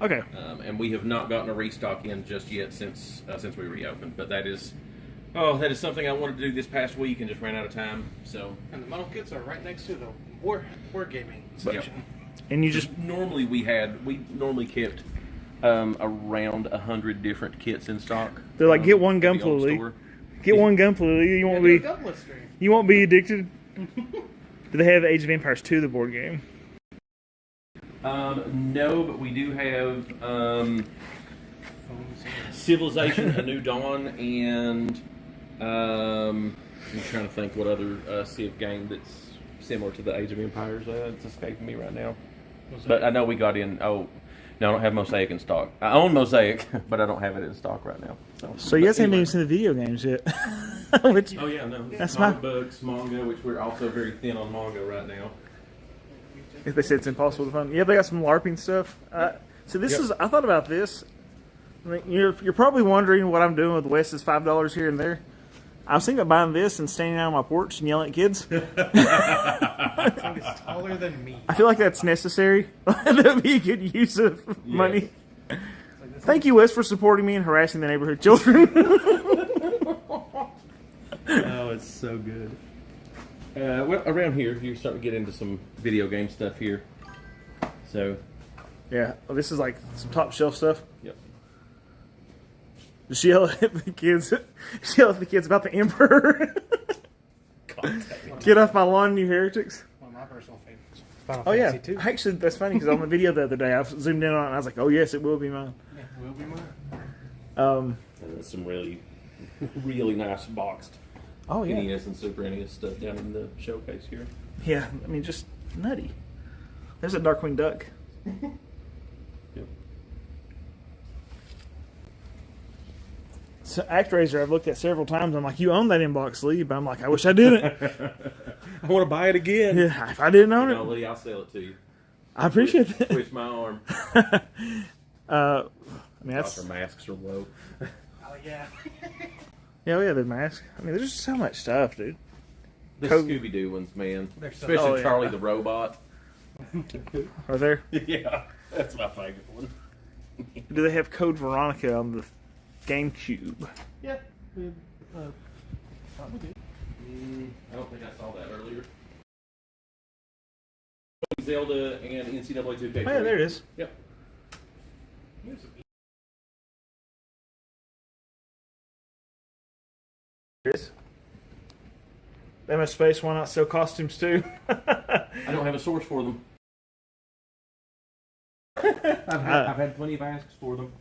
S1: Okay.
S2: And we have not gotten a restock in just yet since we reopened. But that is something I wanted to do this past week and just ran out of time. So.
S4: And the model kits are right next to the war gaming section.
S2: Yep.
S1: And you just
S2: normally kept around 100 different kits in stock.
S1: They're like, get one Gunpla, Lee. Get one Gunpla, Lee. You won't be addicted. Do they have Age of Empires 2, the board game?
S2: No, but we do have Civilization: A New Dawn, and I'm trying to think what other Civ game that's similar to the Age of Empires. It's escaping me right now. But I know we got in. Oh, no, I don't have Mosaic in stock. I own Mosaic, but I don't have it in stock right now.
S1: So you guys haven't even seen the video games yet. Which,
S2: oh yeah, no.
S1: That's
S2: Comic books, manga, which we're also very thin on manga right now.
S1: If they said it's impossible to find. Yeah, they got some LARPing stuff. So this is. I thought about this. I mean, you're probably wondering what I'm doing with Wes's $5 here and there. I was thinking about buying this and standing out on my porch and yelling at kids.
S4: I think it's taller than me.
S1: I feel like that's necessary. That'd be a good use of money. Thank you, Wes, for supporting me and harassing the neighborhood children.
S2: Oh, it's so good. Well, around here, you're starting to get into some video game stuff here. So,
S1: Yeah, well, this is like some top shelf stuff.
S2: yep.
S1: Just yell at the kids. Yell at the kids about the Emperor. Get off my lawn, you heretics.
S4: One of my personal favorites. Final
S1: Oh yeah,
S4: Fantasy 2.
S1: actually that's funny because on the video the other day I zoomed in on it and I was like, oh yes, it will be mine.
S4: Yeah, will be mine.
S1: Um,
S2: And there's some really, really nice boxed
S1: oh yeah,
S2: NES and Super NES stuff down in the showcase here.
S1: yeah. I mean, just nutty. There's a Darkwing Duck.
S2: Yep.
S1: So ActRaiser I've looked at several times. I'm like, you own that inbox sleeve, but I'm like, I wish I didn't.
S2: I want to buy it again.
S1: Yeah, if I didn't own
S2: No,
S1: it,
S2: Lee, I'll sell it to you.
S1: I appreciate that.
S2: Twist my arm.
S1: I mean,
S2: Gosh,
S1: that's
S2: our masks are low.
S4: Oh yeah.
S1: yeah, the mask. I mean, there's just so much stuff, dude.
S2: The
S1: Code-
S2: Scooby Doo ones, man.
S4: They're so-
S2: Especially
S1: Oh, yeah.
S2: Charlie the Robot.
S1: Are there?
S2: Yeah, that's my favorite one.
S1: Do they have Code Veronica on the GameCube?
S4: Yeah.
S2: I don't think I saw that earlier. Zelda and NCAA 2K.
S1: Oh yeah, there it is.
S2: Yep.
S1: There it is. That much space, why not sell costumes too?
S2: I don't have a source for them. I've had plenty of asks for them.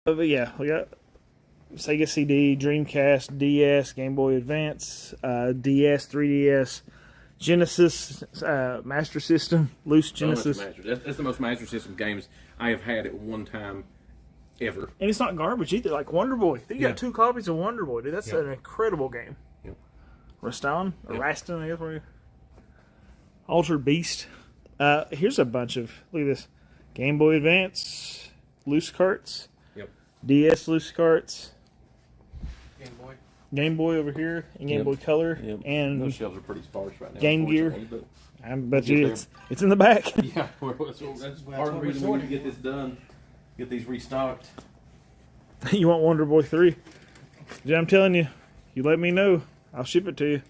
S1: But yeah, we got Sega CD, Dreamcast, DS, Game Boy Advance, DS, 3DS, Genesis, Master System, loose Genesis.
S2: That's the most Master System games I have had at one time ever.
S1: And it's not garbage either, like Wonder Boy. You
S2: Yeah.
S1: got 2 copies of Wonder Boy, dude. That's
S2: Yeah.
S1: an incredible game.
S2: Yep.
S1: Rastan, or
S2: Yep.
S1: Rastan, I guess. Where you... Altered Beast. Here's a bunch of, look at this. Game Boy Advance, loose carts,
S2: Yep.
S1: DS loose carts,
S4: Game Boy.
S1: Game Boy over here, and Game
S2: Yep.
S1: Boy Color,
S2: Yep.
S1: and
S2: Those shelves are pretty sparse right now.
S1: Game Gear.
S2: unfortunately,
S1: I bet
S2: Get
S1: you
S2: there.
S1: it's in the back.
S2: But yeah, that's part of the
S4: what
S2: reason
S4: we're
S2: we need to get this done. Get these restocked.
S1: You want Wonder Boy 3? Yeah, I'm telling you, you let me know. I'll ship it to you.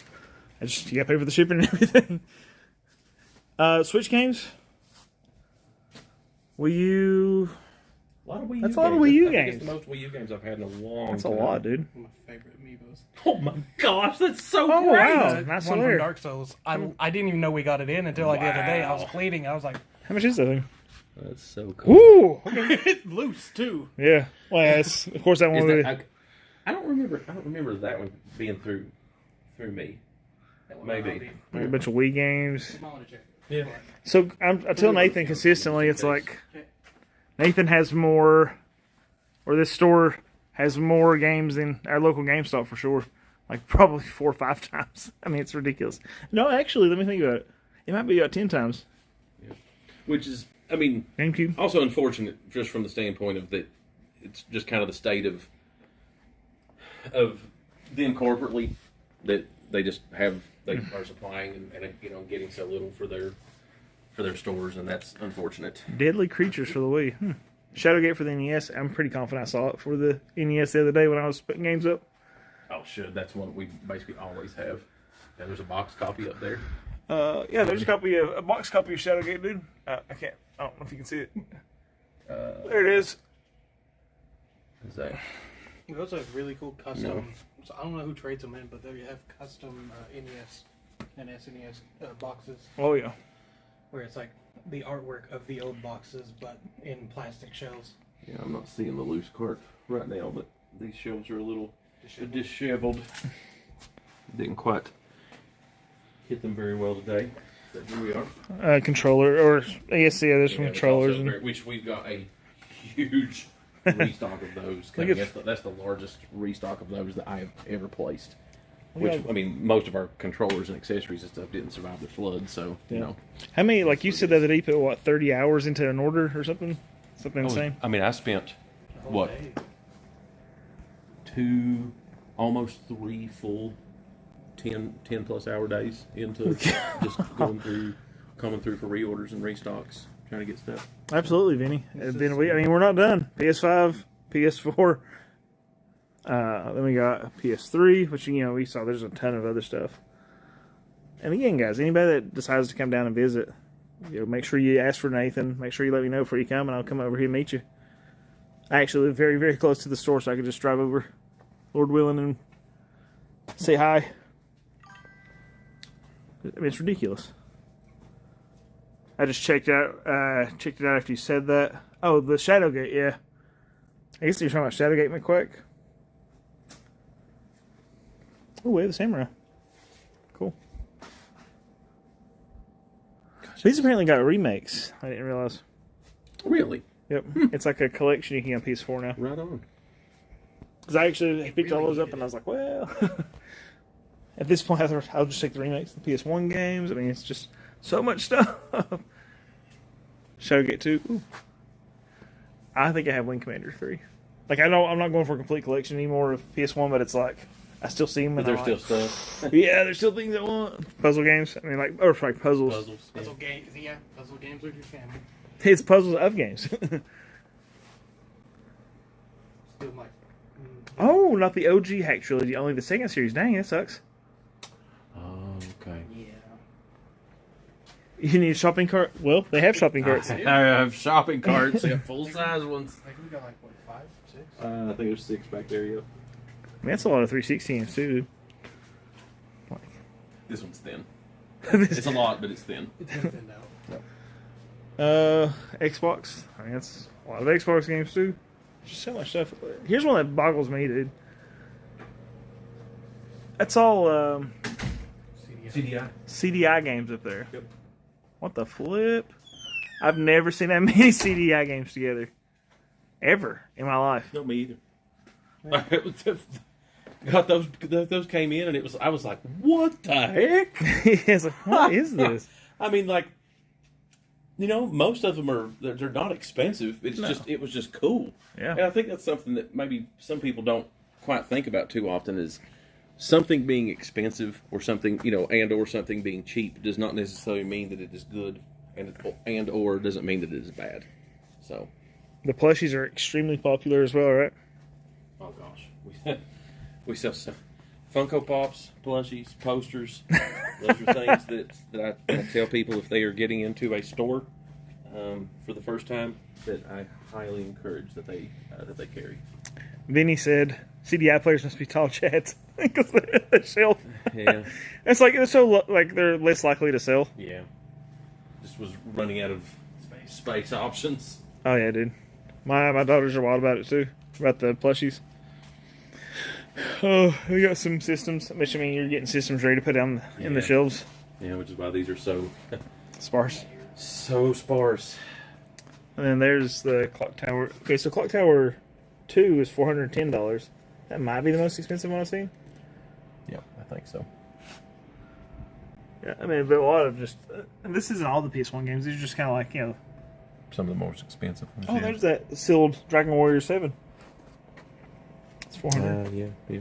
S1: You gotta pay for the shipping and everything. Switch games? Wii U.
S2: A lot of Wii U
S1: That's
S2: games.
S1: a lot of Wii U
S2: I think it's
S1: games.
S2: the most Wii U games I've had in a long
S1: That's a
S2: time.
S1: lot, dude.
S4: My favorite amiibos.
S2: Oh my gosh, that's so
S1: Oh,
S2: great!
S1: wow. Nice
S4: One
S1: alert.
S4: from Dark Souls. I didn't even know we got it in until like the other day. I was
S2: Wow.
S4: cleaning. I was like,
S1: How much is that thing?
S2: That's so cool.
S1: Ooh.
S4: it's loose too.
S1: Yeah. Well, yes. Of course, that
S2: Is
S1: one.
S2: that, I don't remember that one being through me. Maybe.
S1: A bunch of Wii games.
S4: I want to check.
S2: Yeah.
S1: So I tell Nathan consistently, it's like Nathan has more, or this store has more games than our local GameStop for sure. Like probably 4 or 5 times. I mean, it's ridiculous. No, actually, let me think about it. It might be about 10 times.
S2: Which is, I mean,
S1: GameCube.
S2: also unfortunate just from the standpoint of that it's just kind of the state of them corporately that they just have they are supplying and you know getting so little for their stores, and that's unfortunate.
S1: Deadly Creatures for the Wii. Shadowgate for the NES. I'm pretty confident I saw it for the NES the other day when I was putting games up.
S2: Oh, should that's one we basically always have. And there's a box copy up there.
S1: Yeah, there's a box copy of Shadowgate, dude. I don't know if you can see it. There it is.
S2: Is that?
S4: We also have really cool custom. So I don't know who trades them in, but there you have custom NES and SNES boxes
S1: Oh yeah.
S4: where it's like the artwork of the old boxes, but in plastic shells.
S2: Yeah, I'm not seeing the loose cart right now, but these shelves are a little disheveled. Didn't quite hit them very well today. But here we are.
S1: Controller, or I guess there's some
S2: Yeah, it's
S1: controllers.
S2: also
S1: And,
S2: very- which we've got a huge restock of those.
S1: Look
S2: Coming.
S1: at-
S2: That's the largest restock of those that I have ever placed. Which, I mean, most of our controllers and accessories and stuff didn't survive the flood, so, you know.
S1: How many, like you said the other day, you put, what, 30 hours into an order or something? Something insane?
S2: I mean, I spent,
S4: The whole
S2: what,
S4: day.
S2: almost 3 full 10 plus hour days into just coming through for reorders and restocks, trying to get stuff.
S1: Absolutely, Vinny. Then we're not done. PS5, PS4. Then we got PS3, which, you know, we saw there's a ton of other stuff. And again, guys, anybody that decides to come down and visit, you know, make sure you ask for Nathan. Make sure you let me know before you come, and I'll come over here and meet you. I actually live very, very close to the store, so I could just drive over, Lord willing, and say hi. I mean, it's ridiculous. I just checked it out after you said that. Oh, the Shadowgate, yeah. I guess you're talking about Shadowgate, McQuack. Oh, Way of the Samurai. Cool. These apparently got remakes. I didn't realize.
S2: Really?
S1: Yep. It's like a collection you can get on PS4 now.
S2: Right on.
S1: Because I actually picked all those up and I was like, well, at this point, I'll just take the remakes, the PS1 games. I mean, it's just so much stuff. Shadowgate 2. Ooh. I think I have Wing Commander 3. Like, I know I'm not going for a complete collection anymore of PS1, but it's like, I still see them.
S2: But
S1: and
S2: there's still stuff.
S1: yeah, there's still things I want. Puzzle games. I mean, like, or like puzzles.
S2: Puzzles.
S4: Puzzle games, yeah. Puzzle games with your family.
S1: It's puzzles of games.
S4: Still like.
S1: Oh, not the OG Hack Trilogy, only the second series. Dang, that sucks.
S2: Oh, okay.
S4: Yeah.
S1: You need a shopping cart? Well, they have shopping carts.
S2: I have shopping carts, full size ones.
S4: Like we got like what, 5, 6?
S2: I think there's 6 back there, yeah.
S1: I mean, that's a lot of 360 games too, dude.
S2: This one's thin.
S1: This-
S2: It's a lot, but it's thin.
S4: It's been thinned out.
S1: Xbox. I mean, that's a lot of Xbox games too. Just so much stuff. Here's one that boggles me, dude. That's all
S4: CDI.
S1: CDI games up there.
S2: Yep.
S1: What the flip? I've never seen that many CDI games together. Ever in my life.
S2: No, me either. God, those came in, and I was like, what the heck?
S1: It's like, what is this?
S2: I mean, like, you know, most of them they're not expensive. It was just cool.
S1: Yeah.
S2: And I think that's something that maybe some people don't quite think about too often is something being expensive or something, you know, and or something being cheap does not necessarily mean that it is good, and or doesn't mean that it is bad. So,
S1: The plushies are extremely popular as well, right?
S2: oh gosh, we sell some Funko Pops, plushies, posters. Those are things that I tell people if they are getting into a store for the first time that I highly encourage that they carry.
S1: Vinny said CDI players must be tall chads because they're at the shelf.
S2: Yeah,
S1: It's like it's so like they're less likely to sell.
S2: yeah. Just was running out of space options.
S1: Oh yeah, dude. My daughters are wild about it too. About the plushies. Oh, we got some systems. Which I mean, you're getting systems ready to put down in the
S2: Yeah.
S1: shelves.
S2: Yeah, which is why these are so
S1: Sparse.
S2: sparse.
S1: And then there's the Clock Tower. Okay, so Clock Tower 2 is $410. That might be the most expensive one I've seen.
S2: Yeah, I think so.
S1: Yeah, I mean, but a lot of just. And this isn't all the PS1 games. These are just kind of like, you know.
S2: Some of the most expensive ones.
S1: Oh, there's that sealed Dragon Warrior 7. It's 400.
S2: Yeah.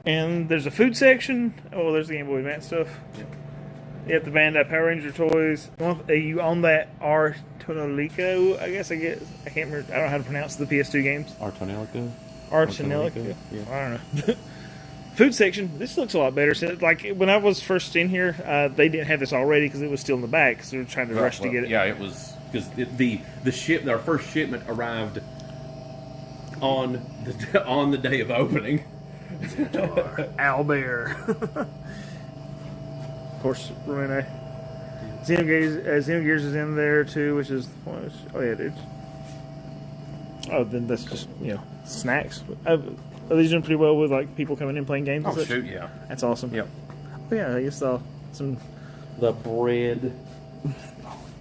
S1: And there's a food section. Oh, there's the Game Boy Advance stuff.
S2: Yeah.
S1: You have the Bandai Power Ranger toys. You own that Artonelico, I guess. I can't remember. I don't know how to pronounce the PS2 games.
S2: Artonelico?
S1: Artonelico.
S2: Yeah.
S1: I don't know. Food section. This looks a lot better. So, like when I was first in here, they didn't have this already because it was still in the back. Because they were trying to rush to get it.
S2: Yeah, it was because our first shipment arrived on the day of opening.
S1: Owlbear. Of course, Rene. Xenogears is in there too, which is oh yeah, dude. Oh, then that's just snacks. Are these doing pretty well with like people coming in playing games? and
S2: Oh
S1: such?
S2: shoot, yeah.
S1: That's awesome.
S2: Yep.
S1: Oh, yeah, I guess some.
S2: The bread.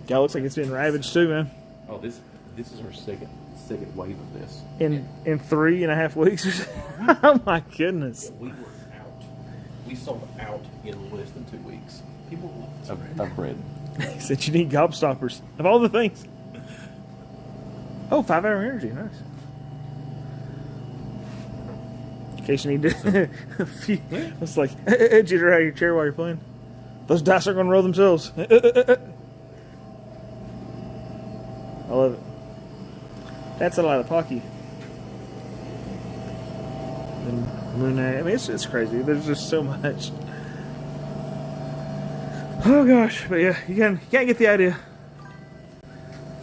S1: Yeah, looks like it's been ravaged too, man.
S2: Oh, this is our second wave of this.
S1: In 3.5 weeks. Oh my goodness.
S2: We were We sold out in less than 2 weeks.
S4: People love this bread.
S2: Of bread.
S1: He said you need gobstoppers of all the things. Oh, 5 hour energy, nice. In case you need to, it's like jitter out of your chair while you're playing. Those dice are going to roll themselves. I love it. That's a lot of Pocky. And Moon Knight. I mean, it's crazy. There's just so much. Oh gosh, but yeah, you can't get the idea.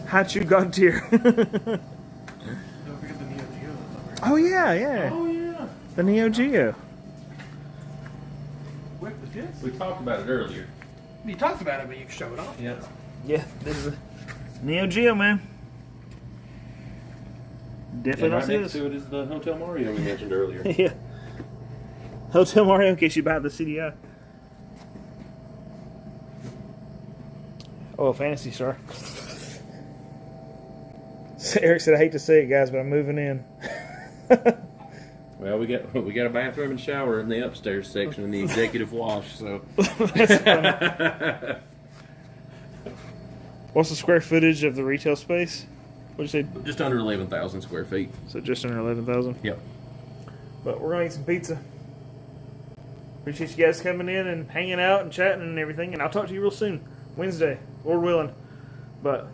S1: Hachu God tier.
S4: Don't forget the Neo Geo. That's
S1: Oh yeah, yeah.
S4: oh yeah.
S1: The Neo Geo.
S4: With the disc.
S2: We talked about it earlier.
S4: You talked about it, but you can show it off.
S2: Yeah.
S1: Yeah, this is a Neo Geo, man. Definitely
S2: And
S1: don't
S2: right
S1: see
S2: next
S1: this.
S2: to it is the Hotel Mario we mentioned earlier.
S1: Yeah. Hotel Mario in case you buy the CDI. Oh, Fantasy Star. Eric said, I hate to say it, guys, but I'm moving in.
S2: Well, we got a bathroom and shower in the upstairs section in the executive wash. So
S1: That's funny. What's the square footage of the retail space? What'd you say?
S2: just under 11,000 square feet.
S1: So just under 11,000.
S2: Yep.
S1: But we're gonna eat some pizza. Appreciate you guys coming in and hanging out and chatting and everything. And I'll talk to you real soon, Wednesday, Lord willing. But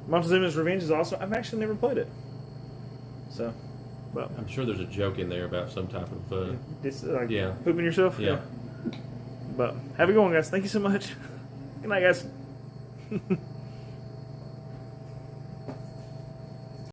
S1: Montezuma's Revenge is awesome. I've actually never played it. So, but
S2: I'm sure there's a joke in there about some type of.
S1: it's like
S2: Yeah.
S1: pooping yourself.
S2: Yeah.
S1: But have a good one, guys. Thank you so much. Good night, guys.